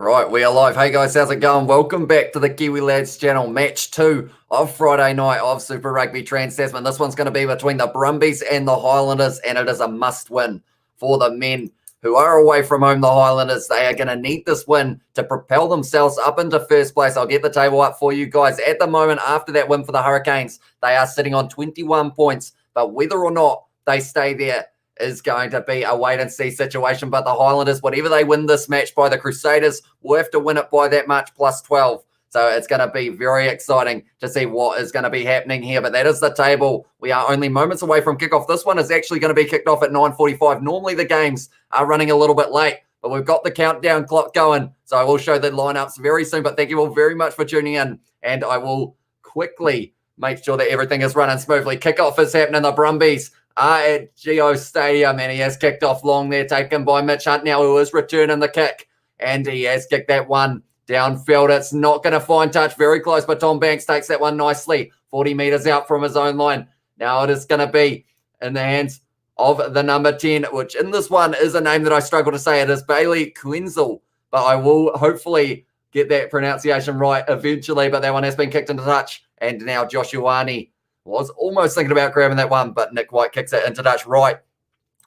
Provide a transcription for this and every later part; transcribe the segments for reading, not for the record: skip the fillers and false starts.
Right, we are live. Hey guys, how's it going? Welcome back to the Kiwi Lads channel. Match 2 of Friday night of Super Rugby Trans-Tasman. This one's going to be between the Brumbies and the Highlanders, and it is a must-win for the men who are away from home, the Highlanders. They are going to need this win to propel themselves up into first place. I'll get the table up for you guys. At the moment, after that win for the Hurricanes, they are sitting on 21 points, but whether or not they stay there is going to be a wait-and-see situation. But the Highlanders, whatever they win this match by, the Crusaders will have to win it by that much, plus 12. So it's going to be very exciting to see what is going to be happening here. But that is the table. We are only moments away from kickoff. This one is actually going to be kicked off at 9:45. Normally the games are running a little bit late, but we've got the countdown clock going. So I will show the lineups very soon. But thank you all very much for tuning in. And I will quickly make sure that everything is running smoothly. Kickoff is happening. The Brumbies are at GIO Stadium, and he has kicked off long there, taken by Mitch Hunt now, who is returning the kick. And he has kicked that one downfield. It's not going to find touch. Very close, but Tom Banks takes that one nicely. 40 metres out from his own line. Now it is going to be in the hands of the number 10, which in this one is a name that I struggle to say. It is Bailey Quenzel, but I will hopefully get that pronunciation right eventually. But that one has been kicked into touch. And now Joshuani was almost thinking about grabbing that one, but Nick White kicks it into touch right.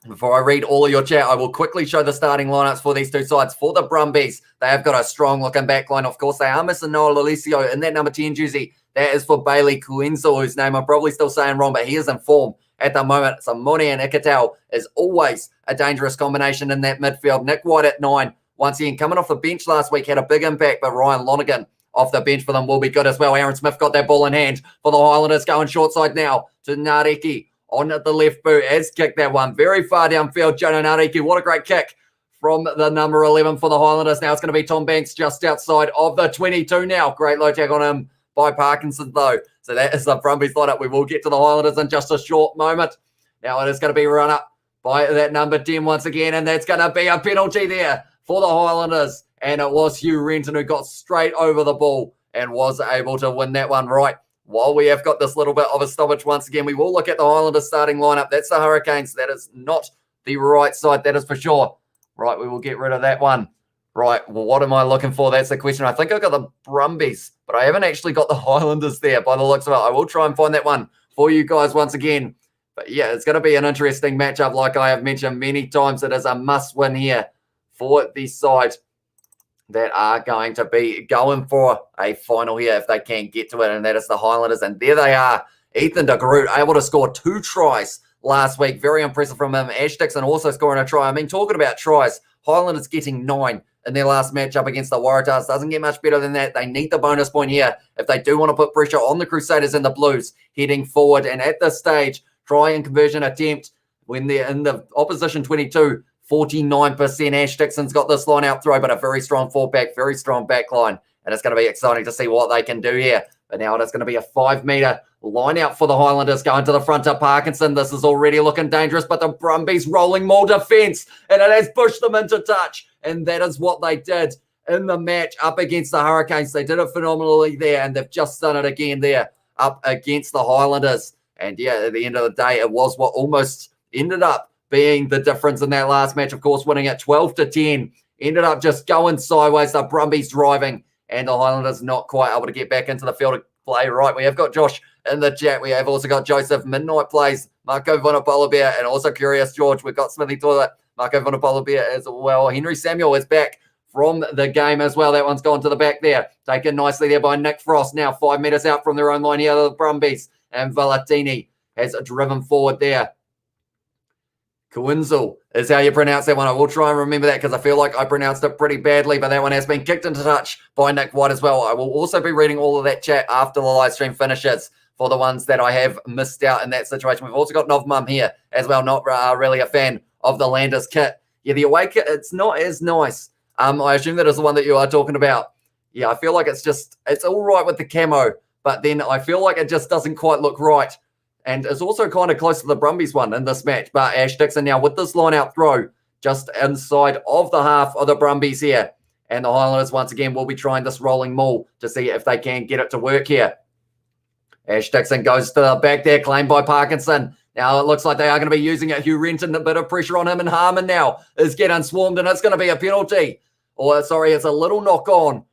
Before I read all of your chat, I will quickly show the starting lineups for these two sides. For the Brumbies, they have got a strong-looking backline. Of course, they are missing Noah Lalicio in that number 10 jersey. That is for Bailey Quenzel, whose name I'm probably still saying wrong, but he is in form at the moment. So Moni and Ikatau is always a dangerous combination in that midfield. Nick White at 9. Once again, coming off the bench last week, had a big impact, but Ryan Lonergan off the bench for them will be good as well. Aaron Smith got that ball in hand for the Highlanders, going short side now to Nareki on the left boot. Has kicked that one very far downfield. Jonah Nareki, what a great kick from the number 11 for the Highlanders. Now it's going to be Tom Banks just outside of the 22 now. Great low tack on him by Parkinson though. So that is the Brumbies lineup. We will get to the Highlanders in just a short moment. Now it is going to be run up by that number 10 once again, and that's going to be a penalty there for the Highlanders. And it was Hugh Renton who got straight over the ball and was able to win that one right. While we have got this little bit of a stoppage once again, we will look at the Highlanders starting lineup. That's the Hurricanes. That is not the right side. That is for sure. Right, we will get rid of that one. Right, well, what am I looking for? That's the question. I think I've got the Brumbies, but I haven't actually got the Highlanders there by the looks of it. I will try and find that one for you guys once again. But yeah, it's going to be an interesting matchup like I have mentioned many times. It is a must-win here for this side that are going to be going for a final here if they can get to it, and that is the Highlanders. And there they are. Ethan de Groot able to score 2 tries last week. Very impressive from him. Ash Dixon also scoring a try. I mean, talking about tries, Highlanders getting 9 in their last matchup against the Waratahs. Doesn't get much better than that. They need the bonus point here if they do want to put pressure on the Crusaders and the Blues heading forward. And at this stage, try and conversion attempt when they're in the opposition 22, 49%. Ash Dixon's got this line out throw, but a very strong fullback, very strong back line. And it's going to be exciting to see what they can do here. But now it's going to be a 5-metre line out for the Highlanders going to the front of Parkinson. This is already looking dangerous, but the Brumbies rolling more defence, and it has pushed them into touch. And that is what they did in the match up against the Hurricanes. They did it phenomenally there, and they've just done it again there up against the Highlanders. And yeah, at the end of the day, it was what almost ended up being the difference in that last match. Of course, winning at 12-10, ended up just going sideways. The Brumbies driving, and the Highlanders not quite able to get back into the field of play. Right, we have got Josh in the chat. We have also got Joseph, Midnight Plays, Marco Vonapolabia, and also Curious George. We've got Smithy Toilet, Marco Vonapolabia as well. Henry Samuel is back from the game as well. That one's gone to the back there. Taken nicely there by Nick Frost. Now 5 metres out from their own line here, the Brumbies. And Valentini has driven forward there. Quenzel is how you pronounce that one. I will try and remember that because I feel like I pronounced it pretty badly, but that one has been kicked into touch by Nick White as well. I will also be reading all of that chat after the live stream finishes for the ones that I have missed out in that situation. We've also got Novmum here as well. Not really a fan of the Landers kit. Yeah, the away kit, it's not as nice. I assume that is the one that you are talking about. Yeah, I feel like it's all right with the camo, but then I feel like it just doesn't quite look right. And it's also kind of close to the Brumbies one in this match. But Ash Dixon now with this line-out throw just inside of the half of the Brumbies here. And the Highlanders once again will be trying this rolling maul to see if they can get it to work here. Ash Dixon goes to the back there, claimed by Parkinson. Now it looks like they are going to be using it. Hugh Renton, a bit of pressure on him, and Harmon now is getting swarmed, and it's going to be a penalty Or, sorry, it's a little knock on.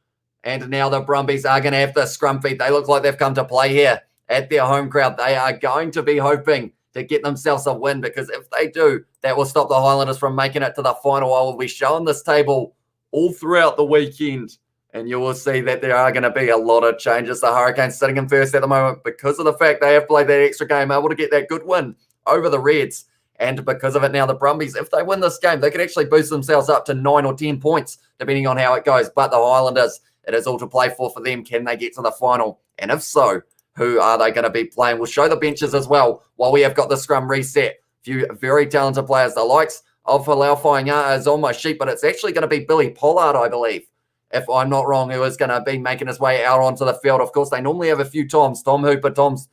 And now the Brumbies are going to have the scrum feed. They look like they've come to play here at their home crowd. They are going to be hoping to get themselves a win, because if they do, that will stop the Highlanders from making it to the final. I will be showing this table all throughout the weekend, and you will see that there are going to be a lot of changes. The Hurricanes sitting in first at the moment because of the fact they have played that extra game, able to get that good win over the Reds. And because of it now, the Brumbies, if they win this game, they could actually boost themselves up to 9 or 10 points, depending on how it goes. But the Highlanders, it is all to play for them. Can they get to the final? And if so, who are they going to be playing? We'll show the benches as well while we have got the scrum reset. A few very talented players, the likes of Falau Fainga'a is on my sheet, but it's actually going to be Billy Pollard, I believe, if I'm not wrong, who is going to be making his way out onto the field. Of course, they normally have a few Toms, Tom Hooper, Tom's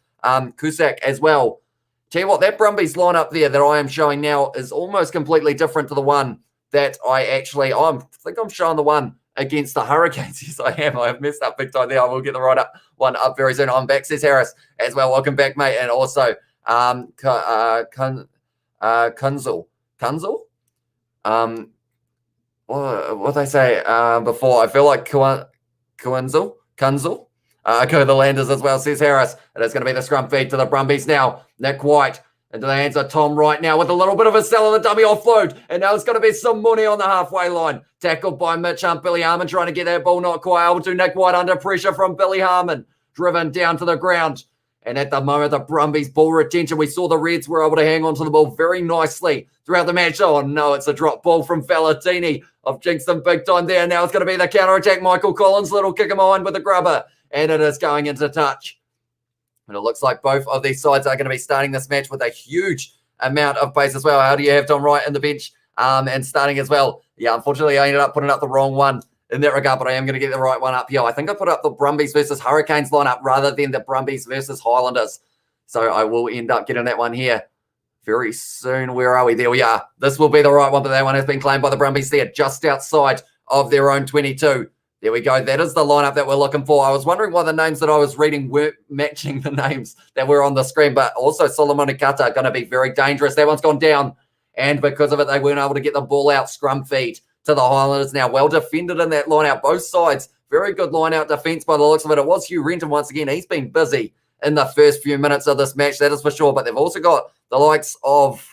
Cusack as well. Tell you what, that Brumbies lineup there that I am showing now is almost completely different to the one that I think I'm showing the one against the Hurricanes. Yes, I am. I have messed up big time there. I will get the right one up very soon. I'm back, says Harris, as well. Welcome back, mate. And also, Kunzel. What they say before? I feel like Kunzel. Okay, the Landers as well, says Harris. It is going to be the scrum feed to the Brumbies now. Nick White into the hands of Tom right now with a little bit of a sell on the dummy offload. And now it's going to be some money on the halfway line. Tackled by Mitch Billy Harmon trying to get that ball, not quite able to. Nick White under pressure from Billy Harmon. Driven down to the ground. And at the moment, the Brumbies ball retention. We saw the Reds were able to hang on to the ball very nicely throughout the match. Oh, no, it's a drop ball from Valentini. I've jinxed them big time there. Now it's going to be the counter-attack. Michael Collins, little kick him behind with the grubber. And it is going into touch. And it looks like both of these sides are going to be starting this match with a huge amount of pace as well. How do you have Tom Wright in the bench and starting as well? Yeah, unfortunately, I ended up putting up the wrong one in that regard, but I am going to get the right one up here. I think I put up the Brumbies versus Hurricanes lineup rather than the Brumbies versus Highlanders. So I will end up getting that one here very soon. Where are we? There we are. This will be the right one, but that one has been claimed by the Brumbies there, just outside of their own 22. There we go. That is the lineup that we're looking for. I was wondering why the names that I was reading weren't matching the names that were on the screen, but also Solomon Ikata going to be very dangerous. That one's gone down, and because of it, they weren't able to get the ball out. Scrum feed to the Highlanders now. Well defended in that line out. Both sides, very good line out defense by the looks of it. It was Hugh Renton once again. He's been busy in the first few minutes of this match, that is for sure, but they've also got the likes of,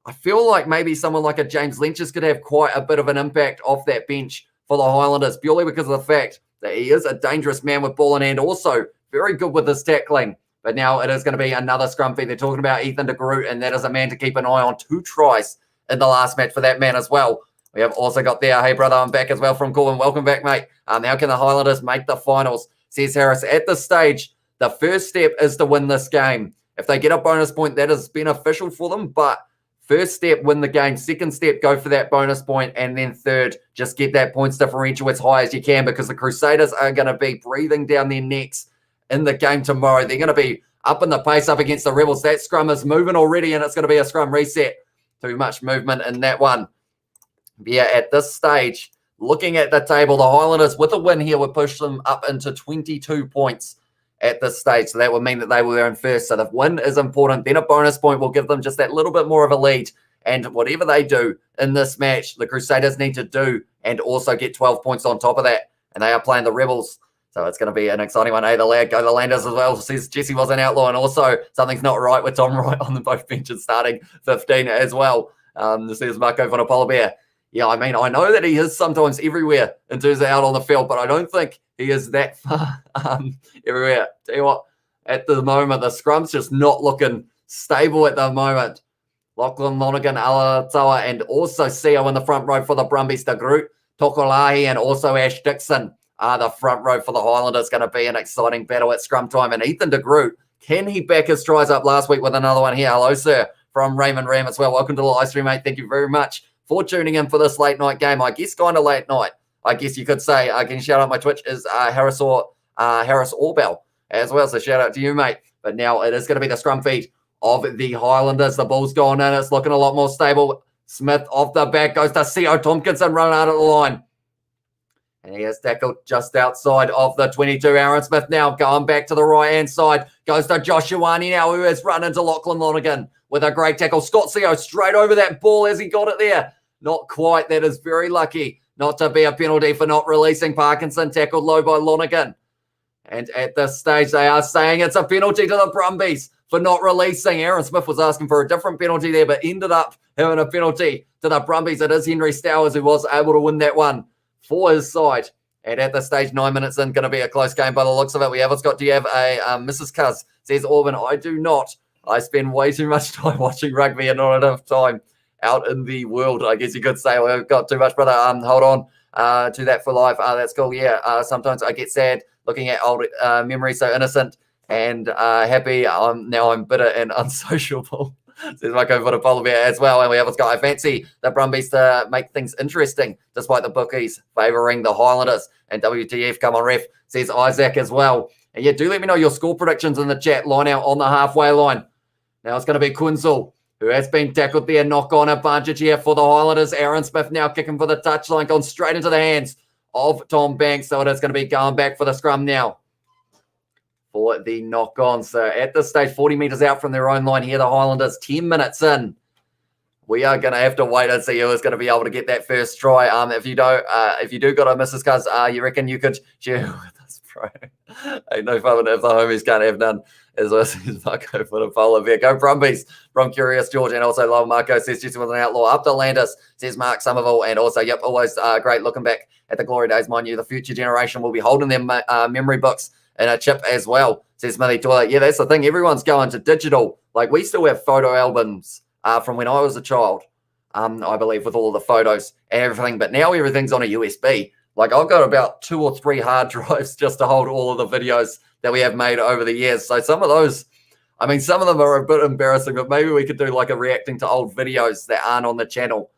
I feel like maybe someone like a James Lynch's could have quite a bit of an impact off that bench for the Highlanders, purely because of the fact that he is a dangerous man with ball in hand, also very good with his tackling. But now it is going to be another scrum feed. They're talking about Ethan de Groot, and that is a man to keep an eye on. 2 tries in the last match for that man as well. We have also got there, hey brother, I'm back as well from Corwin. Welcome back, mate. How can the Highlanders make the finals? Says Harris. At this stage, the first step is to win this game. If they get a bonus point, that is beneficial for them, but first step, win the game. Second step, go for that bonus point. And then third, just get that points differential as high as you can, because the Crusaders are going to be breathing down their necks in the game tomorrow. They're going to be up in the pace up against the Rebels. That scrum is moving already, and it's going to be a scrum reset. Too much movement in that one. Yeah, at this stage, looking at the table, the Highlanders with a win here would push them up into 22 points at this stage. So that would mean that they were in first. So the win is important. Then a bonus point will give them just that little bit more of a lead. And whatever they do in this match, the Crusaders need to do and also get 12 points on top of that. And they are playing the Rebels. So it's going to be an exciting one. Hey, the Landers as well. Says Jesse was an outlaw. And also something's not right with Tom Wright on the both benches starting 15 as well. This is Marco von Apollo. Yeah, I mean, I know that he is sometimes everywhere in terms of out on the field, but I don't think he is that far everywhere. Tell you what, at the moment, the scrum's just not looking stable at the moment. Lachlan Lonergan, Alatawa, and also Seo in the front row for the Brumbies. De Groot, Tokolahi, and also Ash Dixon are the front row for the Highlanders. Going to be an exciting battle at scrum time. And Ethan de Groot, can he back his tries up last week with another one here? Hello, sir, from Raymond Ram as well. Welcome to the live stream, mate. Thank you very much for tuning in for this late night game. I guess kind of late night, I guess you could say. I can shout out my Twitch is Harris Orbell as well. So shout out to you, mate. But now it is going to be the scrum feed of the Highlanders. The ball's gone in. It's looking a lot more stable. Smith off the back goes to Seo Tompkinson, run out of the line. And he has tackled just outside of the 22. Aaron Smith now going back to the right-hand side. Goes to Joshuani now, who has run into Lachlan Lonergan with a great tackle. Scott Seo straight over that ball as he got it there. Not quite. That is very lucky not to be a penalty for not releasing Parkinson, tackled low by Lonergan. And at this stage, they are saying it's a penalty to the Brumbies for not releasing. Aaron Smith was asking for a different penalty there, but ended up having a penalty to the Brumbies. It is Henry Stowers who was able to win that one for his side. And at this stage, 9 minutes in, going to be a close game by the looks of it. We have got, do you have a Mrs. Cuz? Says Auburn, I do not. I spend way too much time watching rugby and not enough time out in the world, I guess you could say. We've got too much, brother. Hold on to that for life. That's cool. Yeah, sometimes I get sad looking at old memories, so innocent and happy. Now I'm bitter and unsociable. Says Marco for the polar bear as well. And we have got, I fancy the Brumbies to make things interesting, despite the bookies favouring the Highlanders. And WTF, come on, ref, says Isaac as well. And yeah, do let me know your score predictions in the chat. Line out on the halfway line. Now it's going to be Kunzel, who has been tackled there. Knock-on advantage here for the Highlanders. Aaron Smith now kicking for the touchline, going straight into the hands of Tom Banks. So it is going to be going back for the scrum now for the knock-on. So at this stage, 40 metres out from their own line here, the Highlanders, 10 minutes in. We are going to have to wait and see who is going to be able to get that first try. If you do got a Mrs. Cuz, you reckon you could share with us, bro? Ain't no fun if the homies can't have none. As well as Marco for the polar bear. Go Brumbies from Curious George. And also Love Marco says Jesse with an outlaw. Up to Landers, says Mark Somerville. And also, yep, always great looking back at the glory days. Mind you, the future generation will be holding their memory books in a chip as well, says Smithy Toilet. Yeah, that's the thing. Everyone's going to digital. Like, we still have photo albums from when I was a child, I believe, with all of the photos and everything. But now everything's on a USB. Like, I've got about 2 or 3 hard drives just to hold all of the videos that we have made over the years. So some of those, I mean, some of them are a bit embarrassing, but maybe we could do like a reacting to old videos that aren't on the channel,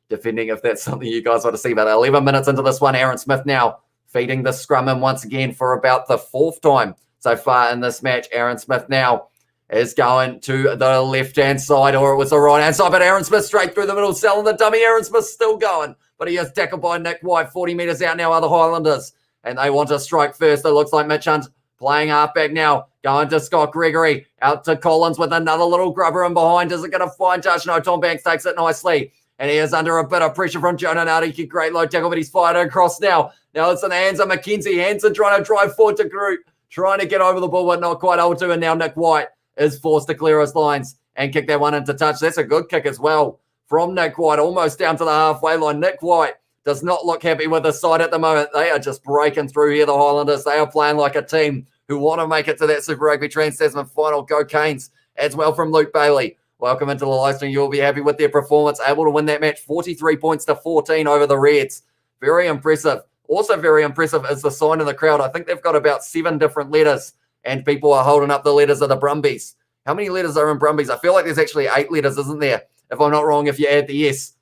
depending if that's something you guys want to see. But 11 minutes into this one, Aaron Smith now feeding the scrum in once again for about the 4th time so far in this match. Aaron Smith now is going to the left-hand side, or it was the right-hand side, but Aaron Smith straight through the middle, selling the dummy. Aaron Smith still going, but he is tackled by Nick White. 40 metres out now are the Highlanders, and they want to strike first. It looks like Mitch Hunt playing halfback now, going to Scott Gregory, out to Collins with another little grubber in behind. Is it going to find touch? No, Tom Banks takes it nicely. And he is under a bit of pressure from Jonah Nariki. Great low tackle, but he's fired across now. Now it's in the hands of Mackenzie Hansen trying to drive forward to Groot, trying to get over the ball, but not quite able to. And now Nick White is forced to clear his lines and kick that one into touch. That's a good kick as well from Nick White, almost down to the halfway line. Nick White does not look happy with the side at the moment. They are just breaking through here, the Highlanders. They are playing like a team who want to make it to that Super Rugby Trans-Tasman final. Go Canes as well from Luke Bailey. Welcome into the live stream. You'll be happy with their performance. Able to win that match 43 points to 14 over the Reds. Very impressive. Also very impressive is the sign in the crowd. I think they've got about 7 different letters, and people are holding up the letters of the Brumbies. How many letters are in Brumbies? I feel like there's actually 8 letters, isn't there? If I'm not wrong, if you add the S.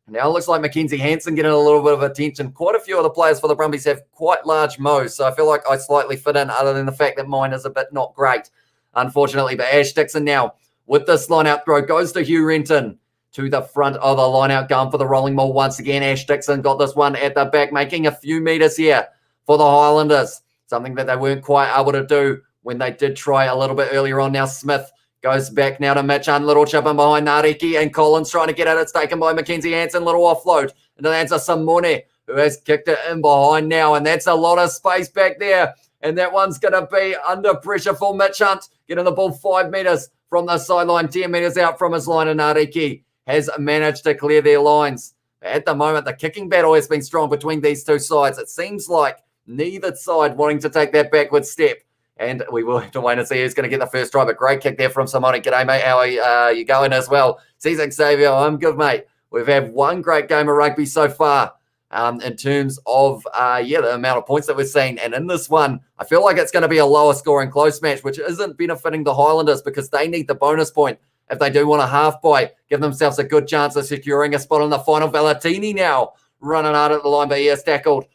Now it looks like Mackenzie Hansen getting a little bit of attention. Quite a few of the players for the Brumbies have quite large mows, so I feel like I slightly fit in, other than the fact that mine is a bit not great, unfortunately. But Ash Dixon now with this line-out throw goes to Hugh Renton to the front of the line-out, going for the rolling maul once again. Ash Dixon got this one at the back, making a few metres here for the Highlanders, something that they weren't quite able to do when they did try a little bit earlier on. Now Smith goes back now to Mitch Hunt, little chip in behind Nariki, and Collins trying to get at it. It's taken by Mackenzie Hansen, little offload into the hands of Simone, who has kicked it in behind now, and that's a lot of space back there. And that one's going to be under pressure for Mitch Hunt, getting the ball 5 metres from the sideline, 10 metres out from his line, and Nariki has managed to clear their lines. At the moment, the kicking battle has been strong between these two sides. It seems like neither side wanting to take that backward step. And we will have to wait and see who's going to get the first try. But great kick there from Simone. G'day, mate. How are you going as well? Cesar Xavier, I'm good, mate. We've had one great game of rugby so far in terms of, the amount of points that we've seen. And in this one, I feel like it's going to be a lower scoring close match, which isn't benefiting the Highlanders because they need the bonus point if they do want a half bye, give themselves a good chance of securing a spot in the final. Valentini now running hard at the line, but he is tackled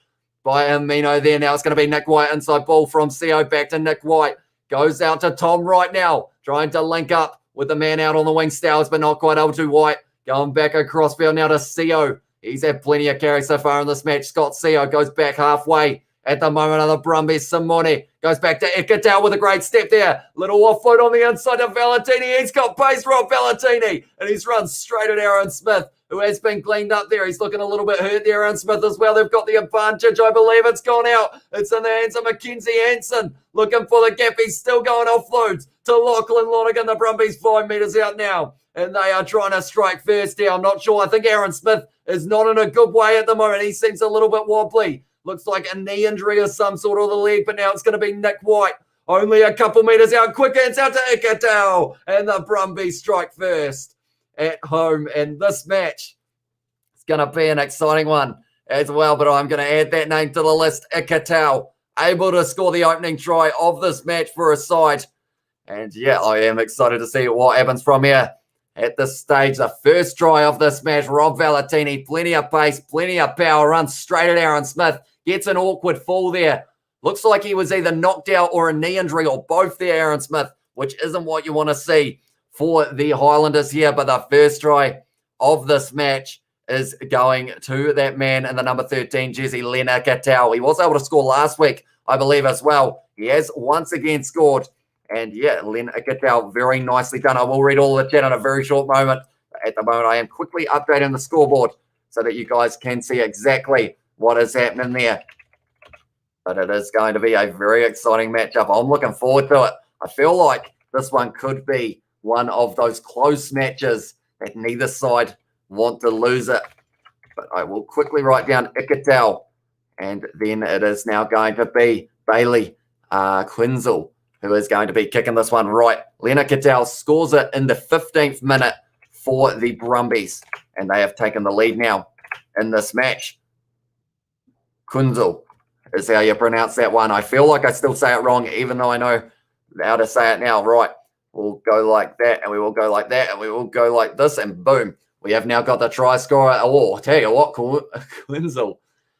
by Amino there. Now it's going to be Nick White inside ball from CO back to Nick White. Goes out to Tom right now, trying to link up with the man out on the wing, Stowers, but not quite able to. White going back across field now to CO. He's had plenty of carries so far in this match. Scott CO goes back halfway. At the moment, the Brumbies, Simone goes back to Ikatau with a great step there. Little offload on the inside of Valentini. He's got pace, Rob Valentini, and he's run straight at Aaron Smith, who has been cleaned up there. He's looking a little bit hurt there. Aaron Smith as well. They've got the advantage. I believe it's gone out. It's in the hands of Mackenzie Hansen. Looking for the gap. He's still going offloads to Lachlan Lonergan. The Brumbies 5 metres out now. And they are trying to strike first here. I'm not sure. I think Aaron Smith is not in a good way at the moment. He seems a little bit wobbly. Looks like a knee injury or some sort of the leg. But now it's going to be Nick White. Only a couple metres out. Quick hands out to Ikitau. And the Brumbies strike first at home. And this match is going to be an exciting one as well. But I'm going to add that name to the list. Ikitau, able to score the opening try of this match for a side. And yeah, I am excited to see what happens from here. At this stage, the first try of this match, Rob Valentini, plenty of pace, plenty of power, runs straight at Aaron Smith, gets an awkward fall there. Looks like he was either knocked out or a knee injury or both there, Aaron Smith, which isn't what you want to see for the Highlanders here. But the first try of this match is going to that man in the number 13 jersey, Len Ikitau. He was able to score last week, I believe, as well. He has once again scored. And yeah, Len Ikitau, very nicely done. I will read all the chat in a very short moment. At the moment, I am quickly updating the scoreboard so that you guys can see exactly what is happening there. But it is going to be a very exciting matchup. I'm looking forward to it. I feel like this one could be one of those close matches that neither side want to lose it. But I will quickly write down Ikitau. And then it is now going to be Bailey Quinzel, who is going to be kicking this one right. Len Ikitau scores it in the 15th minute for the Brumbies. And they have taken the lead now in this match. Quinzel is how you pronounce that one. I feel like I still say it wrong, even though I know how to say it now. Right. We'll go like that, and we will go like that, and we will go like this, and boom. We have now got the try scorer. Oh, I'll tell you what, Quinzel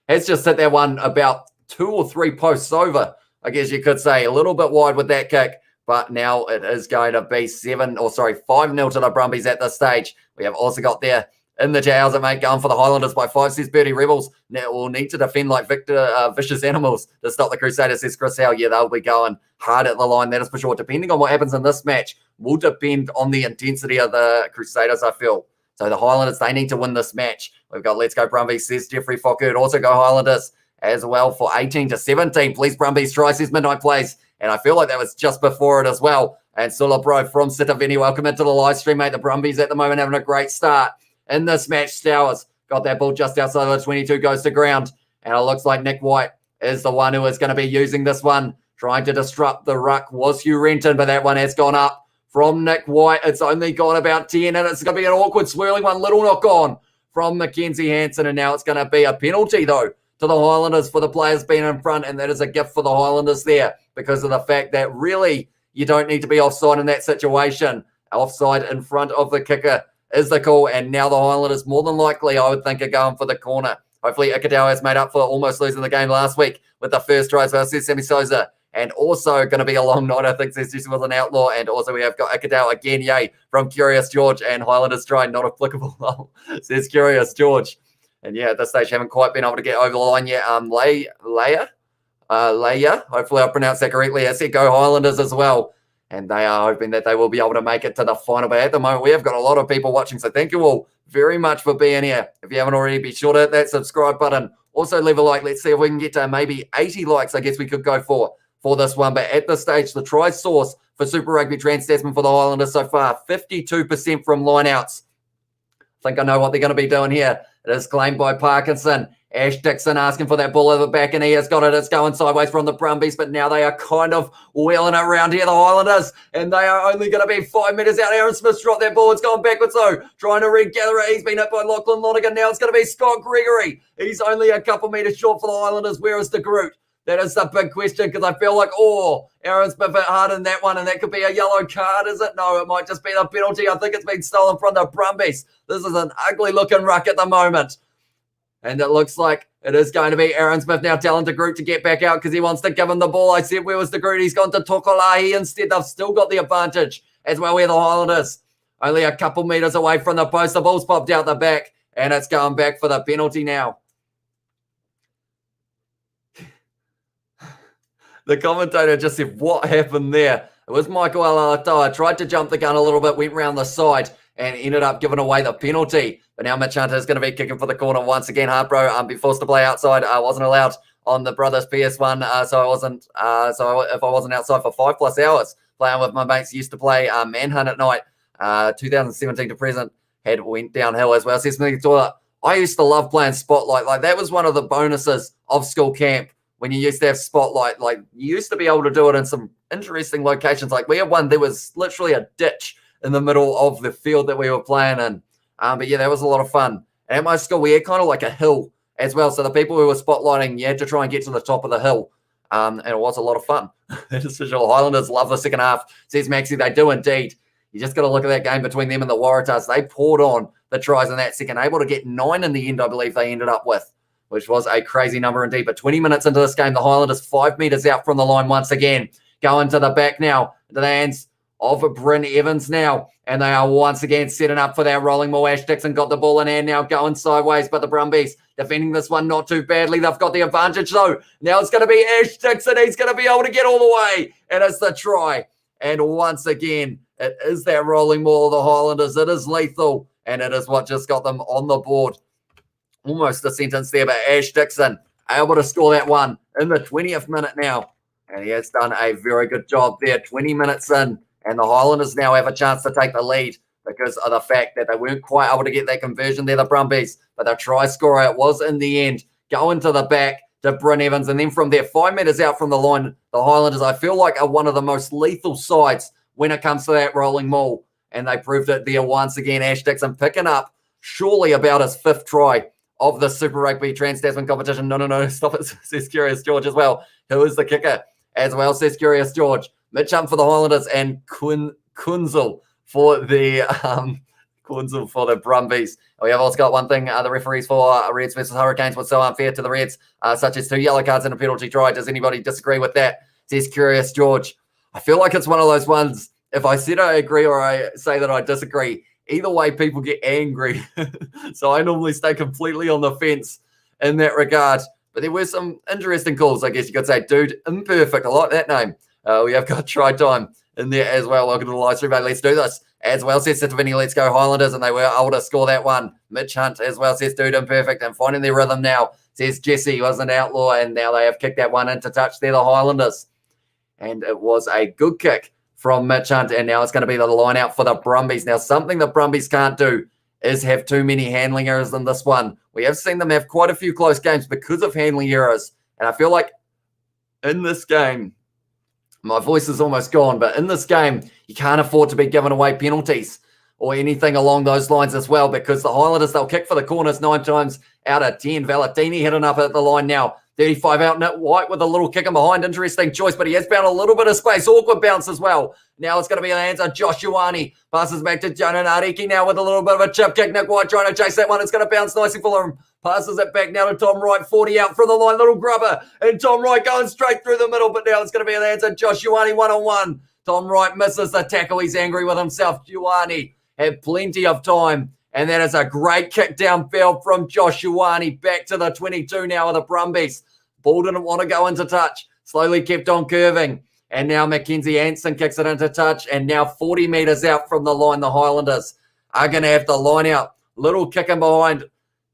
has just hit that one about 2 or 3 posts over, I guess you could say. A little bit wide with that kick, but now it is going to be 5-0 to the Brumbies at this stage. We have also got there in the jails, mate, going for the Highlanders by 5, says Birdie Rebels. Now we'll need to defend like vicious animals to stop the Crusaders, says Chris Howe. Yeah, they'll be going hard at the line, that is for sure. Depending on what happens in this match will depend on the intensity of the Crusaders, I feel. So the Highlanders, they need to win this match. We've got Let's Go Brumbies, says Jeffrey Fockert. Also go Highlanders as well for 18-17. Please Brumbies try, says Midnight Plays. And I feel like that was just before it as well. And Sula Bro from Sitavini, welcome into the live stream, mate. The Brumbies at the moment having a great start in this match. Stowers got that ball just outside of the 22, goes to ground. And it looks like Nick White is the one who is going to be using this one. Trying to disrupt the ruck was Hugh Renton, but that one has gone up from Nick White. It's only gone about 10, and it's going to be an awkward swirling one. Little knock on from Mackenzie Hansen, and now it's going to be a penalty, though, to the Highlanders for the players being in front, and that is a gift for the Highlanders there because of the fact that really you don't need to be offside in that situation. Offside in front of the kicker is the call, and now the Highlanders more than likely, I would think, are going for the corner. Hopefully Ikitau has made up for almost losing the game last week with the first try versus Sammy Sosa. And also going to be a long night, I think, says Jason was an outlaw. And also we have got Ikitau again, yay, from Curious George. And Highlanders try, not applicable, says Curious George. And yeah, at this stage, haven't quite been able to get over the line yet. Leia, hopefully I pronounced that correctly. I said go Highlanders as well. And they are hoping that they will be able to make it to the final. But at the moment, we have got a lot of people watching. So thank you all very much for being here. If you haven't already, be sure to hit that subscribe button. Also leave a like. Let's see if we can get to maybe 80 likes, I guess we could go for this one. But at this stage, the try source for Super Rugby Trans-Tasman for the Highlanders so far, 52% from lineouts. I think I know what they're going to be doing here. It is claimed by Parkinson. Ash Dixon asking for that ball over the back, and he has got it. It's going sideways from the Brumbies, but now they are kind of wheeling it around here, the Highlanders, and they are only going to be 5 meters out. Aaron Smith's dropped that ball. It's gone backwards, though. Trying to regather it. He's been hit by Lachlan Lonergan. Now it's going to be Scott Gregory. He's only a couple meters short for the Highlanders. Where is the Groot? That is the big question, because I feel like, Aaron Smith hit hard in that one, and that could be a yellow card, is it? No, it might just be the penalty. I think it's been stolen from the Brumbies. This is an ugly-looking ruck at the moment. And it looks like it is going to be Aaron Smith now telling the Groot to get back out because he wants to give him the ball. I said, where was the Groot? He's gone to Tokolahi instead. They've still got the advantage as well. We're the Highlanders. Only a couple meters away from the post. The ball's popped out the back, and it's going back for the penalty now. The commentator just said, what happened there? It was Michael Alatoa. Tried to jump the gun a little bit, went round the side, and ended up giving away the penalty. But now Mitch Hunter is going to be kicking for the corner once again. Hartbro be forced to play outside. Wasn't allowed on the Brothers PS1, so I wasn't. So if I wasn't outside for 5+ hours playing with my mates, used to play Manhunt at night. 2017 to present went downhill as well. Says Smithy Toilet. I used to love playing Spotlight. Like, that was one of the bonuses of school camp when you used to have Spotlight. Like, you used to be able to do it in some interesting locations. Like, we had one, there was literally a ditch in the middle of the field that we were playing in. But yeah, that was a lot of fun. And at my school, we had kind of like a hill as well. So the people who were spotlighting, you had to try and get to the top of the hill. And it was a lot of fun. That is for sure. Highlanders love the second half, says Maxie. They do indeed. You just got to look at that game between them and the Waratahs. They poured on the tries in that second, able to get 9 in the end, I believe they ended up with, which was a crazy number indeed. But 20 minutes into this game, the Highlanders 5 metres out from the line once again. Going to the back now, into the hands of Bryn Evans now. And they are once again setting up for that rolling ball. Ash Dixon got the ball in hand now, going sideways, but the Brumbies defending this one not too badly. They've got the advantage though. Now it's going to be Ash Dixon. He's going to be able to get all the way. And it's the try. And once again, it is that rolling ball of the Highlanders. It is lethal. And it is what just got them on the board. Almost a sentence there, but Ash Dixon able to score that one in the 20th minute now. And he has done a very good job there. 20 minutes in. And the Highlanders now have a chance to take the lead because of the fact that they weren't quite able to get that conversion there, the Brumbies. But their try scorer, it was in the end, going to the back to Bryn Evans. And then from there, 5 metres out from the line, the Highlanders, I feel like, are one of the most lethal sides when it comes to that rolling maul. And they proved it there once again. Ash Dixon picking up surely about his 5th try of the Super Rugby Trans-Tasman competition. No, stop it, says Curious George as well. Who is the kicker as well, says Curious George. Mitch Hunt for the Highlanders and Kunzel for the Brumbies. We have also got one thing, the referees for Reds versus Hurricanes were so unfair to the Reds, such as 2 yellow cards and a penalty try. Does anybody disagree with that? Says Curious George. I feel like it's one of those ones, if I said I agree or I say that I disagree, either way people get angry. So I normally stay completely on the fence in that regard. But there were some interesting calls, I guess you could say. Dude, imperfect. I like that name. We have got try time in there as well. Welcome to the live stream. Let's do this as well, says Sitovini. Let's go Highlanders. And they were able to score that one. Mitch Hunt as well, says Dude, imperfect. And finding their rhythm now, says Jesse, was an outlaw. And now they have kicked that one into touch there, the Highlanders. And it was a good kick from Mitch Hunt. And now it's going to be the line out for the Brumbies. Now, something the Brumbies can't do is have too many handling errors in this one. We have seen them have quite a few close games because of handling errors. And I feel like in this game, my voice is almost gone, but in this game, you can't afford to be giving away penalties or anything along those lines as well, because the Highlanders, they'll kick for the corners 9 times out of 10. Valentini hitting up at the line now. 35 out, Nick White with a little kick in behind. Interesting choice, but he has found a little bit of space. Awkward bounce as well. Now it's going to be in the hands of Josh Ioane. Passes back to Jonah Nariki now with a little bit of a chip kick. Nick White trying to chase that one. It's going to bounce nicely for him. Passes it back now to Tom Wright. 40 out from the line. Little grubber. And Tom Wright going straight through the middle, but now it's going to be in the hands of Josh Ioane 1-on-1. Tom Wright misses the tackle. He's angry with himself. Ioane had plenty of time. And that is a great kick downfield from Josh Ioane. Back to the 22 now of the Brumbies. Ball didn't want to go into touch. Slowly kept on curving. And now Mackenzie Anson kicks it into touch. And now 40 metres out from the line, the Highlanders are going to have to line out. Little kick in behind.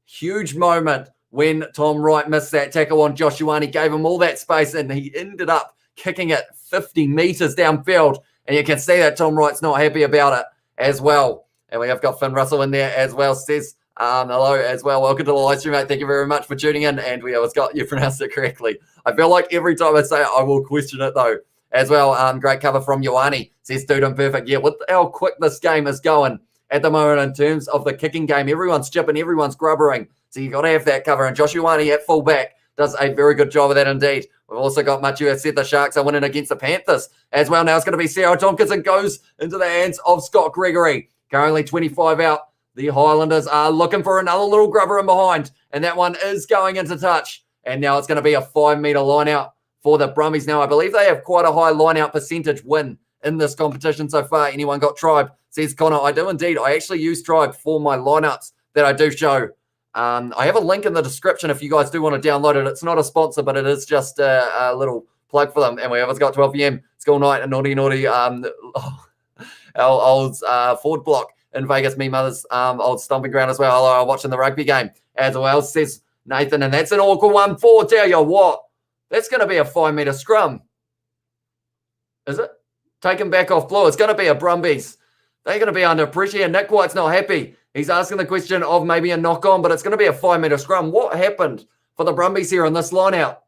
Huge moment when Tom Wright missed that tackle on Josh Ioane. Gave him all that space and he ended up kicking it 50 metres downfield. And you can see that Tom Wright's not happy about it as well. And we have got Finn Russell in there as well. Says hello as well. Welcome to the live stream, mate. Thank you very much for tuning in. And we always got you pronounced it correctly. I feel like every time I say it, I will question it though. As well, great cover from Ioane. Says Dude, I'm perfect. Yeah, with how quick this game is going at the moment in terms of the kicking game. Everyone's chipping, everyone's grubbering. So you've got to have that cover. And Josh Ioane at fullback does a very good job of that indeed. We've also got Matiu has said the Sharks are winning against the Panthers as well. Now it's going to be Sarah Tompkins and goes into the hands of Scott Gregory. Currently 25 out. The Highlanders are looking for another little grubber in behind. And that one is going into touch. And now it's going to be a 5-metre line out for the Brumbies. Now, I believe they have quite a high line out percentage win in this competition so far. Anyone got Tribe? Says Connor. I do indeed. I actually use Tribe for my lineups that I do show. I have a link in the description if you guys do want to download it. It's not a sponsor, but it is just a little plug for them. And we always got 12 p.m. school night and naughty. Our old forward block in Vegas, me mother's old stomping ground as well. Hello, watching the rugby game as well, says Nathan. And that's an awkward one for, tell you what, that's going to be a 5-metre scrum. Is it? Taken back off blue. It's going to be a Brumbies. They're going to be under pressure. And Nick White's not happy. He's asking the question of maybe a knock-on, but it's going to be a 5-metre scrum. What happened for the Brumbies here in this line-out?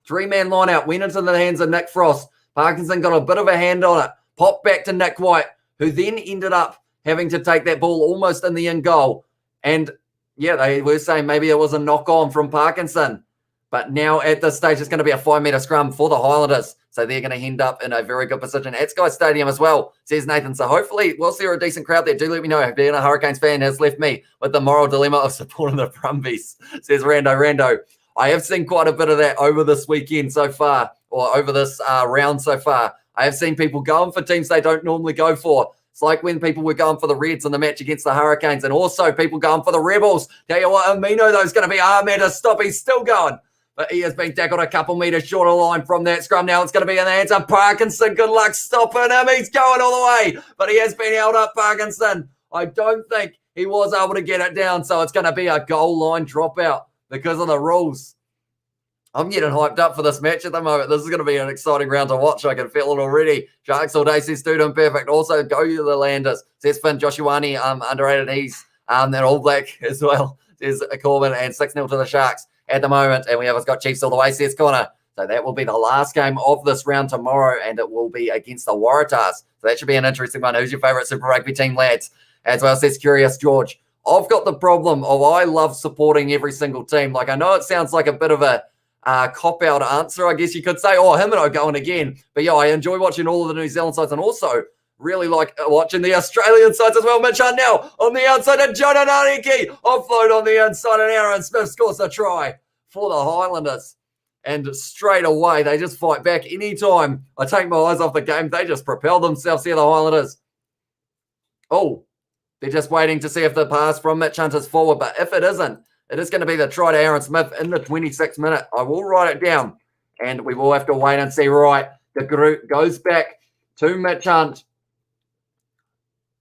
3-man line-out went into the hands of Nick Frost. Parkinson got a bit of a hand on it. Popped back to Nick White, who then ended up having to take that ball almost in the end goal. And, yeah, they were saying maybe it was a knock-on from Parkinson. But now at this stage, it's going to be a 5-metre scrum for the Highlanders. So they're going to end up in a very good position at GIO Stadium as well, says Nathan. So hopefully we'll see a decent crowd there. Do let me know if being a Hurricanes fan has left me with the moral dilemma of supporting the Brumbies, says Rando. I have seen quite a bit of that over this weekend so far, or over this round so far. I have seen people going for teams they don't normally go for. It's like when people were going for the Reds in the match against the Hurricanes, and also people going for the Rebels. Tell you what, Amino, though, is going to be Ahmed to stop. He's still going. But he has been tackled a couple metres short of line from that scrum. Now it's going to be in the hands of Parkinson. Good luck stopping him. He's going all the way. But he has been held up, Parkinson. I don't think he was able to get it down. So it's going to be a goal line dropout because of the rules. I'm getting hyped up for this match at the moment. This is going to be an exciting round to watch. I can feel it already. Sharks all day says student perfect. Also, go to the Landers. Says Finn Joshuani, underrated. He's an All Black as well. Says Corbin, and 6-0 to the Sharks at the moment. And we have got Chiefs all the way, says Connor. So that will be the last game of this round tomorrow, and it will be against the Waratahs. So that should be an interesting one. Who's your favourite Super Rugby team, lads? As well, says Curious George. I've got the problem of I love supporting every single team. Like, I know it sounds like a bit of a cop-out answer, I guess you could say. Oh, him and I going again. But yeah, I enjoy watching all of the New Zealand sides, and also really like watching the Australian sides as well. Mitch Hunt now on the outside, and Jonah Nariki offload on the inside, and Aaron Smith scores a try for the Highlanders. And straight away, they just fight back. Anytime I take my eyes off the game, they just propel themselves here, the Highlanders. Oh, they're just waiting to see if the pass from Mitch Hunt is forward. But if it isn't, it is going to be the try to Aaron Smith in the 26th minute. I will write it down, and we will have to wait and see. Right, the group goes back to Mitch Hunt.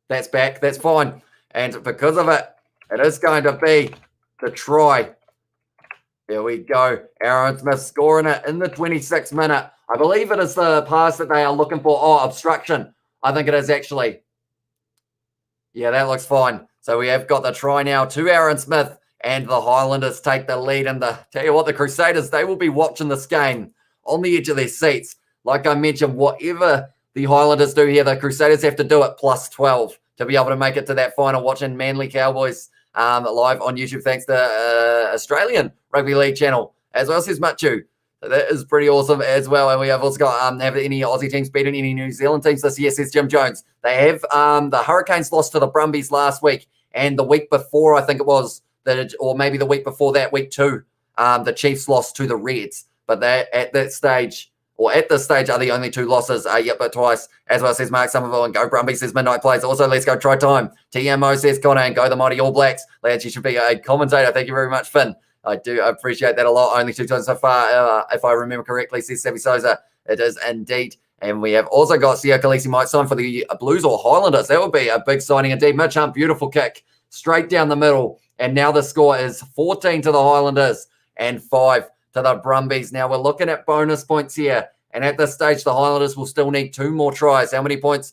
That's back. That's fine. And because of it, it is going to be the try. There we go. Aaron Smith scoring it in the 26th minute. I believe it is the pass that they are looking for. Oh, obstruction. I think it is actually. Yeah, that looks fine. So we have got the try now to Aaron Smith, and the Highlanders take the lead. And tell you what, the Crusaders, they will be watching this game on the edge of their seats. Like I mentioned, whatever the Highlanders do here, the Crusaders have to do it plus 12 to be able to make it to that final. Watching Manly Cowboys live on YouTube, thanks to Australian Rugby League channel, as well, says Machu. So that is pretty awesome as well. And we have also got, have any Aussie teams beaten any New Zealand teams this year, says Jim Jones. They have the Hurricanes lost to the Brumbies last week, and the week before, I think it was, or maybe the week before that, week 2, the Chiefs lost to the Reds. But they at this stage are the only 2 losses yet, but twice. As well, says Mark Somerville, and go Brumbies, says Midnight Plays. Also, let's go try time. TMO says Connor, and go the mighty All Blacks. Lads, you should be a commentator. Thank you very much, Finn. I do appreciate that a lot. Only 2 times so far, if I remember correctly, says Savvy Souza. It is indeed. And we have also got Sio Khaleesi might sign for the Blues or Highlanders. That would be a big signing indeed. Mitch Hunt, beautiful kick straight down the middle. And now the score is 14 to the Highlanders and 5 to the Brumbies. Now we're looking at bonus points here. And at this stage, the Highlanders will still need 2 more tries. How many points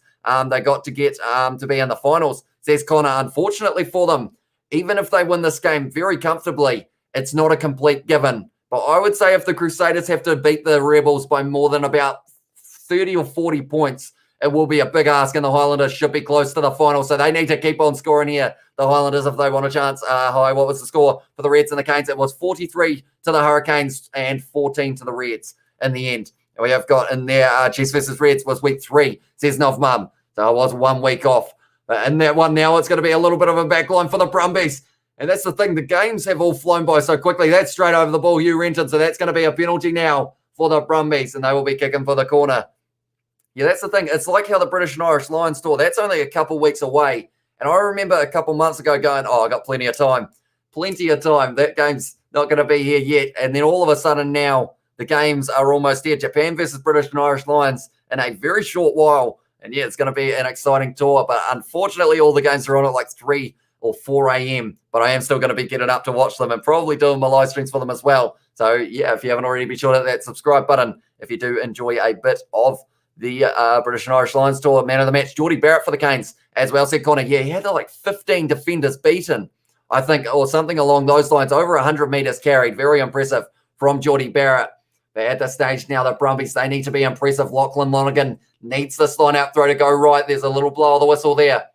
they got to get to be in the finals, says Connor. Unfortunately for them, even if they win this game very comfortably, it's not a complete given. But I would say if the Crusaders have to beat the Rebels by more than about 30 or 40 points, it will be a big ask, and the Highlanders should be close to the final. So they need to keep on scoring here, the Highlanders, if they want a chance. High. What was the score for the Reds and the Canes? It was 43 to the Hurricanes and 14 to the Reds in the end. And we have got in there Chiefs versus Reds was week 3, says Nov Mum. So I was 1 week off. But in that one now, it's going to be a little bit of a backline for the Brumbies. And that's the thing. The games have all flown by so quickly. That's straight over the ball, Hugh Renton. So that's going to be a penalty now for the Brumbies, and they will be kicking for the corner. Yeah, that's the thing. It's like how the British and Irish Lions tour, that's only a couple weeks away. And I remember a couple months ago going, I got plenty of time. Plenty of time. That game's not going to be here yet. And then all of a sudden now, the games are almost here. Japan versus British and Irish Lions in a very short while. And yeah, it's going to be an exciting tour. But unfortunately, all the games are on at like 3 or 4 a.m. But I am still going to be getting up to watch them and probably doing my live streams for them as well. So yeah, if you haven't already, be sure to hit that subscribe button if you do enjoy a bit of the British and Irish Lions tour. Man of the match, Geordie Barrett for the Canes, as well said Connor. Yeah, he had like 15 defenders beaten, I think, or something along those lines. Over 100 meters carried. Very impressive from Geordie Barrett. But at the stage now, the Brumbies, they need to be impressive. Lachlan Lonergan needs this line-out throw to go right. There's a little blow of the whistle there,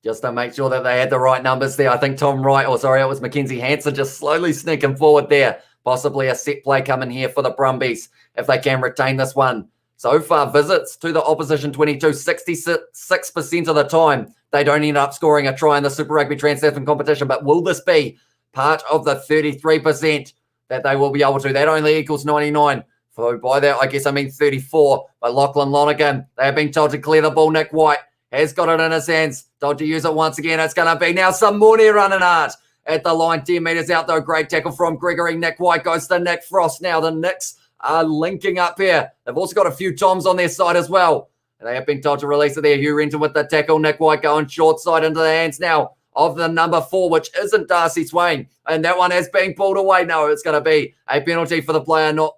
just to make sure that they had the right numbers there. I think Tom Wright, or sorry, it was Mackenzie Hansen, just slowly sneaking forward there. Possibly a set play coming here for the Brumbies if they can retain this one. So far, visits to the opposition 22, 66% of the time, they don't end up scoring a try in the Super Rugby Trans-Tasman competition. But will this be part of the 33% that they will be able to? That only equals 99. So by that, I guess I mean 34. But Lachlan Lonergan, they have been told to clear the ball. Nick White has got it in his hands. Told to use it once again. It's going to be now Samuni running hard at the line. 10 metres out, though. Great tackle from Gregory. Nick White goes to Nick Frost now. The Knicks are linking up here. They've also got a few Toms on their side as well. And they have been told to release it there. Hugh Renton with the tackle. Nick White going short side into the hands now of the number 4, which isn't Darcy Swain. And that one has been pulled away. No, it's going to be a penalty for the player not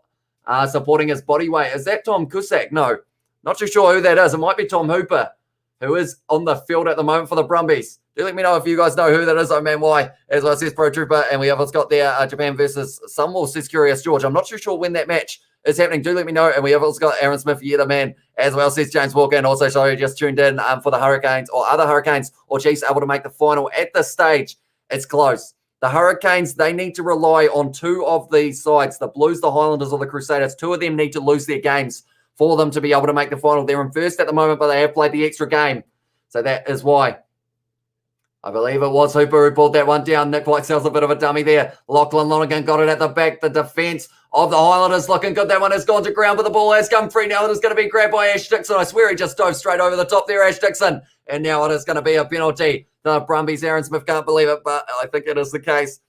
supporting his body weight. Is that Tom Cusack? No, not too sure who that is. It might be Tom Hooper, who is on the field at the moment for the Brumbies. Do let me know if you guys know who that is. Oh, man, why? As well, says Pro Trooper. And we have got there Japan versus Sunwolf, says Curious George. I'm not too sure when that match is happening. Do let me know. And we have also got Aaron Smith, yeah, the man, as well, says James Walker. And also, sorry, just tuned in for the Hurricanes or other Hurricanes or Chiefs able to make the final. At this stage, it's close. The Hurricanes, they need to rely on 2 of these sides, the Blues, the Highlanders, or the Crusaders. 2 of them need to lose their games for them to be able to make the final. They're in first at the moment, but they have played the extra game. So that is why. I believe it was Hooper who pulled that one down. Nick White sells a bit of a dummy there. Lachlan Lonergan got it at the back. The defence of the Highlanders looking good. That one has gone to ground, but the ball has come free. Now it is going to be grabbed by Ash Dixon. I swear he just dove straight over the top there, Ash Dixon. And now it is going to be a penalty. The Brumbies, Aaron Smith can't believe it, but I think it is the case.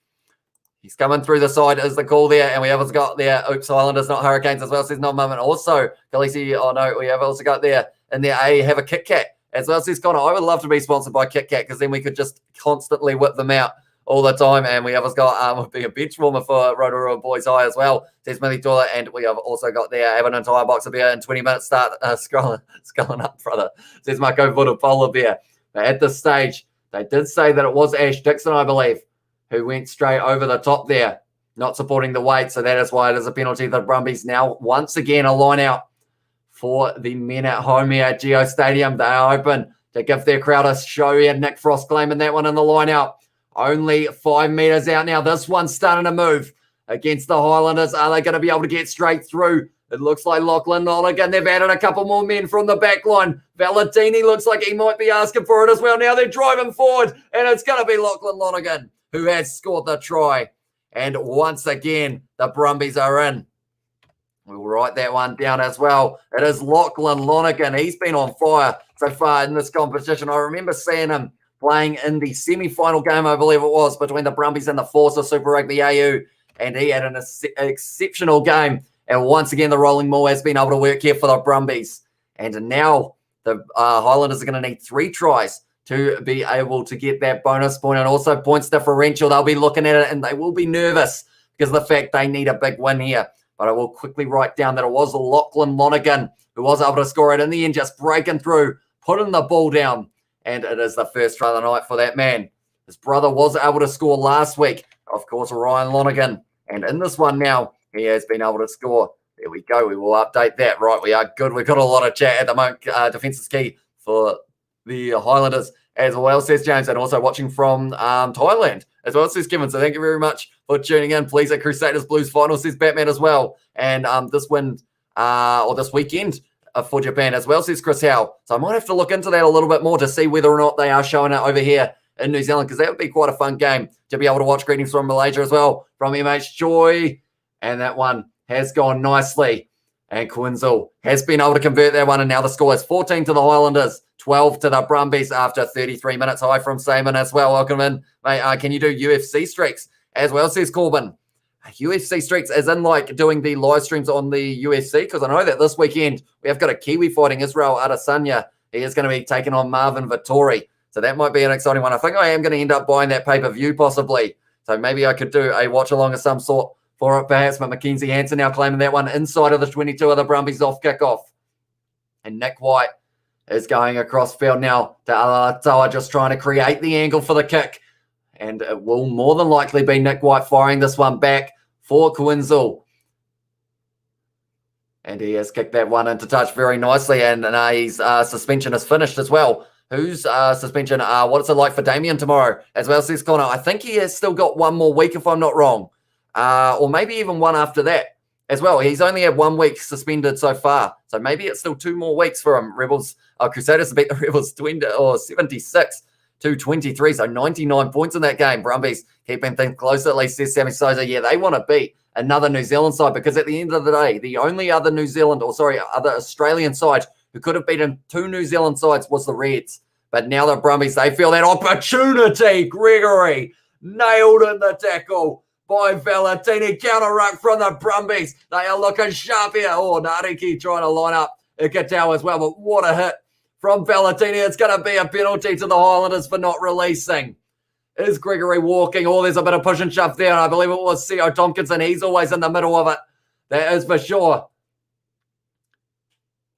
He's coming through the side is the call there. And we have also got there, oops, Highlanders, not Hurricanes as well, says no moment. Also, Khaleesi, oh no, we have also got there in there, have a Kit Kat. As well, says Connor, I would love to be sponsored by Kit Kat because then we could just constantly whip them out all the time. And we have got being a bench warmer for Rotorua Boys High as well, says Smithy Toilet. And we have also got there, have an entire box of beer in 20 minutes. Start scrolling up, brother, says Marco Vodapola Beer. But at this stage, they did say that it was Ash Dixon, I believe, who went straight over the top there, not supporting the weight. So that is why it is a penalty. The Brumbies now once again a line out for the men at home here at GIO Stadium. They are open to give their crowd a show here. Nick Frost claiming that one in the line out. Only 5 metres out now. This one's starting to move against the Highlanders. Are they going to be able to get straight through? It looks like Lachlan Lonergan. They've added a couple more men from the back line. Valentini looks like he might be asking for it as well. Now they're driving forward, and it's going to be Lachlan Lonergan who has scored the try. And once again, the Brumbies are in. We'll write that one down as well. It is Lachlan Lonergan. He's been on fire so far in this competition. I remember seeing him playing in the semi-final game, I believe it was, between the Brumbies and the Force of Super Rugby AU. And he had an exceptional game. And once again, the rolling maul has been able to work here for the Brumbies. And now the Highlanders are going to need 3 tries to be able to get that bonus point and also points differential. They'll be looking at it and they will be nervous because of the fact they need a big win here. But I will quickly write down that it was Lachlan Lonergan who was able to score it in the end, just breaking through, putting the ball down. And it is the first try of the night for that man. His brother was able to score last week. Of course, Ryan Lonergan. And in this one now, he has been able to score. There we go. We will update that. Right, we are good. We've got a lot of chat at the moment. Defence is key for the Highlanders as well, says James. And also watching from Thailand as well, says Kevin. So thank you very much for tuning in. Please at Crusaders Blues final, says Batman as well. And this win, or this weekend for Japan as well, says Chris Howe. So I might have to look into that a little bit more to see whether or not they are showing it over here in New Zealand, because that would be quite a fun game to be able to watch. Greetings from Malaysia as well, from MH Joy. And that one has gone nicely. And Quinzel has been able to convert that one. And now the score is 14 to the Highlanders, 12 to the Brumbies after 33 minutes. Hi from Simon as well. Welcome in, mate. Can you do UFC streaks as well, says Corbin. UFC streaks, as in like doing the live streams on the UFC, because I know that this weekend we have got a Kiwi fighting Israel Adesanya. He is going to be taking on Marvin Vittori. So that might be an exciting one. I think I am going to end up buying that pay-per-view possibly. So maybe I could do a watch-along of some sort for it perhaps, but Mackenzie Hansen now claiming that one inside of the 22 of the Brumbies off kickoff. And Nick White is going across field now to Alatoa, just trying to create the angle for the kick. And it will more than likely be Nick White firing this one back for Quinzel. And he has kicked that one into touch very nicely. And his suspension is finished as well. Whose suspension? What's it like for Damien tomorrow? As well, says Connor. I think he has still got 1 more week, if I'm not wrong. Or maybe even one after that as well. He's only had 1 week suspended so far. So maybe it's still 2 more weeks for him. Crusaders beat the Rebels 76 to 23. So 99 points in that game. Brumbies keeping things close, at least, says Sammy Souza. Yeah, they want to beat another New Zealand side, because at the end of the day, the only other other Australian side who could have beaten 2 New Zealand sides was the Reds. But now the Brumbies, they feel that opportunity. Gregory nailed in the tackle by Valentini. Counter ruck from the Brumbies. They are looking sharp here. Oh, Nariki trying to line up Ikatau as well. But what a hit from Valentini. It's going to be a penalty to the Highlanders for not releasing. Is Gregory walking? Oh, there's a bit of push and shove there. And I believe it was C.O. Tompkinson. He's always in the middle of it. That is for sure.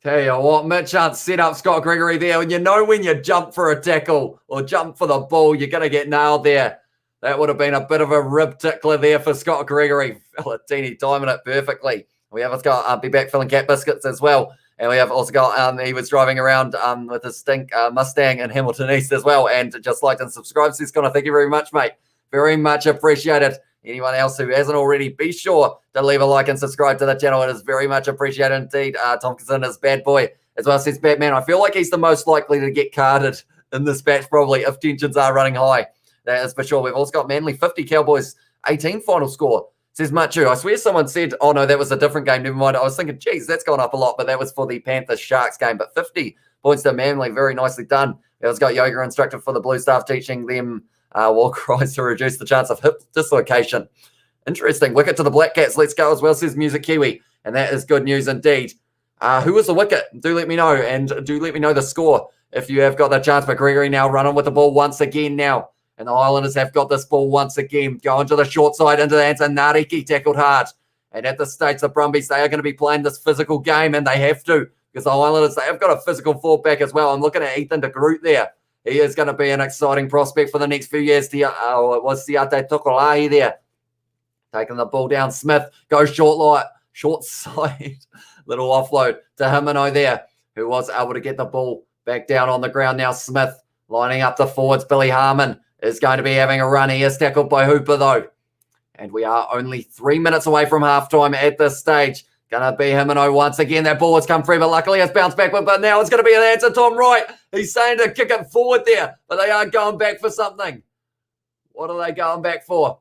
Tell you what, Mitch Hunt set up Scott Gregory there. And you know when you jump for a tackle or jump for the ball, you're going to get nailed there. That would have been a bit of a rib tickler there for Scott Gregory. Valentini timing it perfectly. We have got Be Back Filling Cat Biscuits as well. And we have also got, he was driving around with his stink Mustang in Hamilton East as well. And just liked and subscribed. Says Connor, thank you very much, mate. Very much appreciated. Anyone else who hasn't already, be sure to leave a like and subscribe to the channel. It is very much appreciated indeed. Tompkinson is bad boy as well, says Batman. I feel like he's the most likely to get carded in this match, probably, if tensions are running high. That is for sure. We've also got Manly 50, Cowboys 18 final score. Says Machu. I swear someone said, oh no, that was a different game. Never mind. I was thinking, geez, that's gone up a lot, but that was for the Panthers Sharks game. But 50 points to Manly. Very nicely done. We've also got yoga instructor for the Blue Staff teaching them war cries to reduce the chance of hip dislocation. Interesting. Wicket to the Black Cats. Let's go as well, says Music Kiwi. And that is good news indeed. Who was the wicket? Do let me know. And do let me know the score if you have got the chance. But Gregory now running with the ball once again now. And the Highlanders have got this ball once again. Going to the short side into the hands of Nariki, tackled hard. And at this stage, the Brumbies, they are going to be playing this physical game, and they have to, because the Highlanders, they have got a physical fullback as well. I'm looking at Ethan de Groot there. He is going to be an exciting prospect for the next few years. It was Siate Tokolahi there. Taking the ball down. Smith goes short side. Little offload to Himino there, who was able to get the ball back down on the ground. Now Smith lining up the forwards. Billy Harmon is going to be having a run. He is tackled by Hooper, though. And we are only 3 minutes away from halftime at this stage. Going to be Himino once again. That ball has come free, but luckily it's bounced backward. But now it's going to be an answer. Tom Wright. He's saying to kick it forward there, but they are going back for something. What are they going back for?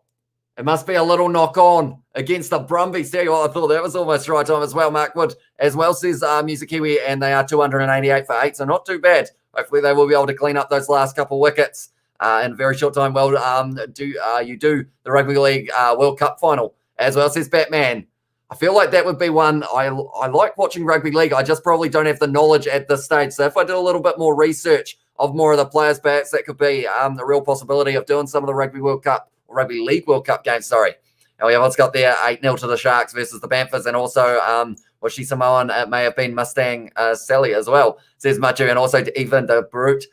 It must be a little knock-on against the Brumbies. Tell you what, I thought that was almost right time as well. Mark Wood as well, says Music Kiwi, and they are 288 for 8, so not too bad. Hopefully they will be able to clean up those last couple wickets in a very short time. Well, you do the Rugby League World Cup final as well, says Batman. I feel like that would be one. I like watching rugby league. I just probably don't have the knowledge at this stage. So if I did a little bit more research of more of the players, perhaps that could be the real possibility of doing some of the Rugby World Cup, or Rugby League World Cup games, sorry. And we have what's got there 8-0 to the Sharks versus the Panthers, and also Washi Samoan, it may have been Mustang Sally as well, says Machu, and also Evan de Brute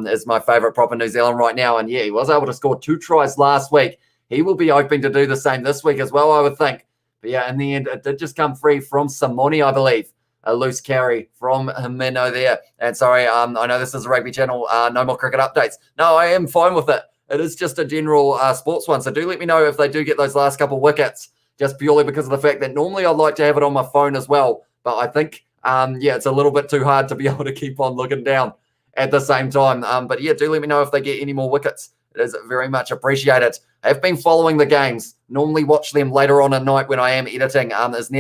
is my favourite prop in New Zealand right now. And yeah, he was able to score 2 tries last week. He will be hoping to do the same this week as well, I would think. But yeah, in the end, it did just come free from Simoni, I believe. A loose carry from Himeno there. And sorry, I know this is a rugby channel. No more cricket updates. No, I am fine with it. It is just a general sports one. So do let me know if they do get those last couple wickets, just purely because of the fact that normally I'd like to have it on my phone as well. But I think, yeah, it's a little bit too hard to be able to keep on looking down at the same time. But yeah, do let me know if they get any more wickets. It is very much appreciated. I've been following the games. Normally watch them later on at night when I am editing. Is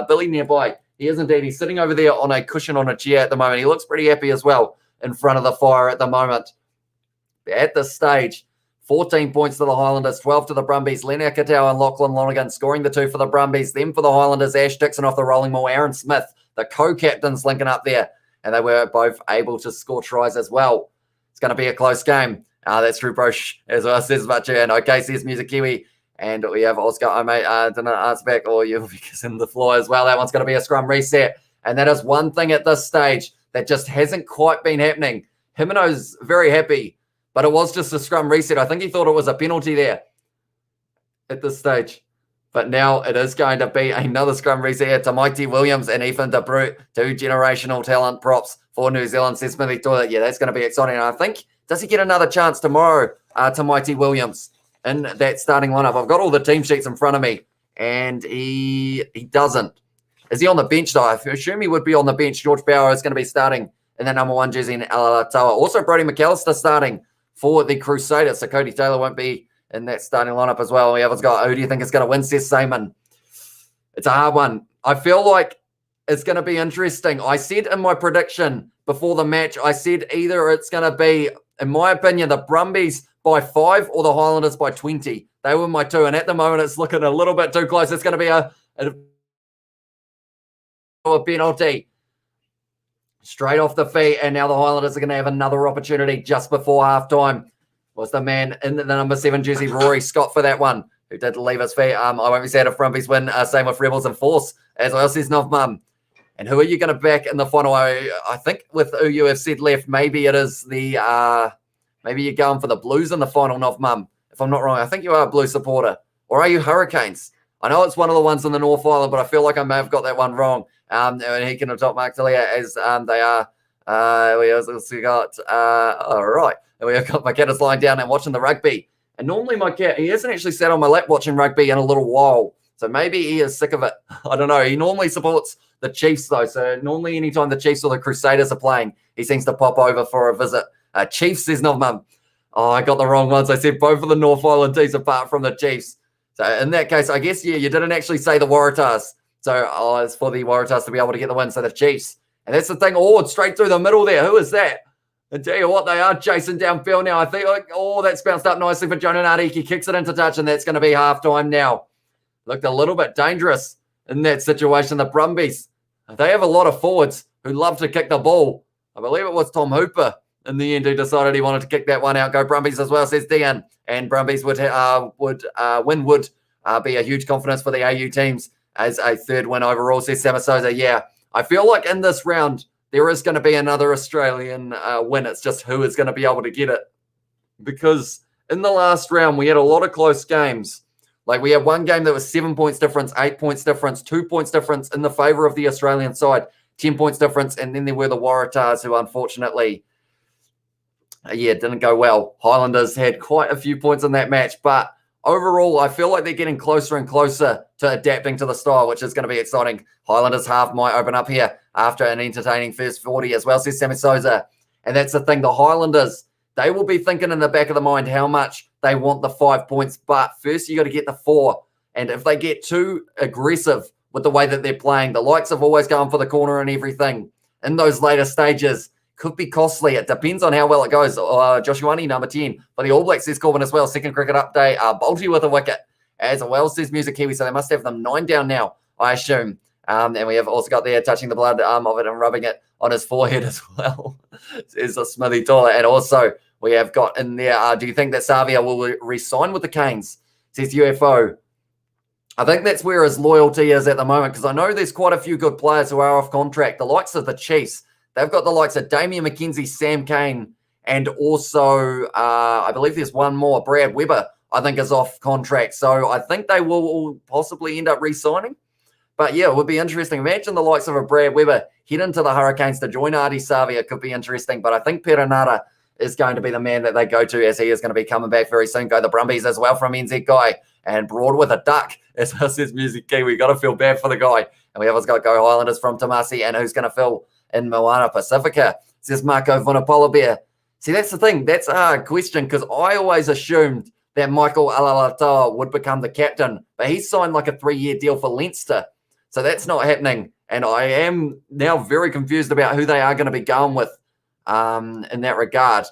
Billy nearby? He is indeed. He's sitting over there on a cushion on a chair at the moment. He looks pretty happy as well in front of the fire at the moment. At this stage, 14 points to the Highlanders, 12 to the Brumbies. Lenny Akatau and Lachlan Lonergan scoring the 2 for the Brumbies. Then for the Highlanders, Ash Dixon off the rolling ball, Aaron Smith, the co-captains linking up there. And they were both able to score tries as well. It's going to be a close game. That's Drew Brosh as well, says much. And okay, says Music Kiwi. And we have Oscar, I mate, didn't answer back, or you'll be kissing the floor as well. That one's going to be a scrum reset. And that is one thing at this stage that just hasn't quite been happening. Himeno's very happy, but it was just a scrum reset. I think he thought it was a penalty there at this stage. But now it is going to be another scrum reset here to Mighty Williams and Ethan de Bruyne, 2 generational talent props for New Zealand, says Smithy Toilet. Yeah, that's going to be exciting. And I think, does he get another chance tomorrow to Mighty Williams in that starting lineup? I've got all the team sheets in front of me, and he doesn't. Is he on the bench, though? I assume he would be on the bench. George Bauer is going to be starting in the number 1 jersey in Alatoa. Also, Brody McAllister starting for the Crusaders. So Cody Taylor won't be in that starting lineup as well. We have got, who do you think is going to win, Seth Seaman? It's a hard one. I feel like it's going to be interesting. I said in my prediction before the match, I said either it's going to be, in my opinion, the Brumbies by 5 or the Highlanders by 20. They were my 2, and at the moment it's looking a little bit too close. It's going to be a penalty straight off the feet, and now the Highlanders are going to have another opportunity just before halftime. Was the man in the number 7 jersey, Rory Scott, for that one, who did leave his feet. I won't be sad if Brumbies win. Same with Rebels and Force as well, says Novmum. And who are you going to back in the final? I think with who you have said left, maybe it is the maybe you're going for the Blues in the final, Novmum, if I'm not wrong. I think you are a Blue supporter. Or are you Hurricanes? I know it's one of the ones in the North Island, but I feel like I may have got that one wrong. And he can adopt Mark Talia as they are. We also got, all right. And we have got my cat is lying down and watching the rugby. And normally my cat, he hasn't actually sat on my lap watching rugby in a little while. So maybe he is sick of it. I don't know. He normally supports the Chiefs, though. So normally anytime the Chiefs or the Crusaders are playing, he seems to pop over for a visit. Chiefs, says Novmum. Oh, I got the wrong ones. I said both of the North Island teams apart from the Chiefs. So in that case, I guess, yeah, you didn't actually say the Waratahs. So it's for the Waratahs to be able to get the win. So the Chiefs. And that's the thing. Oh, straight through the middle there. Who is that? I tell you what, they are chasing downfield now. I think, that's bounced up nicely for Jonah Nardi. He kicks it into touch, and that's going to be halftime now. Looked a little bit dangerous in that situation. The Brumbies, they have a lot of forwards who love to kick the ball. I believe it was Tom Hooper in the end who decided he wanted to kick that one out. Go Brumbies as well, says Dean. And Brumbies would be a huge confidence for the AU teams as a 3rd win overall, says Samasosa. Yeah, I feel like in this round, there is going to be another Australian win. It's just who is going to be able to get it. Because in the last round, we had a lot of close games. Like we had one game that was 7 points difference, 8 points difference, 2 points difference in the favour of the Australian side, 10 points difference. And then there were the Waratahs who unfortunately, didn't go well. Highlanders had quite a few points in that match. But overall, I feel like they're getting closer and closer to adapting to the style, which is going to be exciting. Highlanders half might open up here after an entertaining first 40 as well, says Sammy Souza. And that's the thing. The Highlanders, they will be thinking in the back of the mind how much they want the 5 points. But first, you got to get the 4. And if they get too aggressive with the way that they're playing, the likes of always going for the corner and everything in those later stages could be costly. It depends on how well it goes. Joshuani, number 10, for the All Blacks, says Corbin as well. Second cricket update. Bolty with a wicket as well, says Music Kiwi. So they must have them 9 down now, I assume. And we have also got there touching the blood of it and rubbing it on his forehead as well. Says a Smithy Taller. And also we have got in there, do you think that Savia will re-sign with the Canes? Says UFO. I think that's where his loyalty is at the moment, because I know there's quite a few good players who are off contract. The likes of the Chiefs, they've got the likes of Damian McKenzie, Sam Cane, and also I believe there's one more, Brad Weber, I think is off contract. So I think they will possibly end up re-signing. But yeah, it would be interesting. Imagine the likes of a Brad Weber head into the Hurricanes to join Ardie Savia. It could be interesting. But I think Perenara is going to be the man that they go to, as he is going to be coming back very soon. Go the Brumbies as well from NZ Guy. And Broad with a duck, as well says Music Kiwi. Got to feel bad for the guy. And we have got Go Highlanders from Tamasi, and who's going to fill in Moana Pacifica, says Marco Vunapola. See, that's the thing. That's a question, because I always assumed that Michael Alalatoa would become the captain, but he signed like a 3-year deal for Leinster. So that's not happening. And I am now very confused about who they are going to be going with in that regard.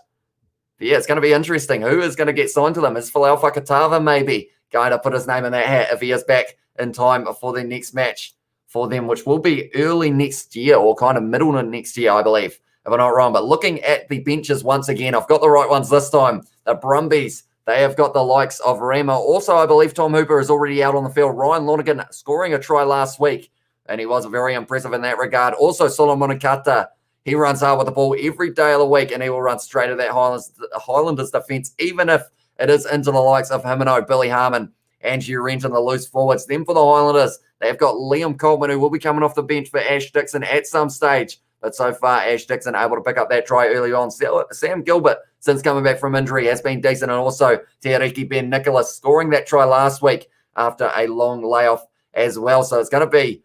But yeah, it's going to be interesting. Who is going to get signed to them? Is Folau Fakatava maybe going to put his name in that hat if he is back in time for the next match for them, which will be early next year or kind of middle of next year, I believe, if I'm not wrong. But looking at the benches once again, I've got the right ones this time. The Brumbies, they have got the likes of Rama. Also, I believe Tom Hooper is already out on the field. Ryan Lonergan scoring a try last week, and he was very impressive in that regard. Also, Solomon Kata, he runs hard with the ball every day of the week, and he will run straight at that Highlanders defence, even if it is into the likes of Himino, Billy Harmon, and Renton, the loose forwards. Then for the Highlanders, they've got Liam Coleman, who will be coming off the bench for Ash Dixon at some stage. But so far, Ash Dixon able to pick up that try early on. Sam Gilbert, since coming back from injury, has been decent. And also, Te Ariki Ben Nicholas scoring that try last week after a long layoff as well. So it's going to be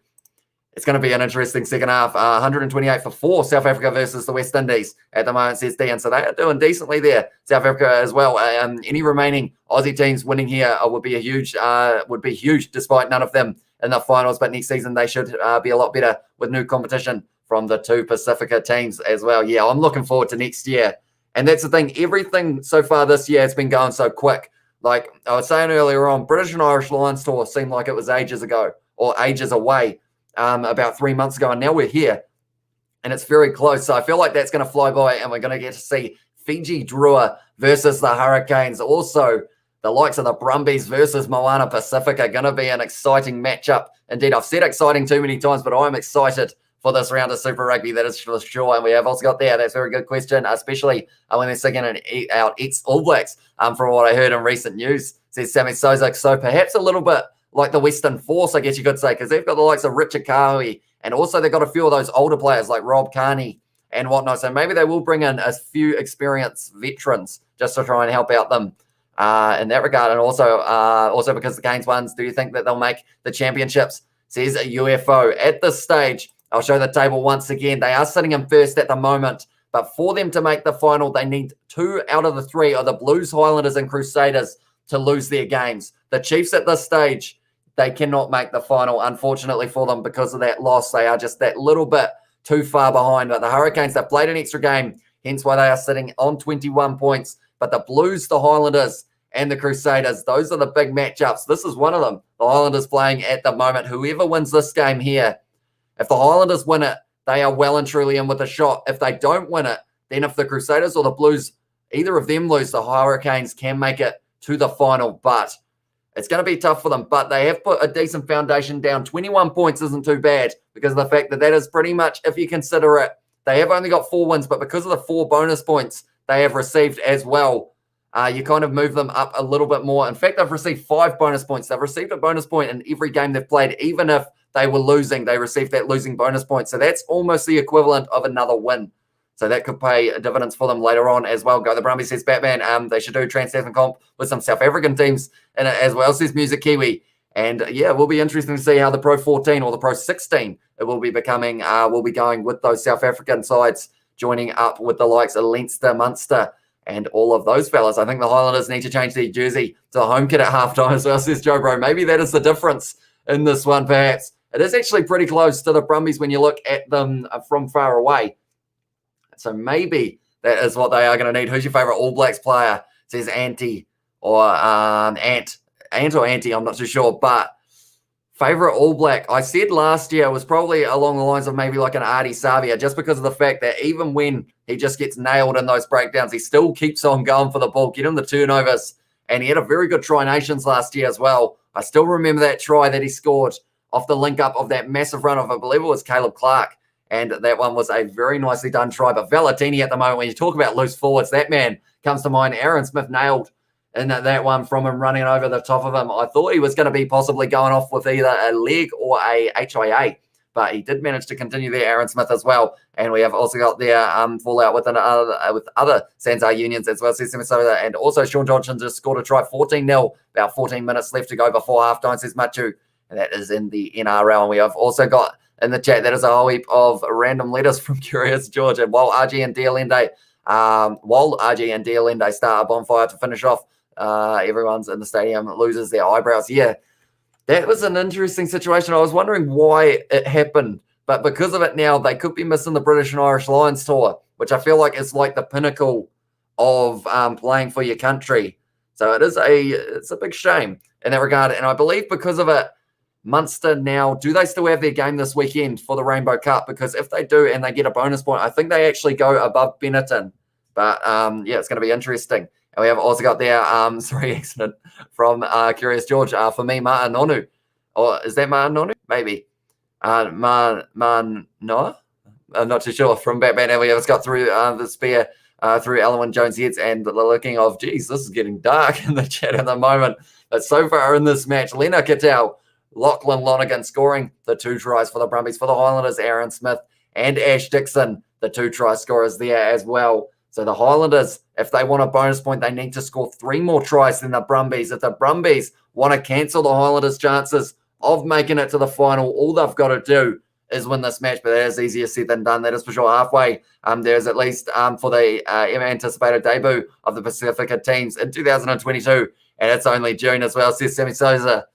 an interesting second half. 128 for 4, South Africa versus the West Indies at the moment, says Dean. So they are doing decently there, South Africa as well. Any remaining Aussie teams winning here would be huge, despite none of them in the finals. But next season, they should be a lot better with new competition from the 2 Pacifica teams as well. Yeah, I'm looking forward to next year. And that's the thing. Everything so far this year has been going so quick. Like I was saying earlier on, British and Irish Lions tour seemed like it was ages ago or ages away. About 3 months ago, and now we're here, and it's very close. So I feel like that's going to fly by, and we're going to get to see Fiji Drua versus the Hurricanes. Also, the likes of the Brumbies versus Moana Pacific are going to be an exciting matchup. Indeed, I've said exciting too many times, but I'm excited for this round of Super Rugby, that is for sure. And we have also got there, that's a very good question, especially when they're singing out ex-All Blacks, from what I heard in recent news, says Sammy Sozak. So perhaps a little bit like the Western Force, I guess you could say, because they've got the likes of Richard Kahui, and also they've got a few of those older players like Rob Carney and whatnot. So maybe they will bring in a few experienced veterans just to try and help out them in that regard. And also because the Canes ones, do you think that they'll make the championships? Says a UFO. At this stage, I'll show the table once again. They are sitting in first at the moment, but for them to make the final, they need 2 out of the 3 of the Blues, Highlanders, and Crusaders to lose their games. The Chiefs at this stage, they cannot make the final, unfortunately for them, because of that loss. They are just that little bit too far behind. But the Hurricanes, they've played an extra game, hence why they are sitting on 21 points. But the Blues, the Highlanders, and the Crusaders, those are the big matchups. This is one of them. The Highlanders playing at the moment. Whoever wins this game here, if the Highlanders win it, they are well and truly in with a shot. If they don't win it, then if the Crusaders or the Blues, either of them lose, the Hurricanes can make it to the final. But it's going to be tough for them, but they have put a decent foundation down. 21 points isn't too bad because of the fact that is pretty much, if you consider it, they have only got 4 wins, but because of the 4 bonus points they have received as well, you kind of move them up a little bit more. In fact, they've received 5 bonus points. They've received a bonus point in every game they've played. Even if they were losing, they received that losing bonus point. So that's almost the equivalent of another win. So that could pay dividends for them later on as well. Go the Brumbies, says Batman. They should do Trans-Tasman comp with some South African teams in it as well, says Music Kiwi. And yeah, it will be interesting to see how the Pro 14 or the Pro 16 it will be becoming. Will be going with those South African sides, joining up with the likes of Leinster, Munster, and all of those fellas. I think the Highlanders need to change their jersey to the home kit at halftime as well, says Joe Bro. Maybe that is the difference in this one, perhaps. It is actually pretty close to the Brumbies when you look at them from far away. So maybe that is what they are going to need. Who's your favourite All Blacks player? Says Ant or Anti, I'm not too sure. But favourite All Black, I said last year was probably along the lines of maybe like an Ardie Savia, just because of the fact that even when he just gets nailed in those breakdowns, he still keeps on going for the ball, get him the turnovers. And he had a very good Tri Nations last year as well. I still remember that try that he scored off the link up of that massive run of, I believe it was Caleb Clark. And that one was a very nicely done try. But Valentini at the moment, when you talk about loose forwards, that man comes to mind. Aaron Smith nailed in that one from him running over the top of him. I thought he was going to be possibly going off with either a leg or a HIA. But he did manage to continue there, Aaron Smith as well. And we have also got their fallout with other Sanzar unions as well. And also Sean Johnson just scored a try, 14-0, about 14 minutes left to go before halftime, says Machu. And that is in the NRL. And we have also got in the chat, that is a whole heap of random letters from Curious George. And while RG and Dialende start a bonfire to finish off, everyone's in the stadium loses their eyebrows. Yeah, that was an interesting situation. I was wondering why it happened, but because of it now, they could be missing the British and Irish Lions tour, which I feel like is like the pinnacle of playing for your country. So it's a big shame in that regard. And I believe because of it, Munster now, do they still have their game this weekend for the Rainbow Cup? Because if they do and they get a bonus point, I think they actually go above Benetton. But yeah, it's going to be interesting. And we have also got there, sorry, accident from Curious George. For me, Martin Nonu. Or is that Martin Nonu? Maybe. Noah? I'm not too sure. From Batman, and we have got through the spear through Alan Jones' heads, and the looking of, geez, this is getting dark in the chat at the moment. But so far in this match, Lena Cattell, Lachlan Lonergan scoring the 2 tries for the Brumbies. For the Highlanders, Aaron Smith and Ash Dixon, the 2 try scorers there as well. So the Highlanders, if they want a bonus point, they need to score 3 more tries than the Brumbies. If the Brumbies want to cancel the Highlanders' chances of making it to the final, all they've got to do is win this match, but that is easier said than done. That is for sure. Halfway, there's at least for the anticipated debut of the Pacifica teams in 2022, and it's only June as well, says Sammy Souza.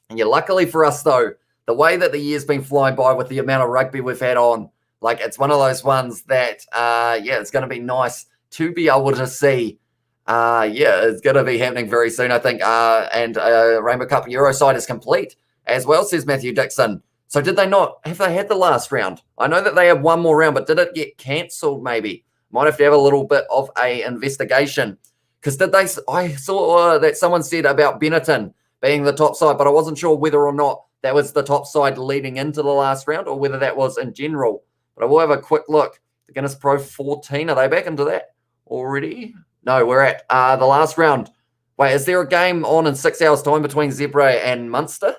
And yeah, luckily for us, though, the way that the year's been flying by with the amount of rugby we've had on, like, it's one of those ones that, yeah, it's going to be nice to be able to see. Yeah, it's going to be happening very soon, I think. And Rainbow Cup Euro side is complete as well, says Matthew Dixon. So did they not, have they had the last round? I know that they had one more round, but did it get cancelled maybe? Might have to have a little bit of a investigation. Because did they, I saw that someone said about Benetton being the top side, but I wasn't sure whether or not that was the top side leading into the last round or whether that was in general. But I will have a quick look. The Guinness Pro 14, are they back into that already? No, we're at the last round. Wait, is there a game on in 6 hours' time between Zebra and Munster?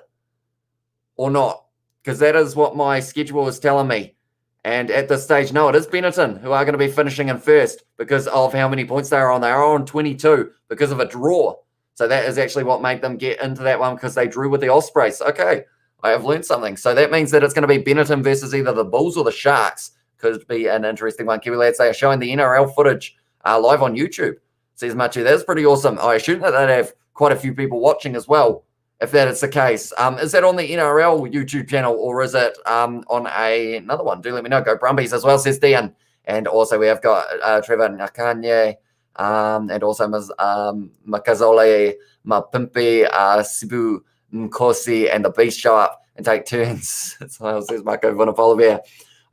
Or not? Because that is what my schedule is telling me. And at this stage, no, it is Benetton who are going to be finishing in first because of how many points they are on. They are on 22 because of a draw. So that is actually what made them get into that one because they drew with the Ospreys. Okay, I have learned something. So that means that it's going to be Benetton versus either the Bulls or the Sharks. Could be an interesting one. Kiwi lads, they are showing the NRL footage live on YouTube. Says Machu, that's pretty awesome. I assume that they'd have quite a few people watching as well, if that is the case. Is that on the NRL YouTube channel or is it on another one? Do let me know. Go Brumbies as well, says Dian. And also we have got Trevor Nakanye, and also Makazole, Mapimpi, Sibu Nkosi, and the Beast show up and take turns. So says Marco Vunipolavia.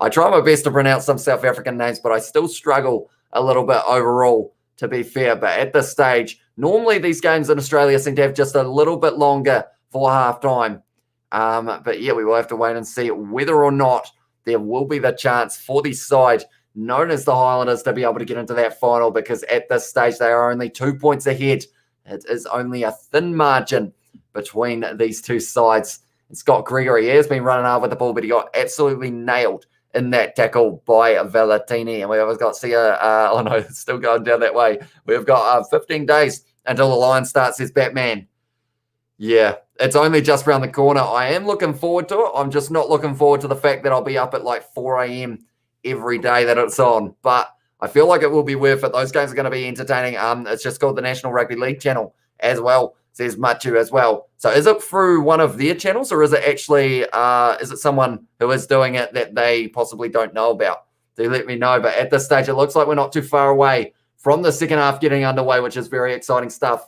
I try my best to pronounce some South African names, but I still struggle a little bit overall, to be fair. But at this stage, normally these games in Australia seem to have just a little bit longer for halftime. But yeah, we will have to wait and see whether or not there will be the chance for the side known as the Highlanders to be able to get into that final, because at this stage they are only 2 points ahead. It is only a thin margin between these two sides. And Scott Gregory has been running hard with the ball, but he got absolutely nailed in that tackle by Valentini. And we've got oh no, it's still going down that way. We've got 15 days until the line starts, says Batman. Yeah, it's only just around the corner. I am looking forward to it. I'm just not looking forward to the fact that I'll be up at like 4 a.m. every day that it's on. But I feel like it will be worth it. Those games are going to be entertaining. It's just called the National Rugby League channel as well, says Machu as well. So is it through one of their channels, or is it actually, is it someone who is doing it that they possibly don't know about? Do let me know. But at this stage, it looks like we're not too far away from the second half getting underway, which is very exciting stuff.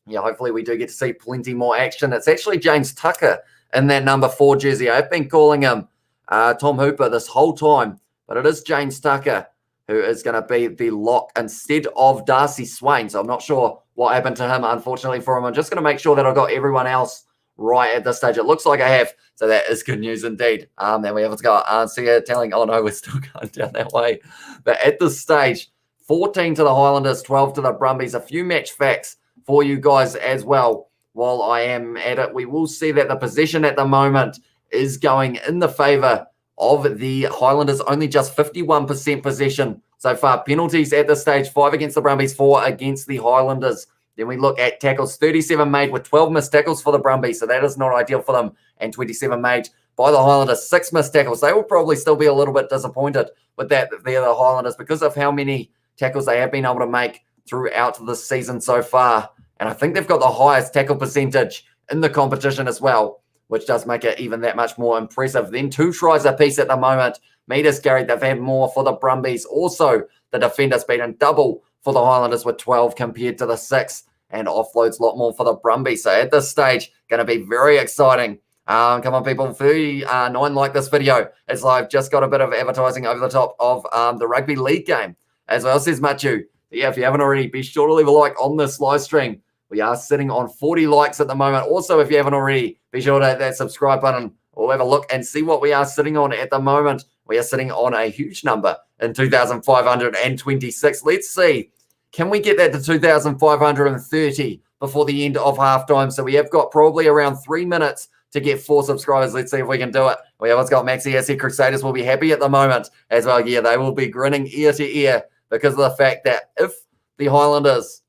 Yeah, hopefully we do get to see plenty more action. It's actually James Tucker in that number 4 jersey. I've been calling him Tom Hooper this whole time, but it is James Tucker who is going to be the lock instead of Darcy Swain. So I'm not sure what happened to him, unfortunately, for him. I'm just going to make sure that I've got everyone else right at this stage. It looks like I have, so that is good news indeed. Then we have got Arncia telling, oh no, we're still going down that way. But at this stage, 14 to the Highlanders, 12 to the Brumbies. A few match facts for you guys as well while I am at it. We will see that the possession at the moment is going in the favour of the Highlanders, only just 51% possession so far. Penalties at this stage, 5 against the Brumbies, 4 against the Highlanders. Then we look at tackles, 37 made with 12 missed tackles for the Brumbies, so that is not ideal for them, and 27 made by the Highlanders, 6 missed tackles. They will probably still be a little bit disappointed with that. They're the Highlanders because of how many tackles they have been able to make throughout the season so far. And I think they've got the highest tackle percentage in the competition as well, which does make it even that much more impressive. Then 2 tries apiece at the moment. Meters carried, they've had more for the Brumbies. Also, the defenders beaten double for the Highlanders with 12 compared to the 6, and offloads a lot more for the Brumbies. So at this stage, going to be very exciting. Come on, people, 39 like this video, as I've just got a bit of advertising over the top of the Rugby League game. As well, says Machu. Yeah, if you haven't already, be sure to leave a like on this live stream. We are sitting on 40 likes at the moment. Also, if you haven't already, be sure to hit that subscribe button. We'll have a look and see what we are sitting on at the moment. We are sitting on a huge number in 2,526. Let's see. Can we get that to 2,530 before the end of halftime? So we have got probably around 3 minutes to get 4 subscribers. Let's see if we can do it. We have got Maxi SC Crusaders will be happy at the moment as well. Yeah, they will be grinning ear to ear because of the fact that if the Highlanders,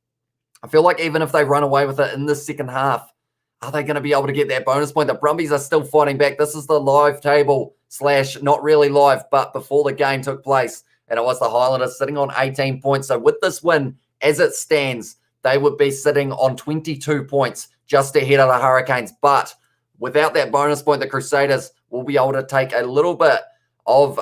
I feel like even if they run away with it in the second half, are they going to be able to get that bonus point? The Brumbies are still fighting back. This is the live table / not really live, but before the game took place. And it was the Highlanders sitting on 18 points. So with this win, as it stands, they would be sitting on 22 points just ahead of the Hurricanes. But without that bonus point, the Crusaders will be able to take a little bit of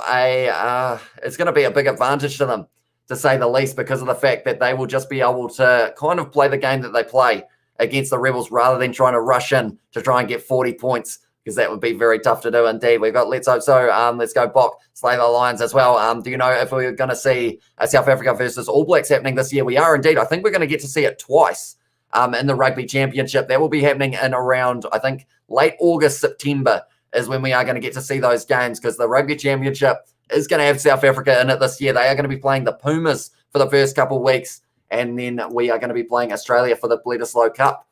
it's going to be a big advantage to them, to say the least, because of the fact that they will just be able to kind of play the game that they play against the Rebels rather than trying to rush in to try and get 40 points, because that would be very tough to do indeed. We've got Let's Hope So, Let's Go Bok, Slay the Lions as well. Do you know if we're going to see South Africa versus All Blacks happening this year? We are indeed. I think we're going to get to see it twice in the Rugby Championship. That will be happening in around, I think, late August, September is when we are going to get to see those games, because the Rugby Championship is going to have South Africa in it this year. They are going to be playing the Pumas for the first couple of weeks, and then we are going to be playing Australia for the Bledisloe Cup.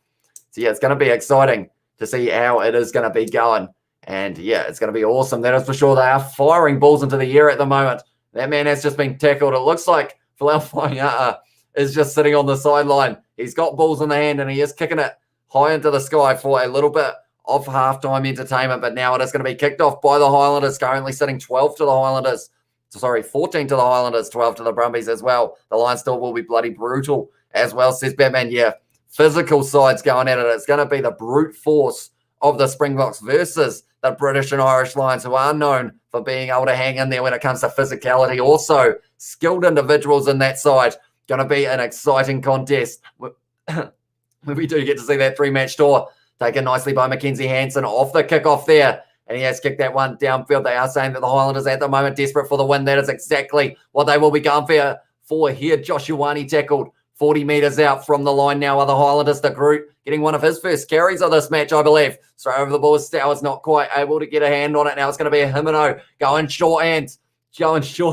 So, yeah, it's going to be exciting to see how it is going to be going. And, yeah, it's going to be awesome. That is for sure. They are firing balls into the air at the moment. That man has just been tackled. It looks like Folau Fainga'a is just sitting on the sideline. He's got balls in the hand, and he is kicking it high into the sky for a little bit of halftime entertainment. But now it is going to be kicked off by the Highlanders, currently sitting 12 to the Highlanders. Sorry, 14 to the Highlanders, 12 to the Brumbies as well. The Lions still will be bloody brutal as well, says Batman. Yeah, physical sides going at it. It's going to be the brute force of the Springboks versus the British and Irish Lions, who are known for being able to hang in there when it comes to physicality. Also, skilled individuals in that side. Going to be an exciting contest. We do get to see that 3-match tour taken nicely by Mackenzie Hansen off the kickoff there. And he has kicked that one downfield. They are saying that the Highlanders at the moment desperate for the win. That is exactly what they will be going for here. Josh Ioane tackled 40 metres out from the line now. Are the Highlanders, the group, getting one of his first carries of this match, I believe. Straight over the ball. Stowers not quite able to get a hand on it. Now it's going to be a Himino going short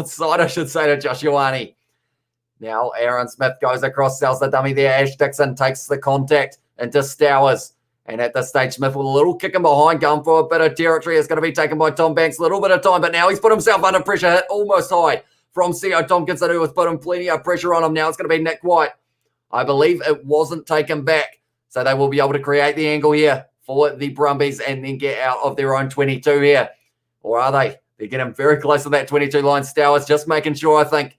side, I should say, to Josh Ioane. Now Aaron Smith goes across, sells the dummy there. Ash Dixon takes the contact into Stowers. And at this stage, Smith with a little kick in behind, going for a bit of territory. It's going to be taken by Tom Banks. A little bit of time, but now he's put himself under pressure. Hit almost high from C.O. Tompkinson, who has put him plenty of pressure on him. Now it's going to be Nick White. I believe it wasn't taken back. So they will be able to create the angle here for the Brumbies and then get out of their own 22 here. Or are they? They're getting very close to that 22 line. Stowers just making sure, I think.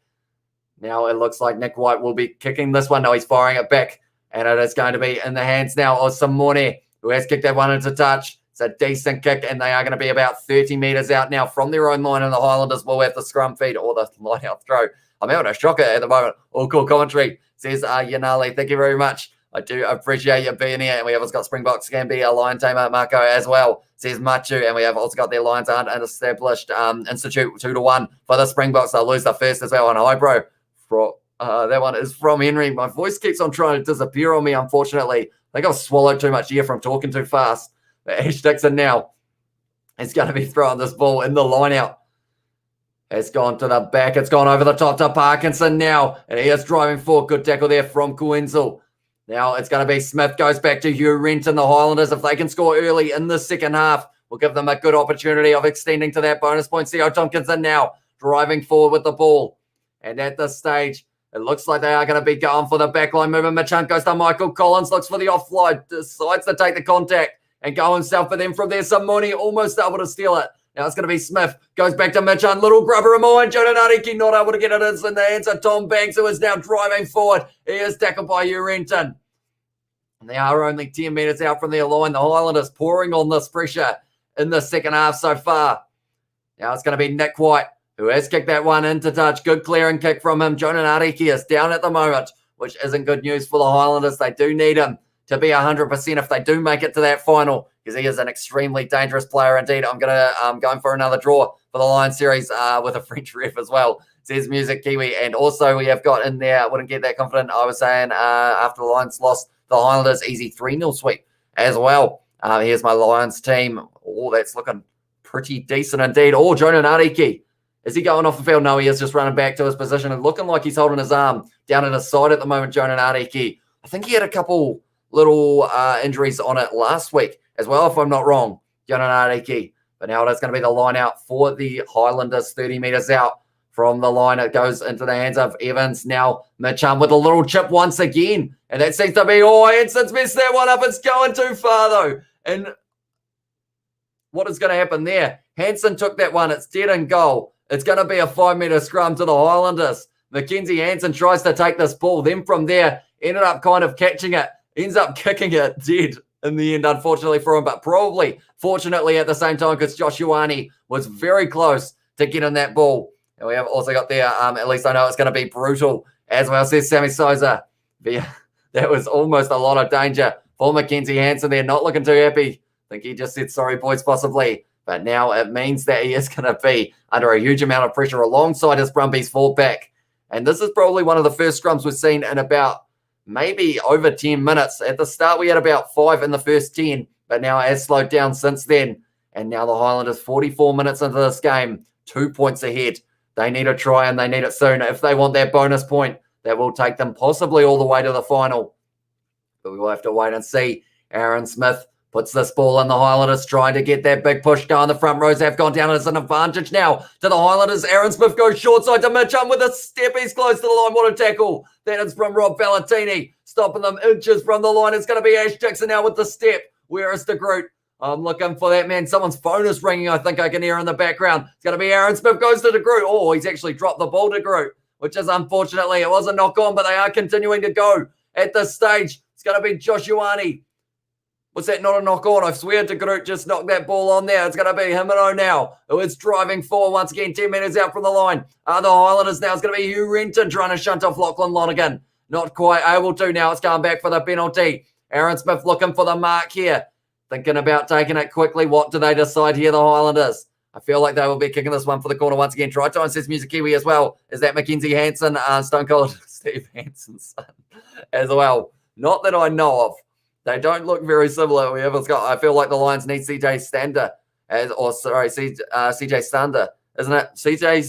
Now it looks like Nick White will be kicking this one. No, he's firing it back. And it is going to be in the hands now of Simone, who has kicked that one into touch. It's a decent kick, and they are going to be about 30 metres out now from their own line, and the Highlanders will have the scrum feed or the line-out throw. I'm having a shocker at the moment. All cool commentary, says Yanali. Thank you very much. I do appreciate you being here. And we have also got Springboks can be a Lion Tamer Marco as well, says Machu. And we have also got their Lions aren't an established institute 2-1 for the Springboks. They'll lose the first as well on Hybro. That one is from Henry. My voice keeps on trying to disappear on me, unfortunately. I think I've swallowed too much air from talking too fast. But Ash Dixon now is going to be throwing this ball in the line out. It's gone to the back. It's gone over the top to Parkinson now. And he is driving forward. Good tackle there from Kuenzel. Now it's going to be Smith goes back to Hugh Renton. The Highlanders, if they can score early in the second half, will give them a good opportunity of extending to that bonus point. C.O. Tompkinson now driving forward with the ball. And at this stage, it looks like they are going to be going for the backline movement. Machunk goes to Michael Collins, looks for the offload, decides to take the contact and go himself for them from there. Simone almost able to steal it. Now it's going to be Smith. Goes back to Machunk. Little grubber of mine. Jordan Ariki not able to get it in the hands of Tom Banks, who is now driving forward. He is tackled by Hugh Renton. And they are only 10 metres out from their line. The Highlanders pouring on this pressure in the second half so far. Now it's going to be Nick White. who has kicked that one into touch. Good clearing kick from him. Jonah Ariki is down at the moment, which isn't good news for the Highlanders. They do need him to be 100% if they do make it to that final, because he is an extremely dangerous player indeed. I'm going for another draw for the Lions series with a French ref as well, says Music Kiwi. And also we have got in there, I wouldn't get that confident, I was saying after the Lions lost, the Highlanders easy 3-0 sweep as well. Here's my Lions team. Oh, that's looking pretty decent indeed. Oh, Jonah Ariki. Is he going off the field? No, he is just running back to his position and looking like he's holding his arm down at his side at the moment, Jonah Ariki. I think he had a couple little injuries on it last week as well, if I'm not wrong, Jonah Ariki. But now it's going to be the line out for the Highlanders, 30 metres out from the line. It goes into the hands of Evans. Now Mitchum with a little chip once again. And that seems to be, Hanson's messed that one up. It's going too far, though. And what is going to happen there? Hanson took that one. It's dead in goal. It's going to be a 5-metre scrum to the Highlanders. Mackenzie Hanson tries to take this ball. Then from there, ended up kind of catching it. Ends up kicking it dead in the end, unfortunately for him. But probably, fortunately, at the same time, because Josh Ioane was very close to getting that ball. And we have also got there, at least I know it's going to be brutal as well, says Sammy Souza. That was almost a lot of danger for Mackenzie Hanson there. Not looking too happy. I think he just said, sorry, boys, possibly. But now it means that he is going to be under a huge amount of pressure alongside his Brumbies fullback. And this is probably one of the first scrums we've seen in about maybe over 10 minutes. At the start, we had about 5 in the first 10, but now it has slowed down since then. And now the Highlanders, 44 minutes into this game, 2 points ahead. They need a try and they need it soon. If they want that bonus point, that will take them possibly all the way to the final. But we will have to wait and see. Aaron Smith puts this ball in the Highlanders, trying to get that big push going. The front rows have gone down. It's an advantage now to the Highlanders. Aaron Smith goes short side to Mitchum with a step. He's close to the line. What a tackle. That is from Rob Valentini. Stopping them inches from the line. It's going to be Ash Dixon now with the step. Where is the Groot? I'm looking for that man. Someone's phone is ringing. I think I can hear in the background. It's going to be Aaron Smith goes to the Groot. Oh, he's actually dropped the ball to Groot, which is unfortunately, it was a knock on, but they are continuing to go at this stage. It's going to be Josh Ioane. Was that not a knock on? I swear to Groot just knocked that ball on there. It's going to be Himino now, who is driving forward once again, 10 metres out from the line. The Highlanders now. It's going to be Hugh Renton trying to shunt off Lachlan Lonergan. Not quite able to now. It's going back for the penalty. Aaron Smith looking for the mark here. Thinking about taking it quickly. What do they decide here, the Highlanders? I feel like they will be kicking this one for the corner once again. Try time, says Music Kiwi as well. Is that Mackenzie Hanson, Stone Cold Steve Hanson's son as well? Not that I know of. They don't look very similar. I feel like the Lions need CJ Stander, CJ Stander, isn't it? CJ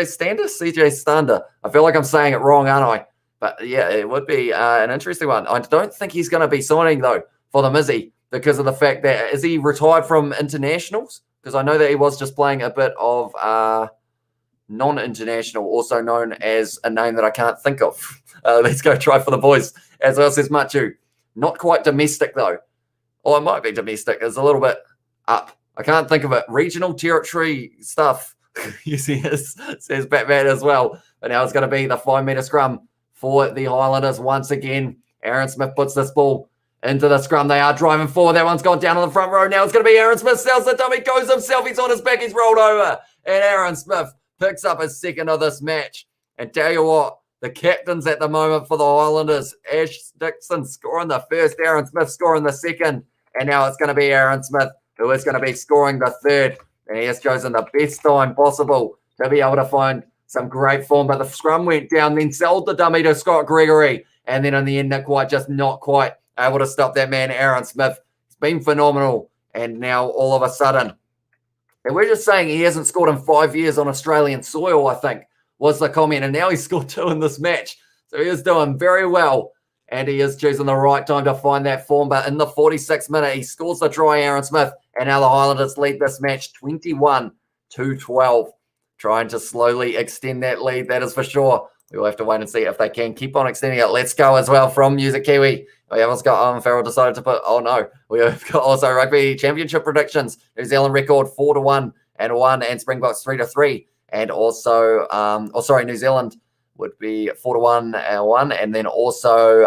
Stander? CJ Stander. I feel like I'm saying it wrong, aren't I? But yeah, it would be an interesting one. I don't think he's going to be signing, though, for the Mizzy because of the fact that, is he retired from internationals? Because I know that he was just playing a bit of non-international, also known as a name that I can't think of. Let's go try for the boys. As well, says Machu. Not quite domestic, though. Or it might be domestic. It's a little bit up. I can't think of it. Regional territory stuff. You see, says Batman as well. But now it's going to be the 5-metre scrum for the Highlanders once again. Aaron Smith puts this ball into the scrum. They are driving forward. That one's gone down on the front row. Now it's going to be Aaron Smith. Sells the dummy. Goes himself. He's on his back. He's rolled over. And Aaron Smith picks up his second of this match. And tell you what, the captains at the moment for the Highlanders, Ash Dixon scoring the first, Aaron Smith scoring the second, and now it's going to be Aaron Smith who is going to be scoring the third. And he has chosen the best time possible to be able to find some great form. But the scrum went down, then sold the dummy to Scott Gregory, and then in the end, not quite able to stop that man, Aaron Smith. It's been phenomenal, and now all of a sudden, and we're just saying he hasn't scored in 5 years on Australian soil, I think, was the comment, and now he's scored 2 in this match. So he is doing very well, and he is choosing the right time to find that form. But in the 46th minute, he scores the try, Aaron Smith, and now the Highlanders lead this match 21-12, trying to slowly extend that lead, that is for sure. We will have to wait and see if they can keep on extending it. Let's go as well from Music Kiwi. We haven't got Farrell decided to put, we have got also Rugby Championship predictions. New Zealand record 4-1 and 1, and Springboks 3-3. And also, New Zealand would be 4-1 and 1, and then also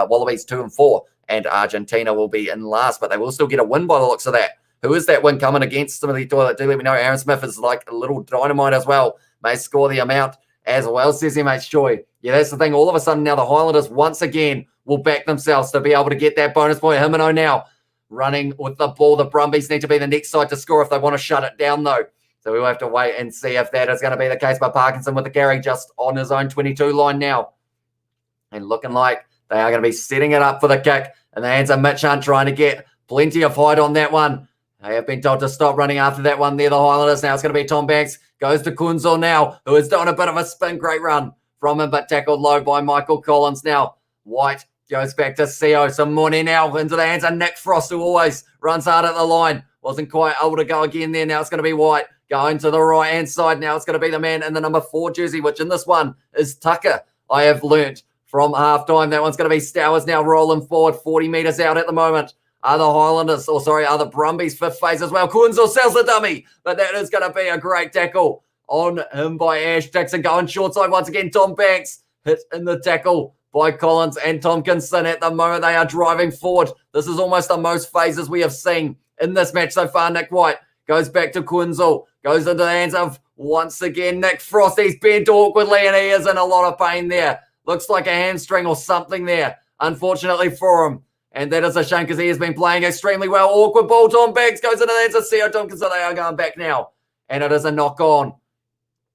Wallabies 2-4, and Argentina will be in last, but they will still get a win by the looks of that Who is that win coming against Timothy Toilet? Do let me know. Aaron Smith is like a little dynamite as well. May score the amount as well, says MH Joy. Yeah, that's the thing. All of a sudden now the Highlanders once again will back themselves to be able to get that bonus point. Himino now running with the ball. The Brumbies need to be the next side to score if they want to shut it down, though. So we'll have to wait and see if that is going to be the case. But Parkinson with the carry just on his own 22 line now. And looking like they are going to be setting it up for the kick. And the hands of Mitch Hunt trying to get plenty of height on that one. They have been told to stop running after that one there, the Highlanders. Now it's going to be Tom Banks. Goes to Kunzel now, who is doing a bit of a spin. Great run from him, but tackled low by Michael Collins now. White goes back to Seo. Some money now into the hands of Nick Frost, who always runs hard at the line. Wasn't quite able to go again there. Now it's going to be White going to the right-hand side. Now it's going to be the man in the number 4 jersey, which in this one is Tucker. I have learnt from halftime. That one's going to be Stowers now rolling forward, 40 metres out at the moment. Are the Brumbies fifth phase as well. Kunzel sells the dummy, but that is going to be a great tackle on him by Ash Dixon. Going short side once again. Tom Banks hit in the tackle by Collins and Tompkinson. At the moment, they are driving forward. This is almost the most phases we have seen in this match so far. Nick White goes back to Kunzel. Goes into the hands of, once again, Nick Frost. He's bent awkwardly, and he is in a lot of pain there. Looks like a hamstring or something there, unfortunately for him. And that is a shame because he has been playing extremely well. Awkward ball. Tom Banks goes into the hands of Seo Tompkinson. They are going back now. And it is a knock on.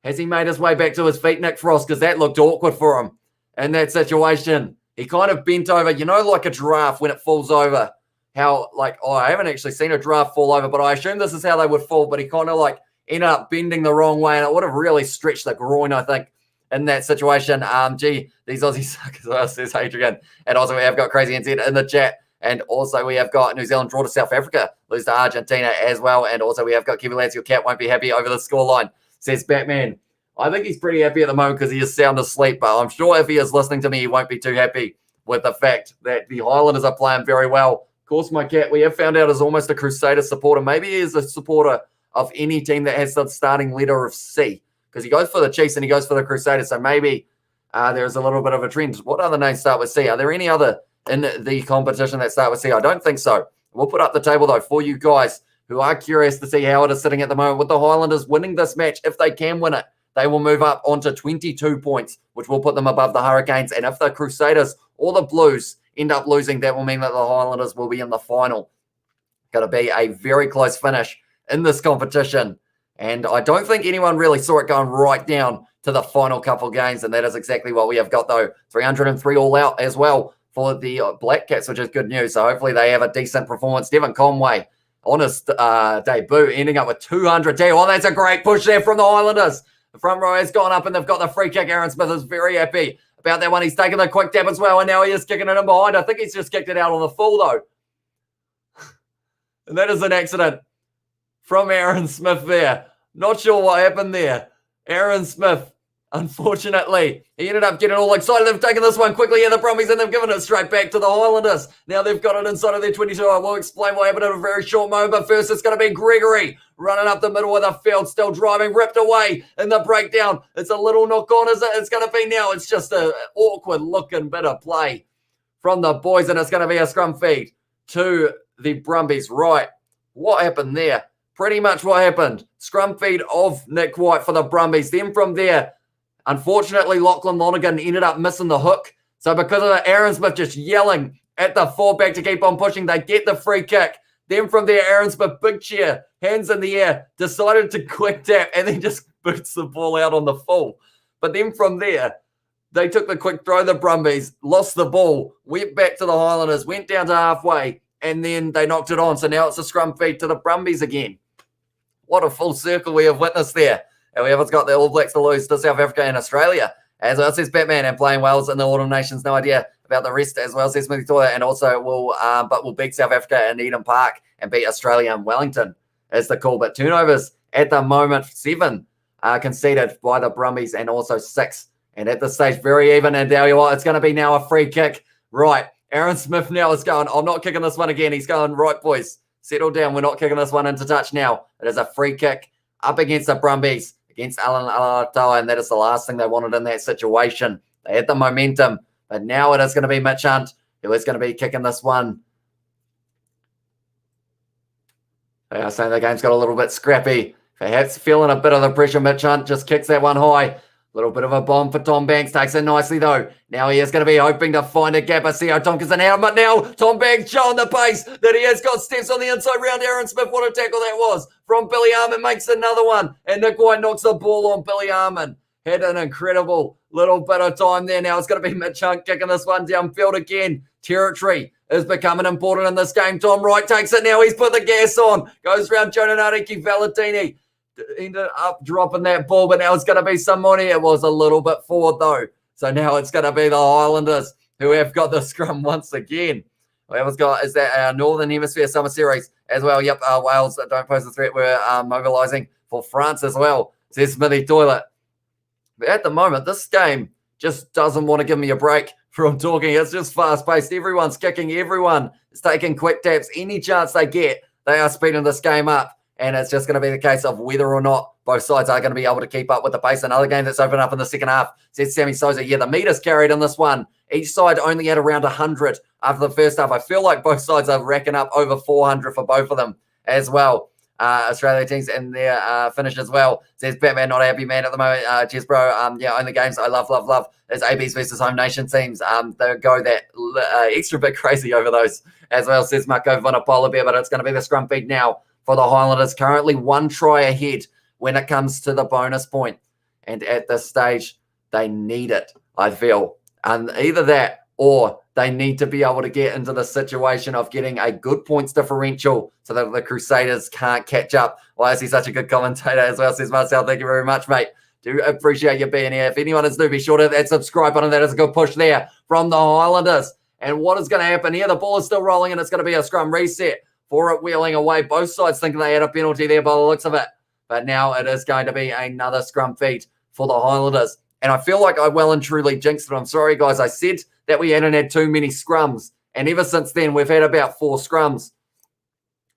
Has he made his way back to his feet, Nick Frost? Because that looked awkward for him in that situation. He kind of bent over, like a giraffe when it falls over. I haven't actually seen a giraffe fall over, but I assume this is how they would fall. But he kind of ended up bending the wrong way, and it would have really stretched the groin, I think, in that situation. These Aussies suck as well, says Adrian. And also we have got Crazy NZ in the chat. And also we have got New Zealand draw to South Africa, lose to Argentina as well. And also we have got Kiwi Lads, your cat won't be happy over the scoreline, says Batman. I think he's pretty happy at the moment because he is sound asleep, but I'm sure if he is listening to me, he won't be too happy with the fact that the Highlanders are playing very well. Of course, my cat, we have found out, is almost a Crusader supporter. Maybe he is a supporter of any team that has the starting letter of C, because he goes for the Chiefs and he goes for the Crusaders. So maybe there's a little bit of a trend. What other names start with C? Are there any other in the competition that start with C? I don't think so. We'll put up the table, though, for you guys who are curious to see how it is sitting at the moment. With the Highlanders winning this match, if they can win it, they will move up onto 22 points, which will put them above the Hurricanes. And if the Crusaders or the Blues end up losing, that will mean that the Highlanders will be in the final. Going to be a very close finish in this competition. And I don't think anyone really saw it going right down to the final couple games. And that is exactly what we have got, though. 303 all out as well for the Black Cats, which is good news. So hopefully they have a decent performance. Devon Conway on his debut, ending up with 200. Oh, that's a great push there from the Highlanders. The front row has gone up and they've got the free kick. Aaron Smith is very happy about that one. He's taken the quick tap as well, and now he is kicking it in behind. I think he's just kicked it out on the full, though. And that is an accident from Aaron Smith there. Not sure what happened there. Aaron Smith, unfortunately, he ended up getting all excited. They've taken this one quickly, the Brumbies, and they've given it straight back to the Highlanders. Now they've got it inside of their 22. I will explain what happened in a very short moment, but first it's going to be Gregory running up the middle of the field, still driving, ripped away in the breakdown. It's a little knock on, is it? It's going to be now. It's just an awkward-looking bit of play from the boys, and it's going to be a scrum feed to the Brumbies. Right, what happened there? Pretty much what happened. Scrum feed of Nick White for the Brumbies. Then from there, unfortunately, Lachlan Lonergan ended up missing the hook. So because of that, Aaron Smith just yelling at the fullback to keep on pushing, they get the free kick. Then from there, Aaron Smith, big cheer, hands in the air, decided to quick tap and then just boots the ball out on the full. But then from there, they took the quick throw, the Brumbies, lost the ball, went back to the Highlanders, went down to halfway, and then they knocked it on. So now it's a scrum feed to the Brumbies again. What a full circle we have witnessed there. And we haven't got the All Blacks to lose to South Africa and Australia. As well, says Batman, and playing Wales in the Autumn Nations. No idea about the rest as well, says Smithy Toya. And also we'll beat South Africa in Eden Park and beat Australia in Wellington is the call. But turnovers at the moment, 7 conceded by the Brumbies and also 6. And at this stage, very even. And there you are. It's going to be now a free kick. Right. Aaron Smith now is going, I'm not kicking this one again. He's going, right, boys, settle down. We're not kicking this one into touch now. It is a free kick up against the Brumbies, against Alan Alatoa, and that is the last thing they wanted in that situation. They had the momentum, but now it is going to be Mitch Hunt who is going to be kicking this one. They are saying the game's got a little bit scrappy. Perhaps feeling a bit of the pressure. Mitch Hunt just kicks that one high. Little bit of a bomb for Tom Banks. Takes it nicely, though. Now he is going to be hoping to find a gap. I see how Tompkinson out. But now Tom Banks showing the pace that he has got. Steps on the inside round Aaron Smith. What a tackle that was from Billy Harmon. Makes another one. And Nick White knocks the ball on Billy Harmon. Had an incredible little bit of time there. Now it's going to be Mitch Hunt kicking this one downfield again. Territory is becoming important in this game. Tom Wright takes it now. He's put the gas on. Goes around Jonah Nariki Valentini. Ended up dropping that ball, but now it's going to be somebody. It was a little bit forward, though. So now it's going to be the Highlanders who have got the scrum once again. Whoever's got is that our Northern Hemisphere Summer Series as well. Yep, Wales that don't pose a threat. We're mobilising for France as well, says Smithy Toilet. But at the moment, this game just doesn't want to give me a break from talking. It's just fast-paced. Everyone's kicking. Everyone is taking quick taps. Any chance they get, they are speeding this game up. And it's just going to be the case of whether or not both sides are going to be able to keep up with the pace. Another game that's opened up in the second half, says Sammy Souza. Yeah, the meters carried in this one. Each side only at around 100 after the first half. I feel like both sides are racking up over 400 for both of them as well. Australia teams and their finish as well. Says Batman, not a happy man at the moment. Cheers, bro. Yeah, only games I love. It's ABs versus home nation teams. They go that extra bit crazy over those as well, says Marco Vanapola Bear, but it's going to be the scrum feed now for the Highlanders. Currently 1 try ahead when it comes to the bonus point. And at this stage, they need it, I feel. And either that or they need to be able to get into the situation of getting a good points differential so that the Crusaders can't catch up. Why is he such a good commentator as well, says Marcel. Thank you very much, mate. Do appreciate you being here. If anyone is new, be sure to hit that subscribe button. That is a good push there from the Highlanders. And what is going to happen here? The ball is still rolling and it's going to be a scrum reset for it wheeling away. Both sides thinking they had a penalty there by the looks of it. But now it is going to be another scrum feed for the Highlanders. And I feel like I well and truly jinxed it. I'm sorry, guys. I said that we hadn't had too many scrums. And ever since then, we've had about 4 scrums.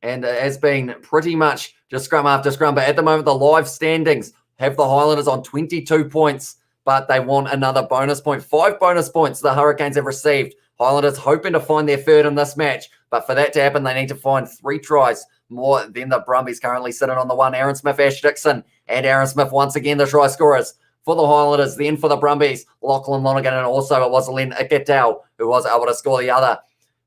And it has been pretty much just scrum after scrum. But at the moment, the live standings have the Highlanders on 22 points. But they want another bonus point. 5 bonus points the Hurricanes have received. Highlanders hoping to find their third in this match. But for that to happen, they need to find 3 tries more than the Brumbies currently sitting on the 1. Aaron Smith, Ash Dixon, and Aaron Smith once again the try scorers for the Highlanders. Then for the Brumbies, Lachlan Lonergan, and also it was Len Iketau who was able to score the other.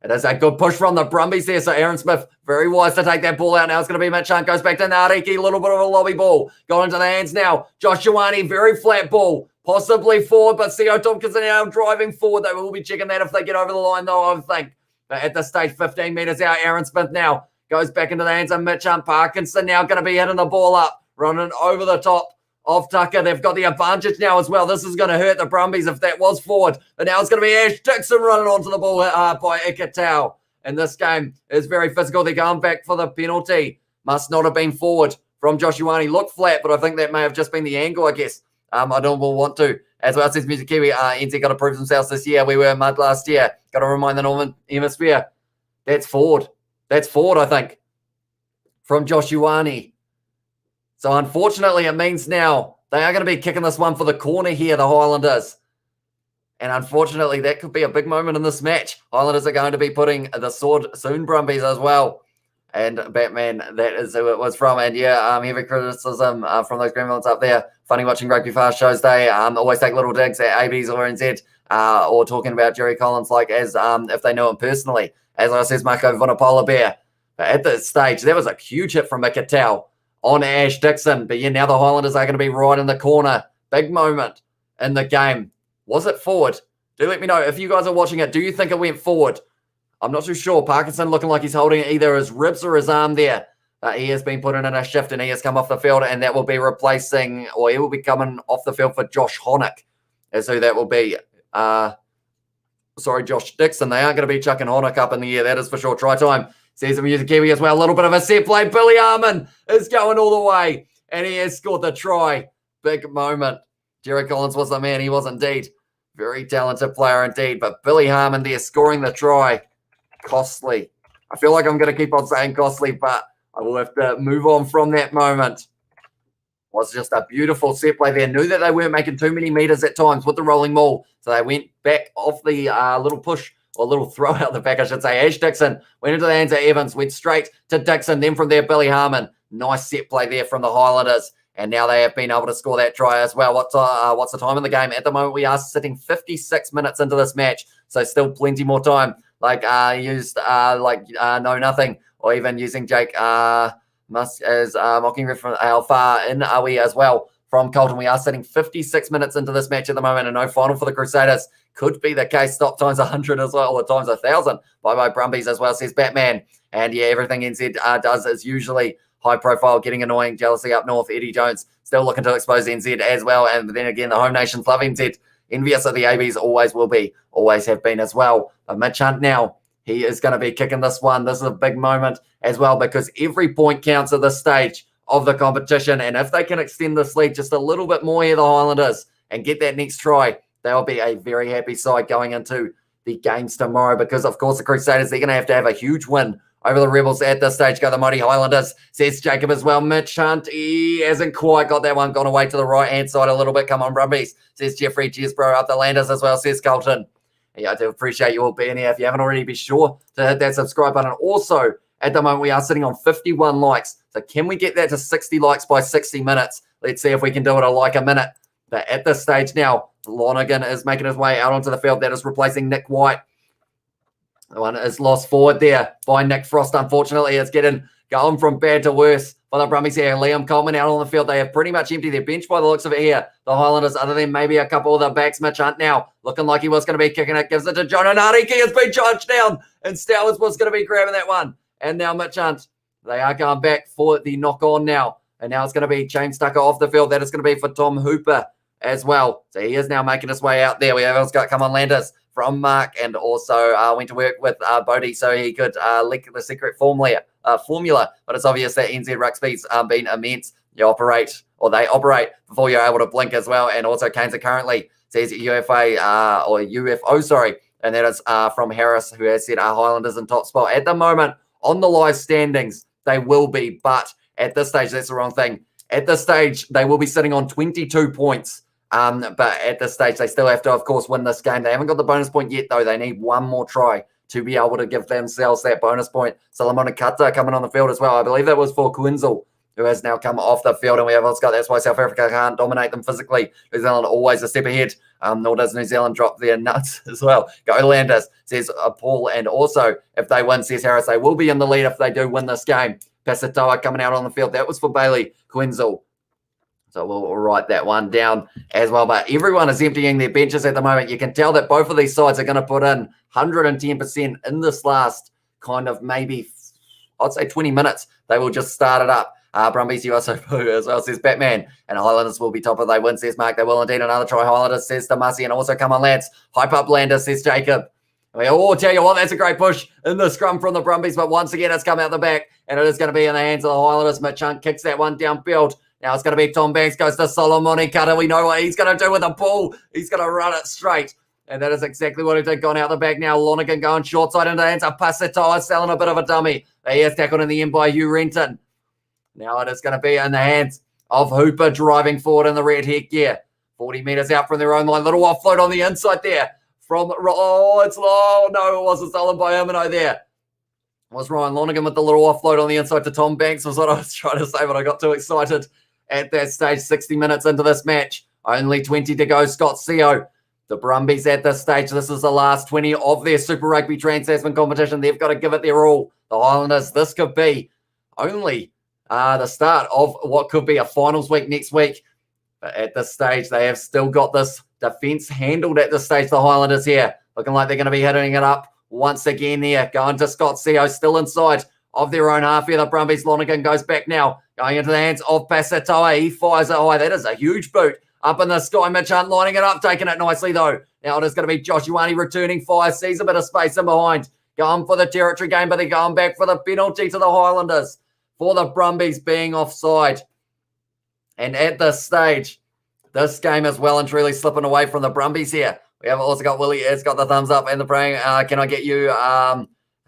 It is a good push from the Brumbies there. So Aaron Smith, very wise to take that ball out. Now it's going to be Mitch Hunt. Goes back to Nariki. A little bit of a lobby ball. Got into the hands now. Josh Ioane, very flat ball. Possibly forward, but C.O. Tompkinson now driving forward. They will be checking that if they get over the line, though, I would think. But at this stage, 15 metres out, Aaron Smith now goes back into the hands of Mitch Hunt. Parkinson now going to be hitting the ball up, running over the top of Tucker. They've got the advantage now as well. This is going to hurt the Brumbies if that was forward. But now it's going to be Ash Dixon running onto the ball by Iketau. And this game is very physical. They're going back for the penalty. Must not have been forward from Josh Ioane. Looked flat, but I think that may have just been the angle, I guess. I don't want to. As well, says Music Kiwi, NZ got to prove themselves this year. We were mud last year. Got to remind the Northern Hemisphere. That's forward. That's forward, I think, from Josh Ioane. So unfortunately, it means now they are going to be kicking this one for the corner here, the Highlanders. And unfortunately, that could be a big moment in this match. Highlanders are going to be putting the sword soon, Brumbies as well. And Batman, that is who it was from. And yeah, heavy criticism from those gremlins up there. Funny watching Rugby Fast shows. They always take little digs at ABs or NZ or talking about Jerry Collins like as if they know him personally. As I says, Marco Vanapola Bear. But at this stage, there was a huge hit from Iketau on Ash Dixon. But yeah, now the Highlanders are going to be right in the corner. Big moment in the game. Was it forward? Do let me know. If you guys are watching it, do you think it went forward? I'm not too sure. Parkinson looking like he's holding either his ribs or his arm there. He has been put in a shift and he has come off the field, and that will be replacing, or he will be coming off the field for Josh Honick, is who that will be. Josh Dixon. They aren't going to be chucking Honick up in the air. That is for sure. Try time. Sees the Music Kiwi as well. A little bit of a set play. Billy Harmon is going all the way, and he has scored the try. Big moment. Jerry Collins was the man. He was indeed. Very talented player indeed. But Billy Harmon there scoring the try. Costly. I feel like I'm going to keep on saying costly, but I will have to move on from that moment. Was just a beautiful set play there. Knew that they weren't making too many meters at times with the rolling maul. So they went back off the little push or a little throw out the back, I should say. Ash Dixon went into the hands of Evans, went straight to Dixon. Then from there, Billy Harmon. Nice set play there from the Highlanders. And now they have been able to score that try as well. What's the time in the game? At the moment, we are sitting 56 minutes into this match. So still plenty more time. Know nothing. Or even using Jake Musk as mocking reference. How far in are we as well from Colton? We are sitting 56 minutes into this match at the moment, and no final for the Crusaders. Could be the case. Stop times 100 as well, or times 1,000 by Brumbies as well, says Batman. And yeah, everything NZ does is usually high profile, getting annoying, jealousy up north. Eddie Jones still looking to expose NZ as well. And then again, the home nations love NZ. Envious of the ABs, always will be, always have been as well. But Mitch Hunt now, he is going to be kicking this one. This is a big moment as well, because every point counts at this stage of the competition. And if they can extend this lead just a little bit more here, the Highlanders, and get that next try, they'll be a very happy side going into the games tomorrow, because, of course, the Crusaders, they're going to have a huge win over the Rebels at this stage. Go the mighty Highlanders, says Jacob as well. Mitch Hunt, he hasn't quite got that one. Gone away to the right-hand side a little bit. Come on, Brumbies, says Jeffrey. Cheers, bro. Up the Landers as well, says Colton. Yeah, I do appreciate you all being here. If you haven't already, be sure to hit that subscribe button. Also, at the moment, we are sitting on 51 likes. So can we get that to 60 likes by 60 minutes? Let's see if we can do it a like a minute. But at this stage now, Lonergan is making his way out onto the field. That is replacing Nick White. The one is lost forward there by Nick Frost. Unfortunately, it's going from bad to worse for the Brumbies here. Liam Coleman out on the field. They have pretty much emptied their bench by the looks of it here. The Highlanders, other than maybe a couple of the backs. Mitch Hunt now looking like he was going to be kicking it. Gives it to John Onariki. Has been charged down. And Stowers was going to be grabbing that one. And now Mitch Hunt. They are going back for the knock on now. And now it's going to be James Tucker off the field. That is going to be for Tom Hooper as well. So he is now making his way out there. We have also got Come On Landers from Mark, and also went to work with Bodie so he could leak the secret formula. But it's obvious that NZ Rugby's been immense. They operate before you're able to blink as well. And also Canes are currently, says UFO, sorry. And that is from Harris, who has said Highlanders in top spot. At the moment, on the live standings, they will be. But at this stage, that's the wrong thing. At this stage, they will be sitting on 22 points. But at this stage, they still have to, of course, win this game. They haven't got the bonus point yet, though. They need one more try to be able to give themselves that bonus point. Solomon Kata coming on the field as well. I believe that was for Quinzel, who has now come off the field. And we have also got, that's why South Africa can't dominate them physically. New Zealand always a step ahead. Nor does New Zealand drop their nuts as well. Go Landers, says Paul. And also, if they win, says Harris, they will be in the lead if they do win this game. Pasatoa coming out on the field. That was for Bailey Quinzel. So we'll write that one down as well. But everyone is emptying their benches at the moment. You can tell that both of these sides are going to put in 110% in this last kind of maybe, I'd say 20 minutes. They will just start it up. Brumbies USA as well, says Batman. And Highlanders will be top if they win, says Mark. They will indeed. Another try, Highlanders, says Damasi. And also, come on, lads. Hype up Landers, says Jacob. Tell you what, that's a great push in the scrum from the Brumbies. But once again, it's come out the back. And it is going to be in the hands of the Highlanders. Mitch Hunt kicks that one downfield. Now it's going to be Tom Banks, goes to Solomon Cutter. We know what he's going to do with the ball. He's going to run it straight. And that is exactly what he did. Gone out the back now. Lonergan going short side into the hands of Pasatoa, selling a bit of a dummy. He is tackled in the end by Hugh Renton. Now it is going to be in the hands of Hooper driving forward in the red headgear. 40 metres out from their own line. Little offload on the inside there. It's low. No, it wasn't stolen by Hermano there. It was Ryan Lonergan with the little offload on the inside to Tom Banks was what I was trying to say, but I got too excited at that stage. 60 minutes into this match. Only 20 to go. Scott Seo. The Brumbies at this stage, this is the last 20 of their Super Rugby Trans-Tasman competition. They've got to give it their all. The Highlanders, this could be only the start of what could be a finals week next week. But at this stage, they have still got this defence handled at this stage. The Highlanders here looking like they're going to be hitting it up once again here. Going to Scott Seo, still inside of their own half here. The Brumbies, Lonergan goes back now. Going into the hands of Pasatoa. He fires it high. That is a huge boot. Up in the sky, Mitch Hunt lining it up, taking it nicely though. Now it is going to be Josh Ioane returning fire, sees a bit of space in behind. Going for the territory game, but they're going back for the penalty to the Highlanders for the Brumbies being offside. And at this stage, this game is well and truly slipping away from the Brumbies here. We have also got Willie, it's got the thumbs up and the praying. Can I get you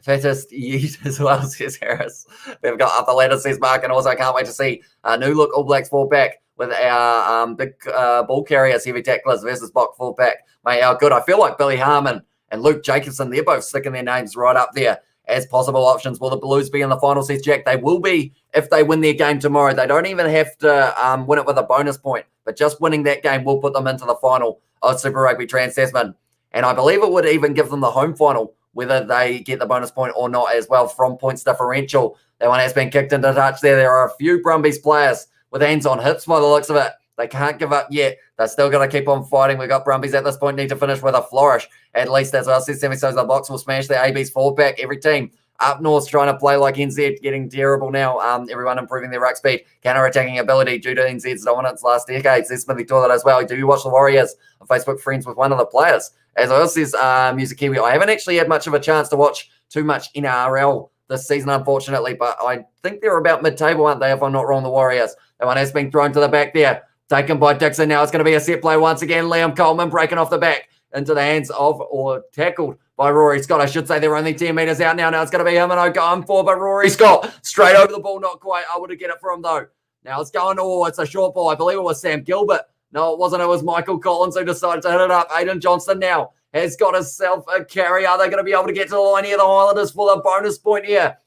fattest yeet as well, says Harris. We've got up the ladder, says Mark, and also I can't wait to see a new look All Blacks fall back with our big ball carriers, heavy tacklers versus Bok full back. Mate, how good. I feel like Billy Harmon and Luke Jacobson. They're both sticking their names right up there as possible options. Will the Blues be in the final, says Jack? They will be if they win their game tomorrow. They don't even have to win it with a bonus point, but just winning that game will put them into the final of Super Rugby Trans-Tasman. And I believe it would even give them the home final, whether they get the bonus point or not as well from points differential. That one has been kicked into touch there. There are a few Brumbies players with hands on hips by the looks of it. They can't give up yet. They're still going to keep on fighting. We've got Brumbies at this point need to finish with a flourish, at least as well. Says Sammy, so the Box will smash the AB's forward pack. Every team up north trying to play like NZ, getting terrible now. Everyone improving their ruck speed, counter-attacking ability due to NZ's dominance last decade. Says Smithy Toilet as well. Do you watch the Warriors on Facebook? Friends with one of the players. As well, says Music Kiwi, I haven't actually had much of a chance to watch too much NRL this season, unfortunately, but I think they're about mid-table, aren't they, if I'm not wrong, the Warriors. That one has been thrown to the back there. Taken by Dixon. Now it's going to be a set play once again. Liam Coleman breaking off the back into the hands of, or tackled by Rory Scott. I should say they're only 10 metres out now. Now it's going to be him and I going for, but Rory Scott straight over the ball. Not quite able to get it for him, though. Now it's going, it's a short ball. I believe it was Sam Gilbert. No, it wasn't. It was Michael Collins who decided to hit it up. Aiden Johnston now has got himself a carry. Are they going to be able to get to the line here? The Highlanders for the bonus point here.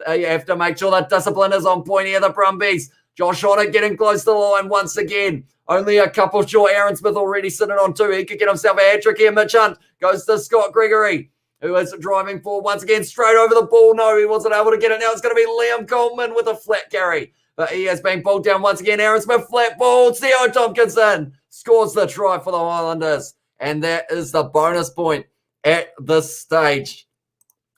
You have to make sure that discipline is on point here, the Brumbies. Josh Hodder getting close to the line once again. Only a couple short. Aaron Smith already sitting on 2. He could get himself a hat-trick here. Mitch Hunt goes to Scott Gregory, who is driving forward once again, straight over the ball. No, he wasn't able to get it. Now it's going to be Liam Coleman with a flat carry. But he has been pulled down once again. Aaron Smith, flat ball. Theo Tompkinson scores the try for the Highlanders. And that is the bonus point at this stage.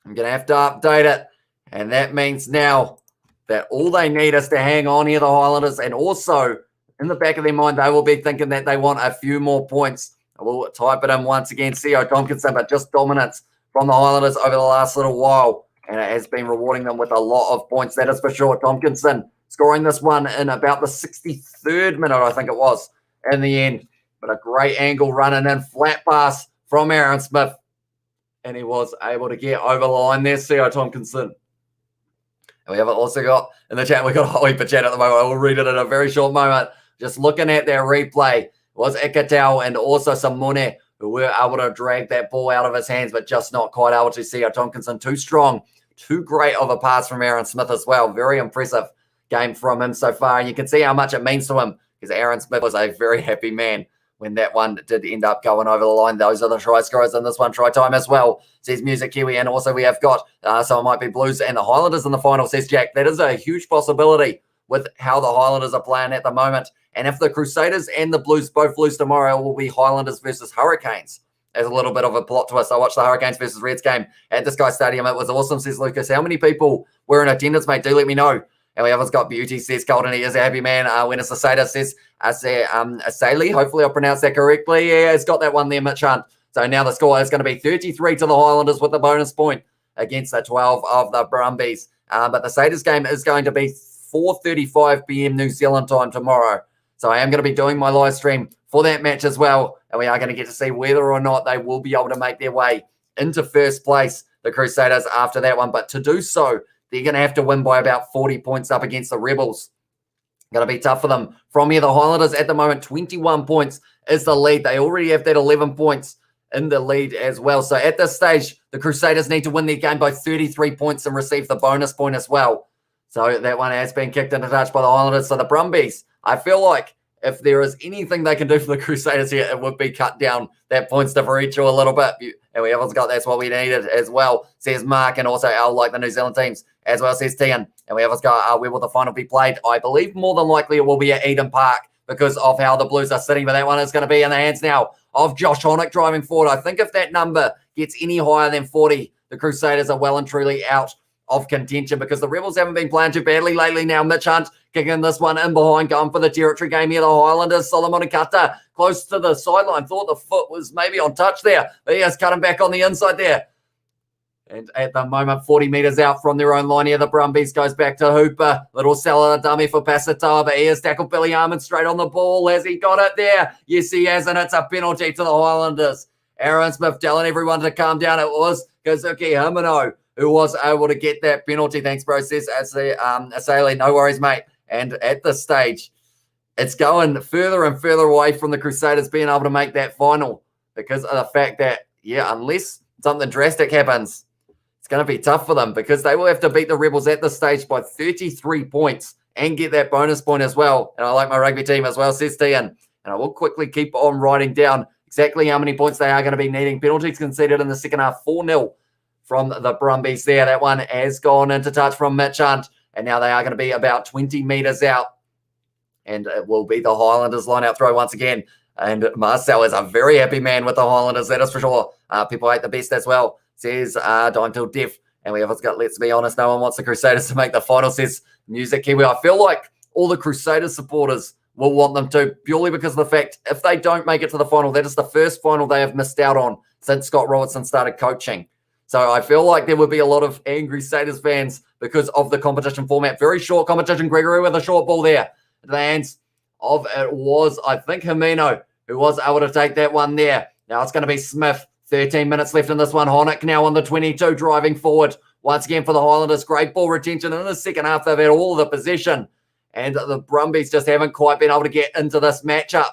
I'm going to have to update it. And that means now that all they need is to hang on here, the Highlanders. And also, in the back of their mind, they will be thinking that they want a few more points. I will type it in once again, Theo Tompkinson, but just dominance from the Highlanders over the last little while. And it has been rewarding them with a lot of points. That is for sure. Tompkinson scoring this one in about the 63rd minute, I think it was, in the end. But a great angle running in, flat pass from Aaron Smith. And he was able to get over the line there, Theo Tompkinson. And we have also got, in the chat, we've got Holly for chat at the moment. I will read it in a very short moment. Just looking at their replay, it was Ekatau and also Samune who were able to drag that ball out of his hands, but just not quite able to. See Tompkinson, too strong, too great of a pass from Aaron Smith as well. Very impressive game from him so far. And you can see how much it means to him because Aaron Smith was a very happy man when that one did end up going over the line. Those are the try scorers in this one. Try time as well, says Music Kiwi. And also we have got, so it might be Blues and the Highlanders in the final, says Jack. That is a huge possibility with how the Highlanders are playing at the moment. And if the Crusaders and the Blues both lose tomorrow, it will be Highlanders versus Hurricanes. There's a little bit of a plot twist. I watched the Hurricanes versus Reds game at the Sky Stadium. It was awesome, says Lucas. How many people were in attendance, mate? Do let me know. And we haven't got Beauty, says Colton. He is a happy man. When it's a Seder, says Asaili. Hopefully I pronounced that correctly. Yeah, it's got that one there, Mitch Hunt. So now the score is going to be 33 to the Highlanders with the bonus point against the 12 of the Brumbies. But the Satyrs game is going to be 4:35 p.m. New Zealand time tomorrow. So I am going to be doing my live stream for that match as well. And we are going to get to see whether or not they will be able to make their way into first place, the Crusaders, after that one. But to do so, they're going to have to win by about 40 points up against the Rebels. Going to be tough for them. From here, the Highlanders at the moment, 21 points is the lead. They already have that 11 points in the lead as well. So at this stage, the Crusaders need to win their game by 33 points and receive the bonus point as well. So that one has been kicked into touch by the Highlanders. So the Brumbies, I feel like if there is anything they can do for the Crusaders here, it would be cut down that points differential a little bit. And we haven't got that's what we needed as well, says Mark, and also Al, like the New Zealand teams, as well, says Tian. And we haven't got where will the final be played? I believe more than likely it will be at Eden Park because of how the Blues are sitting. But that one is going to be in the hands now of Josh Honick driving forward. I think if that number gets any higher than 40, the Crusaders are well and truly out of contention because the Rebels haven't been playing too badly lately now. Mitch Hunt kicking this one in behind, going for the territory game here. The Highlanders, Solomon Ikata close to the sideline. Thought the foot was maybe on touch there, but he has cut him back on the inside there. And at the moment, 40 metres out from their own line here, the Brumbies goes back to Hooper. Little cellular dummy for Pasatoa, but he has tackled Billy Armand straight on the ball. Has he got it there? Yes, he has, and it's a penalty to the Highlanders. Aaron Smith telling everyone to calm down. It was Kazuki Himeno who was able to get that penalty. Thanks, bro, says Asaili. No worries, mate. And at this stage, it's going further and further away from the Crusaders being able to make that final because of the fact that, yeah, unless something drastic happens, it's going to be tough for them because they will have to beat the Rebels at this stage by 33 points and get that bonus point as well. And I like my rugby team as well, says Tian. And I will quickly keep on writing down exactly how many points they are going to be needing. Penalties conceded in the second half, 4-0 from the Brumbies there. That one has gone into touch from Mitch Hunt. And now they are going to be about 20 metres out. And it will be the Highlanders line-out throw once again. And Marcel is a very happy man with the Highlanders, that is for sure. People hate the best as well, says Dime Till Deaf. And we have got, let's be honest, no one wants the Crusaders to make the final, says Music Kiwi. I feel like all the Crusaders supporters will want them to, purely because of the fact if they don't make it to the final, that is the first final they have missed out on since Scott Robertson started coaching. So I feel like there would be a lot of angry Crusaders fans because of the competition format. Very short competition. Gregory with a short ball there. The hands of it was, I think, Hermino, who was able to take that one there. Now it's going to be Smith. 13 minutes left in this one. Honick now on the 22, driving forward. Once again for the Highlanders. Great ball retention in the second half. They've had all the possession. And the Brumbies just haven't quite been able to get into this matchup.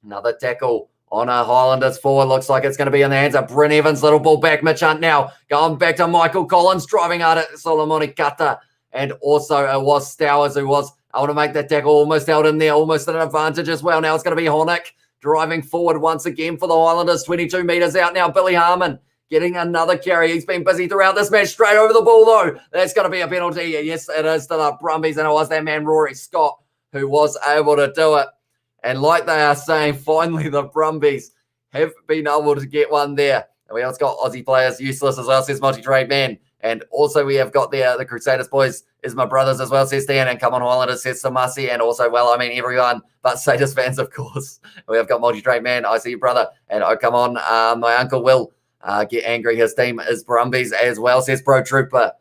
Another tackle on a Highlanders forward. Looks like it's going to be in the hands of Bryn Evans. Little ball back. Mitch Hunt now going back to Michael Collins. Driving out at Solomoni Kata. And also it was Stowers who was able to make that tackle. Almost held in there. Almost an advantage as well. Now it's going to be Honick driving forward once again for the Highlanders. 22 metres out now. Billy Harmon getting another carry. He's been busy throughout this match. Straight over the ball, though. That's going to be a penalty. Yes, it is to the Brumbies. And it was that man, Rory Scott, who was able to do it. And like they are saying, finally the Brumbies have been able to get one there. And we also got Aussie players useless as well, says Multi-Trade Man. And also we have got the Crusaders boys is my brothers as well, says Dan. And come on Highlanders, says Samasi. And also, well, I mean, everyone but Sadist fans, of course. We have got Multi-Trade Man. I see you, brother. And oh, come on, my uncle Will get angry. His team is Brumbies as well, says Pro Trooper.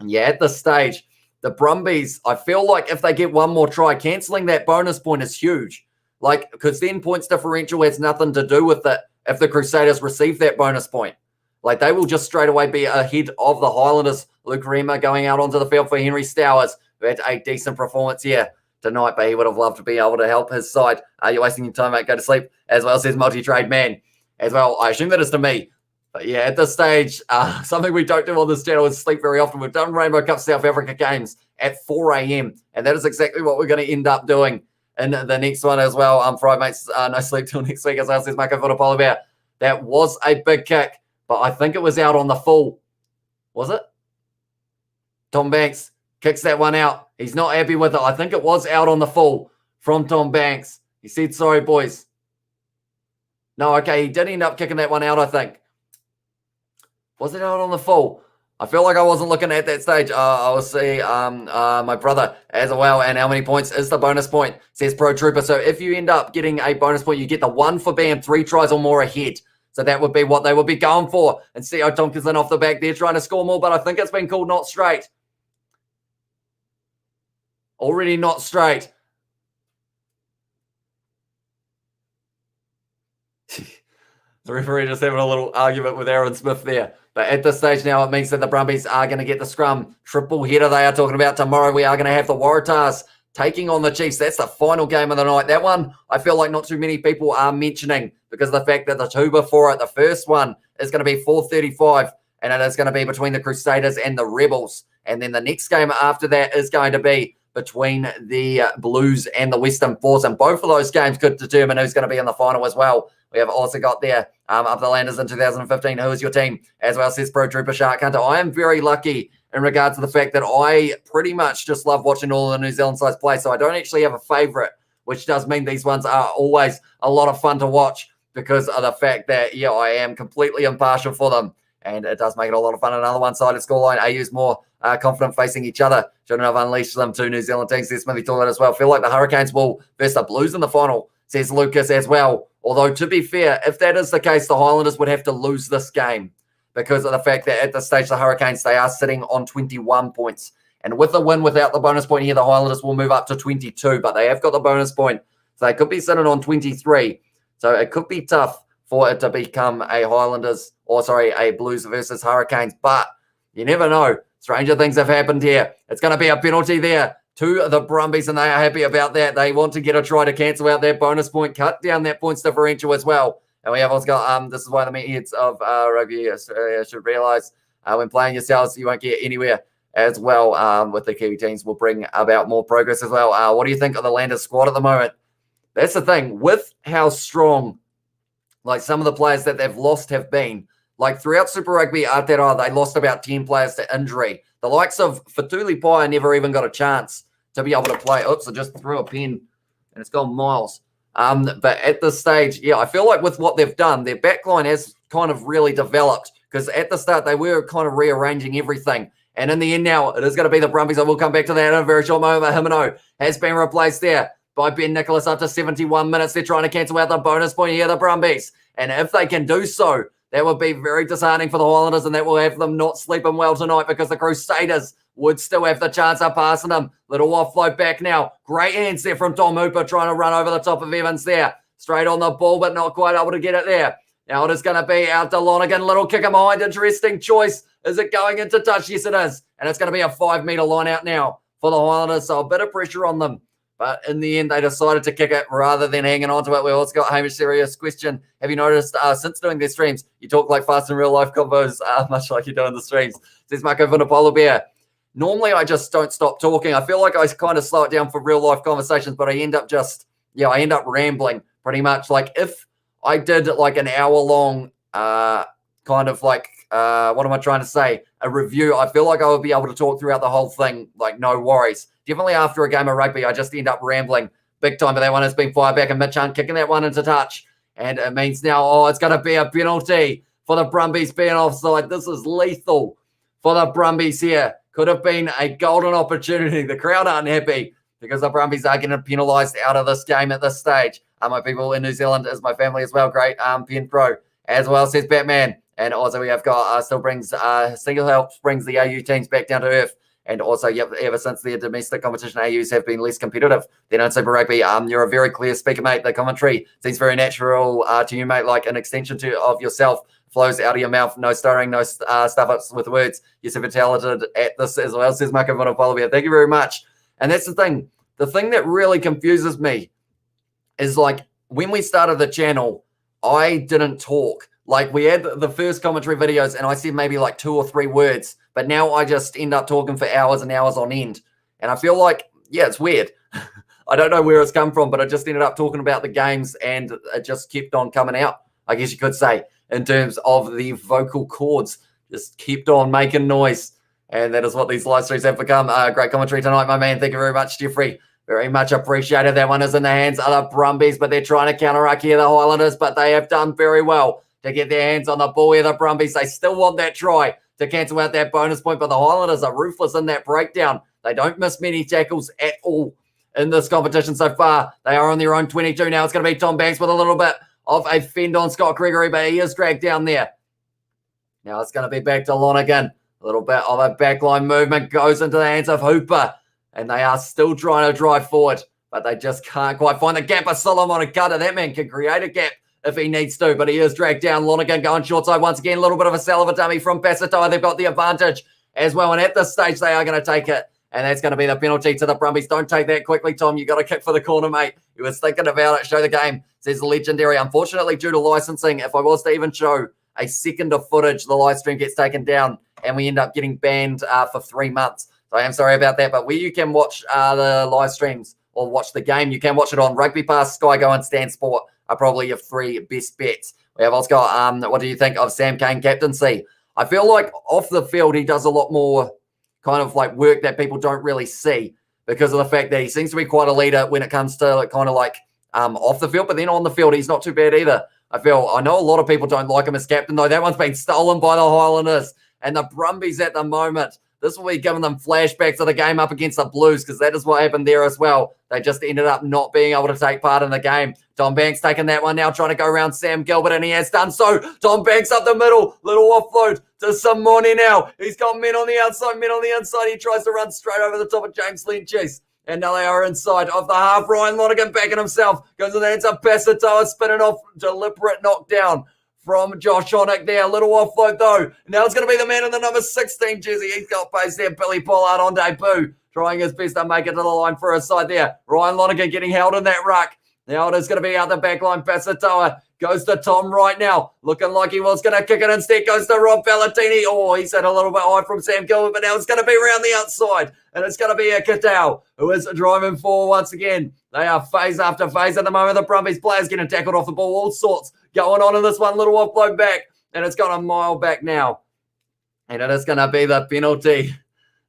And yeah, at this stage, the Brumbies, I feel like if they get one more try, cancelling that bonus point is huge. Like, because then points differential has nothing to do with it if the Crusaders receive that bonus point. Like, they will just straight away be ahead of the Highlanders. Luke Rema going out onto the field for Henry Stowers, who had a decent performance here tonight, but he would have loved to be able to help his side. Are you wasting your time, mate? Go to sleep. As well, says Multi-Trade Man. As well, I assume that is to me. But yeah, at this stage, something we don't do on this channel is sleep very often. We've done Rainbow Cup South Africa games at 4 a.m. And that is exactly what we're going to end up doing in the next one as well. Friday, mates, no sleep till next week, as well, says Marco for the Polar Bear. That was a big kick. But I think it was out on the full. Was it? Tom Banks kicks that one out. He's not happy with it. I think it was out on the full from Tom Banks. He said, sorry, boys. No, okay, he did end up kicking that one out, I think. Was it out on the full? I feel like I wasn't looking at that stage. I will see my brother as well. And how many points is the bonus point, says Pro Trooper. So if you end up getting a bonus point, you get the 1 for being 3 tries or more ahead. So that would be what they would be going for. And C.O. Tompkinson off the back there trying to score more, but I think it's been called not straight. Already not straight. The referee just having a little argument with Aaron Smith there. But at this stage now, it means that the Brumbies are going to get the scrum. Triple header they are talking about tomorrow. We are going to have the Waratahs taking on the Chiefs. That's the final game of the night. That one, I feel like not too many people are mentioning because of the fact that the two before it, the first one is going to be 4:35, and it is going to be between the Crusaders and the Rebels. And then the next game after that is going to be between the Blues and the Western Force. And both of those games could determine who's going to be in the final as well. We have also got there up the Landers in 2015. Who is your team? As well, says Pro Trooper Shark Hunter. I am very lucky in regards to the fact that I pretty much just love watching all the New Zealand sides play. So I don't actually have a favourite, which does mean these ones are always a lot of fun to watch because of the fact that, yeah, I am completely impartial for them. And it does make it a lot of fun. Another one-sided scoreline. AU's more confident facing each other. Shouldn't have unleashed them two New Zealand teams. Says Smithy Toilet as well. Feel like the Hurricanes will versus the Blues in the final, says Lucas as well. Although, to be fair, if that is the case, the Highlanders would have to lose this game because of the fact that at this stage, the Hurricanes, they are sitting on 21 points. And with the win without the bonus point here, the Highlanders will move up to 22, but they have got the bonus point. So they could be sitting on 23. So it could be tough for it to become a a Blues versus Hurricanes. But you never know. Stranger things have happened here. It's going to be a penalty there to the Brumbies, and they are happy about that. They want to get a try to cancel out that bonus point, cut down that points differential as well. And we have also got, this is one of the meatheads of rugby Australia should realise when playing yourselves, you won't get anywhere as well with the Kiwi teams. Will bring about more progress as well. What do you think of the Landers squad at the moment? That's the thing. With how strong, like, some of the players that they've lost have been, like, throughout Super Rugby Aotearoa, they lost about 10 players to injury. The likes of Fatuli Pai never even got a chance to be able to play. Oops, I just threw a pen and it's gone miles. But at this stage, yeah, I feel like with what they've done, their backline has kind of really developed, because at the start they were kind of rearranging everything. And in the end now, it is going to be the Brumbies. I will come back to that in a very short moment. Himino has been replaced there by Ben Nicholas after 71 minutes. They're trying to cancel out the bonus point here, the Brumbies. And if they can do so, that would be very disheartening for the Highlanders, and that will have them not sleeping well tonight, because the Crusaders would still have the chance of passing them. Little offload back now. Great hands there from Tom Hooper, trying to run over the top of Evans there. Straight on the ball, but not quite able to get it there. Now it is going to be out to Lonergan. Little kicker behind. Interesting choice. Is it going into touch? Yes, it is. And it's going to be a 5-metre line out now for the Highlanders, so a bit of pressure on them. But in the end, they decided to kick it rather than hanging on to it. We also got Hamish serious question. Have you noticed since doing their streams, you talk like fast in real life combos, much like you do in the streams? Says Marco Vunapolo Bear. Normally, I just don't stop talking. I feel like I kind of slow it down for real life conversations, but I end up I end up rambling pretty much. Like, if I did like an hour long kind of like, what am I trying to say? A review, I feel like I would be able to talk throughout the whole thing, like no worries. Definitely after a game of rugby, I just end up rambling big time. But that one has been fired back, and Mitch Hunt kicking that one into touch. And it means now, it's going to be a penalty for the Brumbies being offside. This is lethal for the Brumbies here. Could have been a golden opportunity. The crowd aren't happy because the Brumbies are getting penalised out of this game at this stage. My people in New Zealand is my family as well. Great Pen Pro as well, says Batman. And also we have got single help brings the AU teams back down to earth. And also, ever since their domestic competition, AUs have been less competitive than in Super Rugby. You're a very clear speaker, mate. The commentary seems very natural to you, mate, like an extension of yourself. Flows out of your mouth, no stuttering, no stuff-ups with words. You're super talented at this as well, says Marco Vunapolo. Thank you very much. And that's the thing. The thing that really confuses me is, like, when we started the channel, I didn't talk. Like, we had the first commentary videos and I said maybe like 2 or 3 words, but now I just end up talking for hours and hours on end. And I feel like, it's weird. I don't know where it's come from, but I just ended up talking about the games and it just kept on coming out, I guess you could say, in terms of the vocal cords. Just kept on making noise. And that is what these live streams have become. Great commentary tonight, my man. Thank you very much, Jeffrey. Very much appreciated. That one is in the hands of the Brumbies, but they're trying to counteract here, the Highlanders, but they have done very well to get their hands on the ball here, the Brumbies. They still want that try to cancel out that bonus point, but the Highlanders are ruthless in that breakdown. They don't miss many tackles at all in this competition so far. They are on their own 22 now. It's going to be Tom Banks with a little bit of a fend on Scott Gregory, but he is dragged down there. Now it's going to be back to Lonergan. A little bit of a backline movement goes into the hands of Hooper, and they are still trying to drive forward, but they just can't quite find the gap. A Solomon Cutter. That man can create a gap if he needs to, but he is dragged down. Lonergan going short side once again. A little bit of a salva dummy from Pasatoa. They've got the advantage as well, and at this stage they are going to take it, and that's going to be the penalty to the Brumbies. Don't take that quickly, Tom. You got to kick for the corner, mate. He was thinking about it. Show the game, says Legendary. Unfortunately, due to licensing, if I was to even show a second of footage, the live stream gets taken down, and we end up getting banned for 3 months. So I am sorry about that, but where you can watch the live streams or watch the game, you can watch it on Rugby Pass, Sky Go, and Stan Sport are probably your 3 best bets. We have also got, what do you think of Sam Cane captaincy? I feel like off the field, he does a lot more kind of like work that people don't really see because of the fact that he seems to be quite a leader when it comes to kind of like off the field, but then on the field, he's not too bad either. I know a lot of people don't like him as captain, though. That one's been stolen by the Highlanders, and the Brumbies at the moment, this will be giving them flashbacks of the game up against the Blues, because that is what happened there as well. They just ended up not being able to take part in the game. Tom Banks taking that one now, trying to go around Sam Gilbert, and he has done so. Tom Banks up the middle, little offload to Simone now. He's got men on the outside, men on the inside. He tries to run straight over the top of James Lynch's. And now they are inside of the half. Ryan Lonergan backing himself. Goes in the hands of Pasatoa, spinning off, deliberate knockdown from Josh Honock there. A little offload though. Now it's going to be the man in the number 16 jersey. He's got pace there. Billy Pollard on debut, trying his best to make it to the line for a side there. Ryan Lonergan getting held in that ruck. Now it is going to be out the back line. Pasatoa Goes to Tom right now. Looking like he was going to kick it. Instead goes to Rob Valentini. Oh, he's had a little bit high from Sam Gilbert, but now it's going to be around the outside. And it's going to be a Katau who is driving forward once again. They are phase after phase at the moment. The Brumbies players getting tackled off the ball. All sorts going on in this one. Little offload back. And it's got a mile back now. And it is going to be the penalty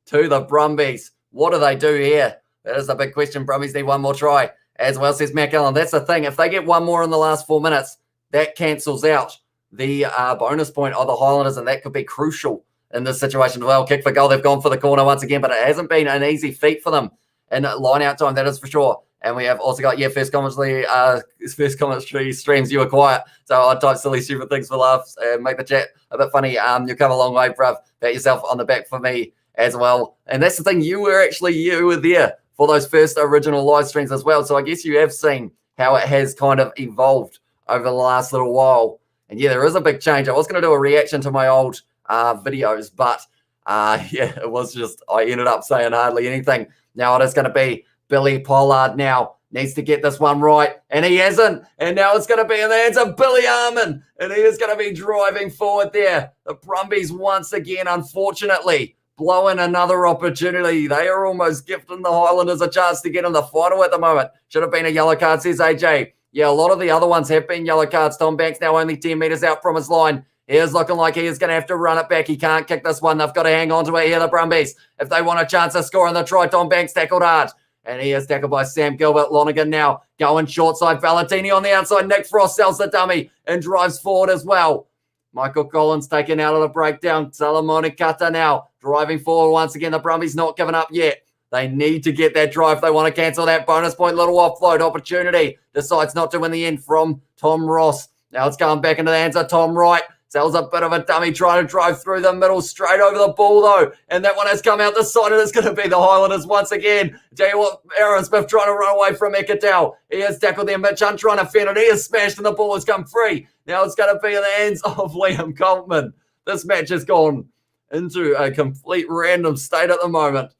to the Brumbies. What do they do here? That is the big question. Brumbies need one more try. As well, says Mac Allen. That's the thing. If they get one more in the last 4 minutes, that cancels out the bonus point of the Highlanders, and that could be crucial in this situation. Well, kick for goal. They've gone for the corner once again, but it hasn't been an easy feat for them in line-out time, that is for sure. And we have also got, first commentary streams, you were quiet. So I type silly, stupid things for laughs and make the chat a bit funny. You've come a long way, bruv. Pat yourself on the back for me as well. And that's the thing, you were there for those first original live streams as well. So I guess you have seen how it has kind of evolved over the last little while. And yeah, there is a big change. I was going to do a reaction to my old videos, but it was just, I ended up saying hardly anything. Now it is going to be Billy Pollard now. Needs to get this one right, and he hasn't. And now it's going to be in the hands of Billy Armin, and he is going to be driving forward there. The Brumbies once again, unfortunately, blowing another opportunity. They are almost gifting the Highlanders a chance to get in the final at the moment. Should have been a yellow card, says AJ. Yeah, a lot of the other ones have been yellow cards. Tom Banks now only 10 metres out from his line. He is looking like he is going to have to run it back. He can't kick this one. They've got to hang on to it here, the Brumbies. If they want a chance of scoring the try, Tom Banks tackled hard. And he is tackled by Sam Gilbert. Lonergan now going short side. Valentini on the outside. Nick Frost sells the dummy and drives forward as well. Michael Collins taken out of the breakdown. Salamone Kata now driving forward once again. The Brumbies not giving up yet. They need to get that drive. They want to cancel that bonus point. Little offload opportunity. Decides not to in the end from Tom Ross. Now it's going back into the hands of Tom Wright. Sells a bit of a dummy trying to drive through the middle, straight over the ball though. And that one has come out the side, and it's going to be the Highlanders once again. Tell you what, Aaron Smith trying to run away from Ekatau. He has tackled there. Mitch Hunt trying to fend it. He has smashed, and the ball has come free. Now it's going to be in the hands of Liam Coltman. This match has gone into a complete random state at the moment.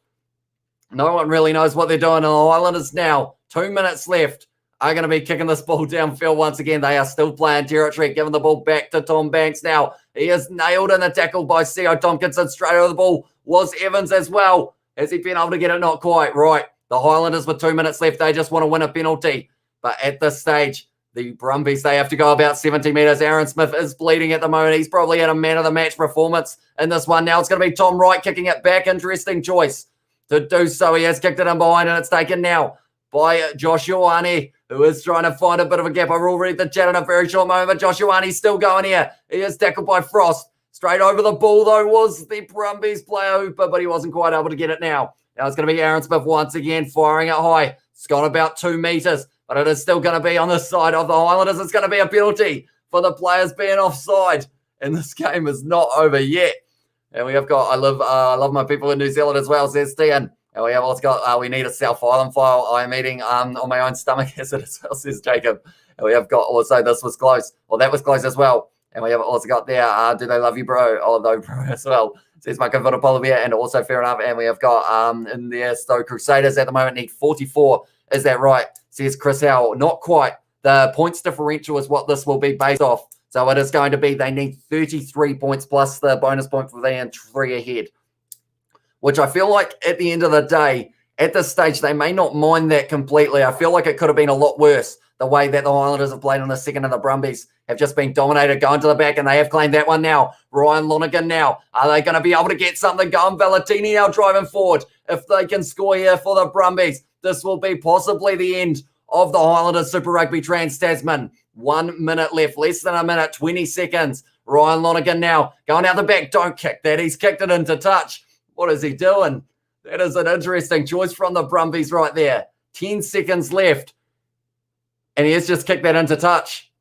No one really knows what they're doing. And the Highlanders now, 2 minutes left, are going to be kicking this ball downfield once again. They are still playing territory, giving the ball back to Tom Banks now. He is nailed in the tackle by C.O. Tompkinson. Straight over the ball was Evans as well. Has he been able to get it? Not quite. Right. The Highlanders with 2 minutes left, they just want to win a penalty. But at this stage, the Brumbies, they have to go about 70 metres. Aaron Smith is bleeding at the moment. He's probably had a man-of-the-match performance in this one. Now it's going to be Tom Wright kicking it back. Interesting choice to do so. He has kicked it in behind, and it's taken now by Josh Ioane, who is trying to find a bit of a gap. I will read the chat in a very short moment, but Josh Ioane's still going here. He is tackled by Frost. Straight over the ball, though, was the Brumbies player Hooper, but he wasn't quite able to get it now. Now it's going to be Aaron Smith once again, firing it high. It's gone about 2 metres, but it is still going to be on the side of the Highlanders. It's going to be a penalty for the players being offside, and this game is not over yet. And we have got, I love my people in New Zealand as well, says Stian. And we have also got, we need a South Island file. I am eating on my own stomach acid as well, says Jacob. And we have got also, this was close. Well, that was close as well. And we have also got there, do they love you, bro? Oh, no, bro, as well. Says my Converter Polar Bear, and also fair enough. And we have got in there, so Crusaders at the moment need 44. Is that right? Says Chris Howell. Not quite. The points differential is what this will be based off. So it is going to be, they need 33 points plus the bonus point for being 3 ahead. Which I feel like at the end of the day, at this stage, they may not mind that completely. I feel like it could have been a lot worse, the way that the Highlanders have played in the second, and the Brumbies have just been dominated, going to the back, and they have claimed that one now. Ryan Lonergan now. Are they going to be able to get something going? Valentini now driving forward. If they can score here for the Brumbies, this will be possibly the end of the Highlanders Super Rugby Trans-Tasman. 1 minute left, less than a minute, 20 seconds. Ryan Lonergan now going out the back. Don't kick that. He's kicked it into touch. What is he doing? That is an interesting choice from the Brumbies right there. 10 seconds left. And he has just kicked that into touch.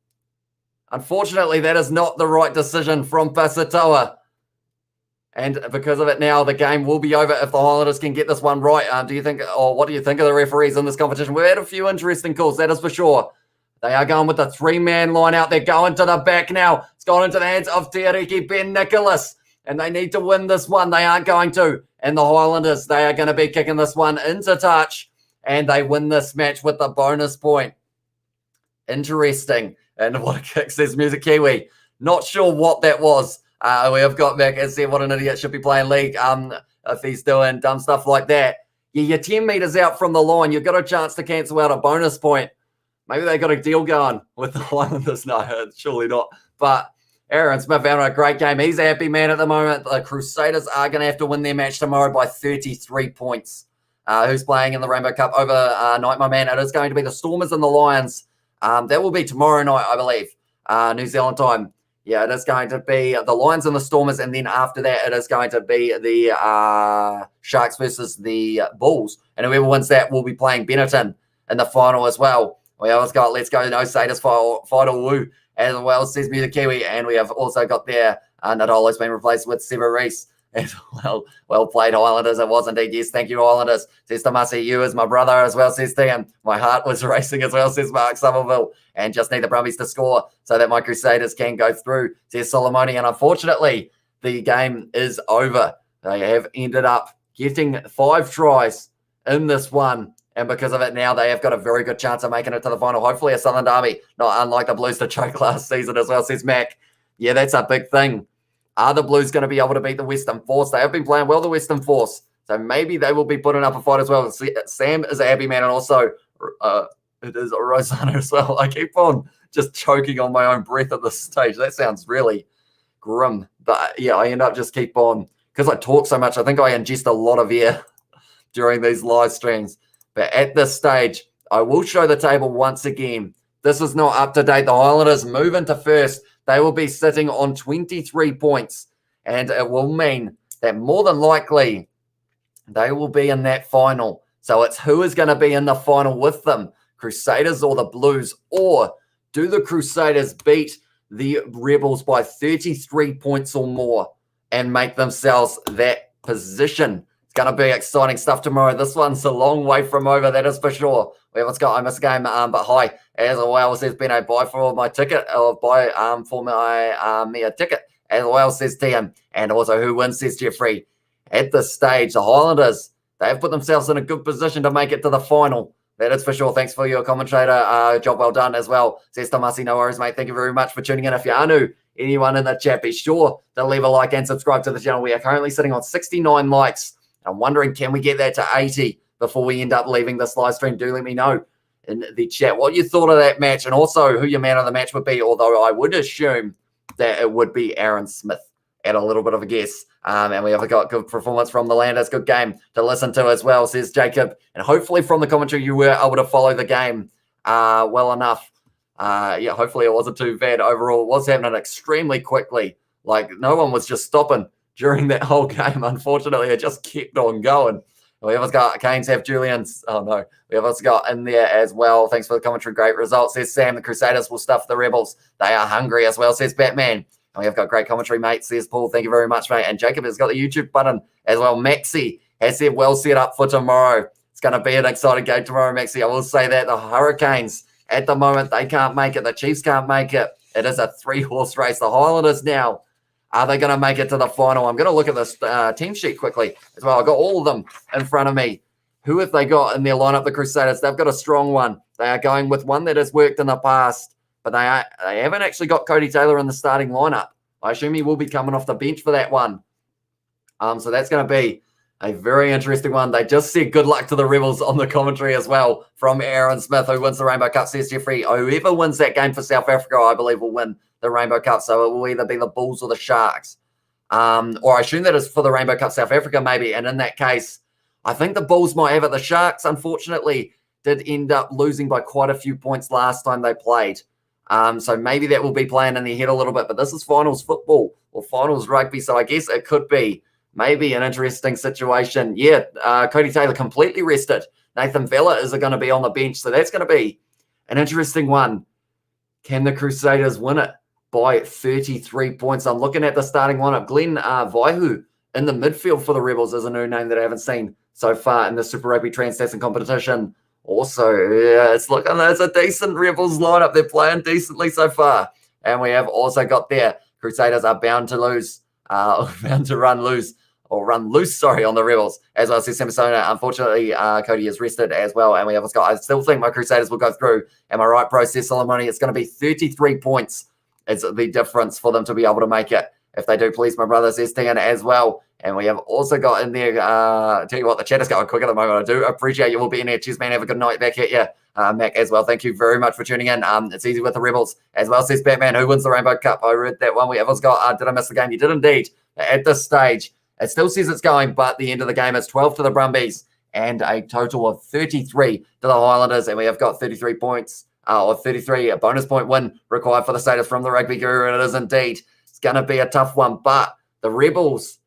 Unfortunately, that is not the right decision from Pasatoa. And because of it now, the game will be over if the Highlanders can get this one right. Do you think, or what do you think of the referees in this competition? We've had a few interesting calls, that is for sure. They are going with the 3-man line out. They're going to the back now. It's gone into the hands of Tiariki Ben Nicholas. And they need to win this one. They aren't going to. And the Highlanders, they are going to be kicking this one into touch. And they win this match with the bonus point. Interesting. And what a kick, says Music Kiwi. Not sure what that was. We have got Mac and said, what an idiot, should be playing league if he's doing dumb stuff like that. Yeah, you're 10 metres out from the line. You've got a chance to cancel out a bonus point. Maybe they got a deal going with the Highlanders. No, surely not. But Aaron Smith having a great game. He's a happy man at the moment. The Crusaders are going to have to win their match tomorrow by 33 points. Who's playing in the Rainbow Cup overnight, my man? It is going to be the Stormers and the Lions. That will be tomorrow night, I believe, New Zealand time. Yeah, it is going to be the Lions and the Stormers, and then after that, it is going to be the Sharks versus the Bulls. And whoever wins that will be playing Benetton in the final as well. We always got Let's Go No Sadist Final Woo as well, says Music Kiwi. And we have also got there Nadolo's been replaced with Sever Reese. As well played, Highlanders. It was indeed. Yes, thank you, Highlanders. Says Tomasi, you as my brother as well, says Tim. My heart was racing as well, says Mark Somerville. And just need the Brumbies to score so that my Crusaders can go through, says Solomoni. And unfortunately, the game is over. They have ended up getting 5 tries in this one. And because of it now, they have got a very good chance of making it to the final. Hopefully a Southern Derby, not unlike the Blues to choke last season as well, says Mac. Yeah, that's a big thing. Are the Blues going to be able to beat the Western Force? They have been playing well, the Western Force. So maybe they will be putting up a fight as well. Sam is a happy man, and also it is Rosanna as well. I keep on just choking on my own breath at this stage. That sounds really grim. But yeah, I end up just keep on, because I talk so much, I think I ingest a lot of air during these live streams. But at this stage, I will show the table once again. This is not up to date. The Highlanders move into first. They will be sitting on 23 points, and it will mean that more than likely they will be in that final. So it's who is going to be in the final with them, Crusaders or the Blues, or do the Crusaders beat the Rebels by 33 points or more and make themselves that position? It's going to be exciting stuff tomorrow. This one's a long way from over, that is for sure. We haven't got I miss a game, but hi, as well, says Beno, buy for my ticket, or buy for my me a ticket, as well, says TM. And also, who wins, says Jeffrey. At this stage, the Highlanders, they have put themselves in a good position to make it to the final. That is for sure. Thanks for your commentator. Job well done as well, says Tomasi. No worries, mate. Thank you very much for tuning in. If you are new, anyone in the chat, be sure to leave a like and subscribe to the channel. We are currently sitting on 69 likes. I'm wondering, can we get that to 80 before we end up leaving this live stream? Do let me know in the chat what you thought of that match, and also who your man of the match would be, although I would assume that it would be Aaron Smith at a little bit of a guess. And we have got good performance from the Landers. Good game to listen to as well, says Jacob. And hopefully from the commentary you were able to follow the game well enough. Yeah, hopefully it wasn't too bad overall. It was happening extremely quickly. Like, no one was just stopping during that whole game. Unfortunately, it just kept on going. We have got Canes have Julian's. Oh no, we have also got in there as well. Thanks for the commentary. Great results, says Sam. The Crusaders will stuff the Rebels. They are hungry as well, says Batman. And we have got great commentary, mate, says Paul. Thank you very much, mate. And Jacob has got the YouTube button as well. Maxi has said well set up for tomorrow. It's going to be an exciting game tomorrow, Maxi. I will say that the Hurricanes at the moment, they can't make it. The Chiefs can't make it. It is a 3-horse race. The Highlanders now, are they going to make it to the final? I'm going to look at this team sheet quickly as well. I've got all of them in front of me. Who have they got in their lineup? The Crusaders, they've got a strong one. They are going with one that has worked in the past, but they haven't actually got Cody Taylor in the starting lineup. I assume he will be coming off the bench for that one. So that's going to be a very interesting one. They just said good luck to the Rebels on the commentary as well from Aaron Smith, who wins the Rainbow Cup, says Jeffrey. Whoever wins that game for South Africa, I believe, will win the Rainbow Cup. So it will either be the Bulls or the Sharks. Or I assume that is for the Rainbow Cup South Africa, maybe. And in that case, I think the Bulls might have it. The Sharks, unfortunately, did end up losing by quite a few points last time they played. So maybe that will be playing in their head a little bit. But this is finals football or finals rugby. So I guess it could be maybe an interesting situation. Yeah, Cody Taylor completely rested. Nathan Vella is going to be on the bench. So that's going to be an interesting one. Can the Crusaders win it by 33 points? I'm looking at the starting lineup. Glenn Vaihu in the midfield for the Rebels is a new name that I haven't seen so far in the Super Rugby Trans-Tasman competition. Also, yeah, it's looking, it's a decent Rebels lineup. They're playing decently so far. And we have also got there, Crusaders are bound to lose, bound to lose or run loose, sorry, on the Rebels. As well as Samasona, unfortunately, Cody is rested as well. And we have got, I still think my Crusaders will go through. Am I right, bro? Says Solomoni. It's going to be 33 points. It's the difference for them to be able to make it. If they do, please, my brother, says Tian as well. And we have also got in there, tell you what, the chat is going quick at the moment. I do appreciate you all being here. Cheers, man. Have a good night back at you. Mac as well. Thank you very much for tuning in. It's easy with the Rebels as well, says Batman. Who wins the Rainbow Cup? I read that one. We have also got, did I miss the game? You did indeed. At this stage, it still says it's going, but the end of the game is 12 to the Brumbies and a total of 33 to the Highlanders. And we have got 33 points, or 33, a bonus point win required for the status from the Rugby Guru. And it is indeed. It's going to be a tough one, but the Rebels,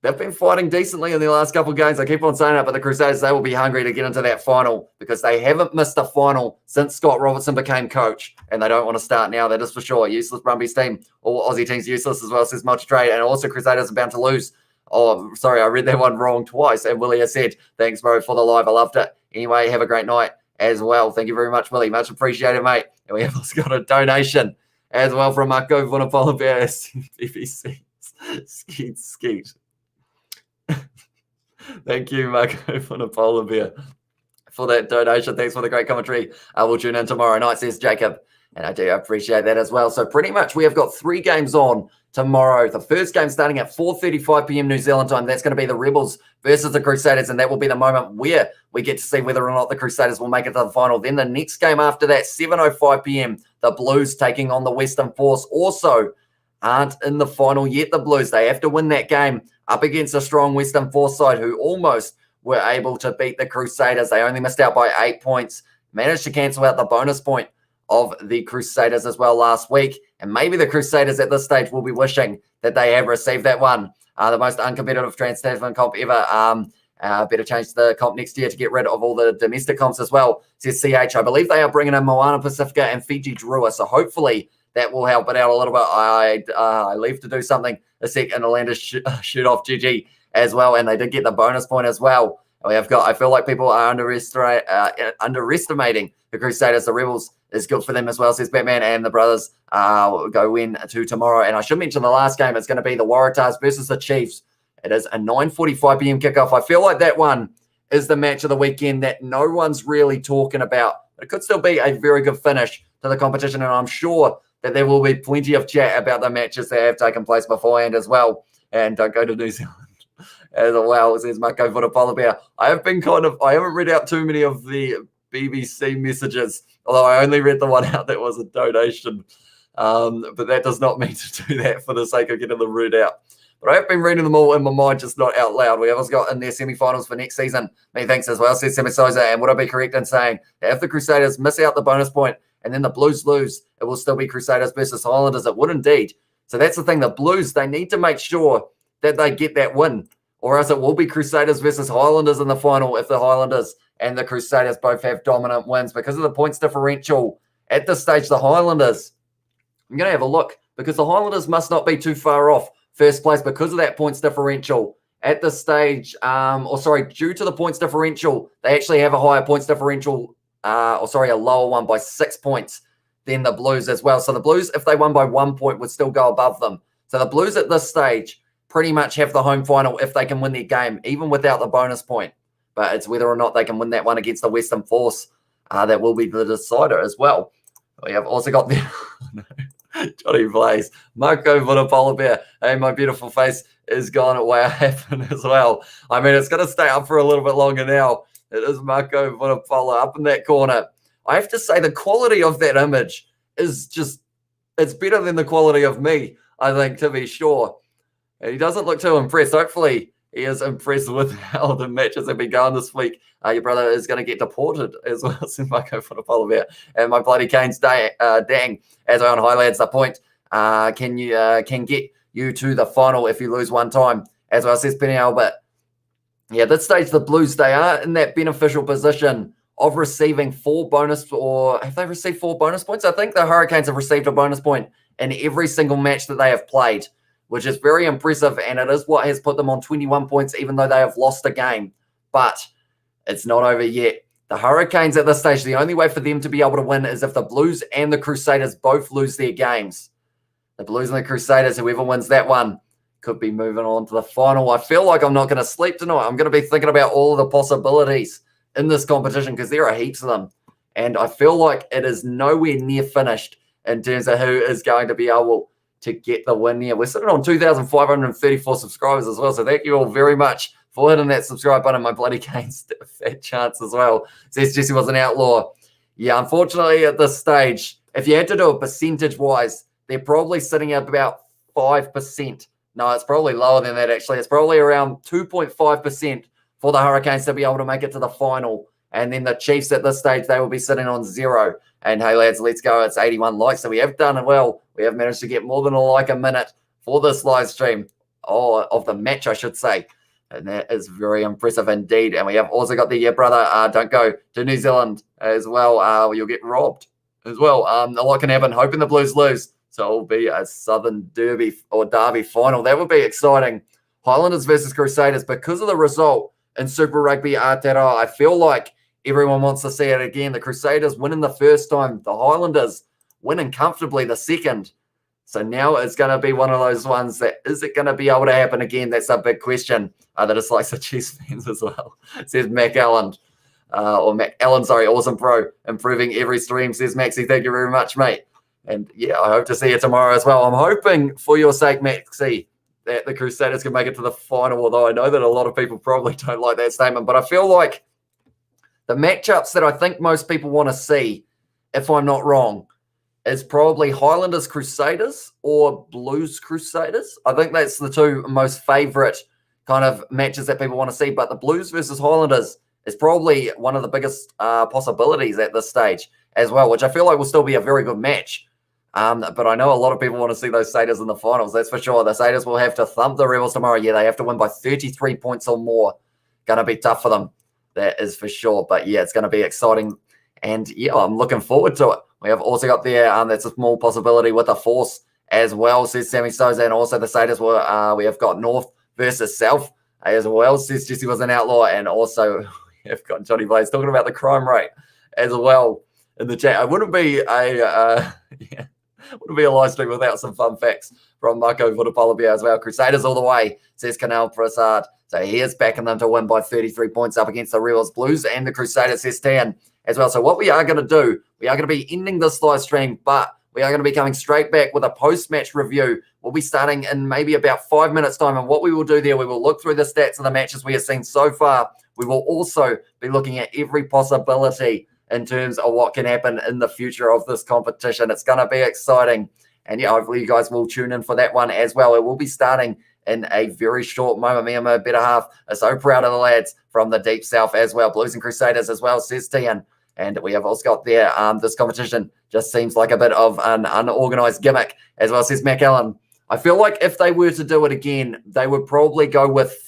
they've been fighting decently in the last couple of games. I keep on saying it, but the Crusaders, they will be hungry to get into that final because they haven't missed a final since Scott Robertson became coach, and they don't want to start now. That is for sure. Useless Brumbies team. All Aussie teams useless as well, says Multitrade. And also Crusaders are bound to lose. Oh, sorry, I read that one wrong twice. And Willie has said, thanks, bro, for the live. I loved it. Anyway, have a great night as well. Thank you very much, Willie. Much appreciated, mate. And we have also got a donation as well from Marco Vunapola Bear, BBC. Skeet. Thank you, Marco Vunapola Bear, for that donation. Thanks for the great commentary. We'll tune in tomorrow night, says Jacob. And I do appreciate that as well. So pretty much we have got 3 games on tomorrow. The first game starting at 4:35 p.m. New Zealand time. That's going to be the Rebels versus the Crusaders, and that will be the moment where we get to see whether or not the Crusaders will make it to the final. Then the next game after that, 7:05 p.m., the Blues taking on the Western Force. Also aren't in the final yet, the Blues. They have to win that game up against a strong Western Force side who almost were able to beat the Crusaders. They only missed out by 8 points, managed to cancel out the bonus point of the Crusaders as well last week. And maybe the Crusaders at this stage will be wishing that they have received that one. The most uncompetitive Trans-Tasman comp ever. Better change the comp next year to get rid of all the domestic comps as well, says CH. I believe they are bringing in Moana Pacifica and Fiji Drua, so hopefully that will help it out a little bit. I leave to do something a sec, and Orlando shoot off GG as well, and they did get the bonus point as well. We have got, I feel like people are underestimating the Crusaders. The Rebels is good for them as well, says Batman, and the brothers go win to tomorrow. And I should mention the last game, it's going to be the Waratahs versus the Chiefs. It is a 9:45 p.m. kickoff. I feel like that one is the match of the weekend that no one's really talking about. But it could still be a very good finish to the competition, and I'm sure that there will be plenty of chat about the matches that have taken place beforehand as well. And don't go to New Zealand as well, says Marco Vunapola Bear. I haven't read out too many of the BBC messages, although I only read the one out that was a donation. But that does not mean to do that for the sake of getting the read out. But I have been reading them all in my mind, just not out loud. We have also got in their semi-finals for next season. Many thanks as well, says Semi Souza. And would I be correct in saying that if the Crusaders miss out the bonus point and then the Blues lose, it will still be Crusaders versus Highlanders? It would indeed. So that's the thing. The Blues, they need to make sure that they get that win, or else it will be Crusaders versus Highlanders in the final if the Highlanders and the Crusaders both have dominant wins. Because of the points differential at this stage, the Highlanders, I'm going to have a look, because the Highlanders must not be too far off first place because of that points differential at this stage. Due to the points differential, they actually have a higher points differential, a lower one by 6 points than the Blues as well. So the Blues, if they won by 1 point, would still go above them. So the Blues at this stage pretty much have the home final if they can win their game, even without the bonus point. But it's whether or not they can win that one against the Western Force that will be the decider as well. We have also got the Johnny Blaze, Marco Vunapola Bear. Hey, my beautiful face is gone away. I happen as well. I mean, it's going to stay up for a little bit longer now. It is Marco Vunapola up in that corner. I have to say the quality of that image is just, it's better than the quality of me, I think, to be sure. And he doesn't look too impressed. Hopefully, he is impressed with how the matches have been going this week. Your brother is going to get deported as well, says Marco Vunapola Bear. And my bloody Canes dang, as I on Highlands, the point can get you to the final if you lose one time, as well, says Penny Albert. Yeah, at this stage, the Blues, they are in that beneficial position of receiving 4 bonus, or have they received 4 bonus points? I think the Hurricanes have received a bonus point in every single match that they have played, which is very impressive, and it is what has put them on 21 points, even though they have lost a game. But it's not over yet. The Hurricanes at this stage, the only way for them to be able to win is if the Blues and the Crusaders both lose their games. The Blues and the Crusaders, whoever wins that one, could be moving on to the final. I feel like I'm not going to sleep tonight. I'm going to be thinking about all of the possibilities in this competition because there are heaps of them. And I feel like it is nowhere near finished in terms of who is going to be able to get the win here. We're sitting on 2,534 subscribers as well. So thank you all very much for hitting that subscribe button. My bloody Canes a fat chance as well. Says Jesse was an outlaw. Yeah, unfortunately at this stage, if you had to do it percentage-wise, they're probably sitting at about 5%. No, it's probably lower than that, actually. It's probably around 2.5% for the Hurricanes to be able to make it to the final. And then the Chiefs at this stage, they will be sitting on 0. And hey, lads, let's go. It's 81 likes. So we have done well. We have managed to get more than a minute for this live stream of the match, I should say. And that is very impressive indeed. And we have also got the brother, don't go to New Zealand as well. You'll get robbed as well. A lot can happen. Hoping the Blues lose. So it will be a Southern Derby or Derby final. That would be exciting. Highlanders versus Crusaders. Because of the result in Super Rugby Aotearoa, I feel like everyone wants to see it again. The Crusaders winning the first time. The Highlanders winning comfortably the second. So now it's going to be one of those ones that, is it going to be able to happen again? That's a big question. That is like the Chiefs fans as well. Says Mac Allen. Mac Allen, sorry, awesome pro. Improving every stream, says Maxie. Thank you very much, mate. And yeah, I hope to see you tomorrow as well. I'm hoping for your sake, Maxie, that the Crusaders can make it to the final, although I know that a lot of people probably don't like that statement. But I feel like the matchups that I think most people want to see, if I'm not wrong, is probably Highlanders Crusaders or Blues Crusaders. I think that's the two most favourite kind of matches that people want to see. But the Blues versus Highlanders is probably one of the biggest possibilities at this stage as well, which I feel like will still be a very good match. But I know a lot of people want to see those Satyrs in the finals. That's for sure. The Satyrs will have to thump the Rebels tomorrow. Yeah, they have to win by 33 points or more. Going to be tough for them. That is for sure. But yeah, it's going to be exciting. And yeah, I'm looking forward to it. We have also got there, that's a small possibility with the Force as well, says Sammy Souza. And also the Satyrs were, we have got North versus South as well, says Jesse was an outlaw. And also we have got Johnny Blaze talking about the crime rate as well in the chat. It wouldn't be wouldn't be a live stream without some fun facts from Marco Vodopolobia as well. Crusaders all the way, says Canal Prasad. So he is backing them to win by 33 points up against the Rebels, Blues, and the Crusaders, says Tan as well. So what we are going to do, we are going to be ending this live stream, but we are going to be coming straight back with a post-match review. We'll be starting in maybe about 5 minutes' time. And what we will do there, we will look through the stats of the matches we have seen so far. We will also be looking at every possibility in terms of what can happen in the future of this competition. It's going to be exciting. And yeah, hopefully you guys will tune in for that one as well. It will be starting in a very short moment. Me and my better half are so proud of the lads from the Deep South as well. Blues and Crusaders as well, says Tian. And we have also got there, this competition just seems like a bit of an unorganized gimmick as well, says Mac Allen. I feel like if they were to do it again, they would probably go with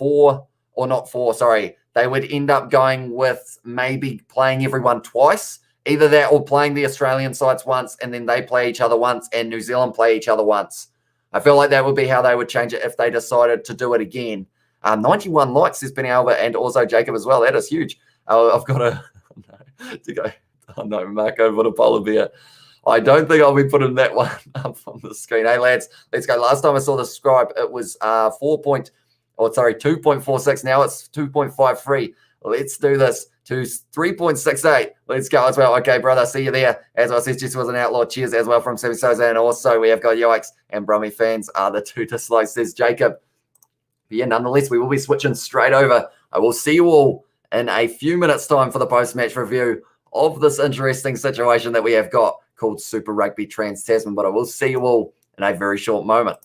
they would end up going with maybe playing everyone twice. Either that or playing the Australian sides once and then they play each other once and New Zealand play each other once. I feel like that would be how they would change it if they decided to do it again. 91 likes, says Benny Albert, and also Jacob as well. That is huge. I've got to go. Oh no, Marco for the polar bear. I don't think I'll be putting that one up on the screen. Hey lads, let's go. Last time I saw the subscribe, it was 2.46. Now it's 2.53. Let's do this to 3.68. Let's go as well. Okay, brother, see you there. As well, says Jesse was an outlaw. Cheers as well from Sammy Souza. And also we have got Yikes and Brummie fans are the two dislikes, says Jacob. But yeah, nonetheless, we will be switching straight over. I will see you all in a few minutes' time for the post-match review of this interesting situation that we have got called Super Rugby Trans-Tasman. But I will see you all in a very short moment.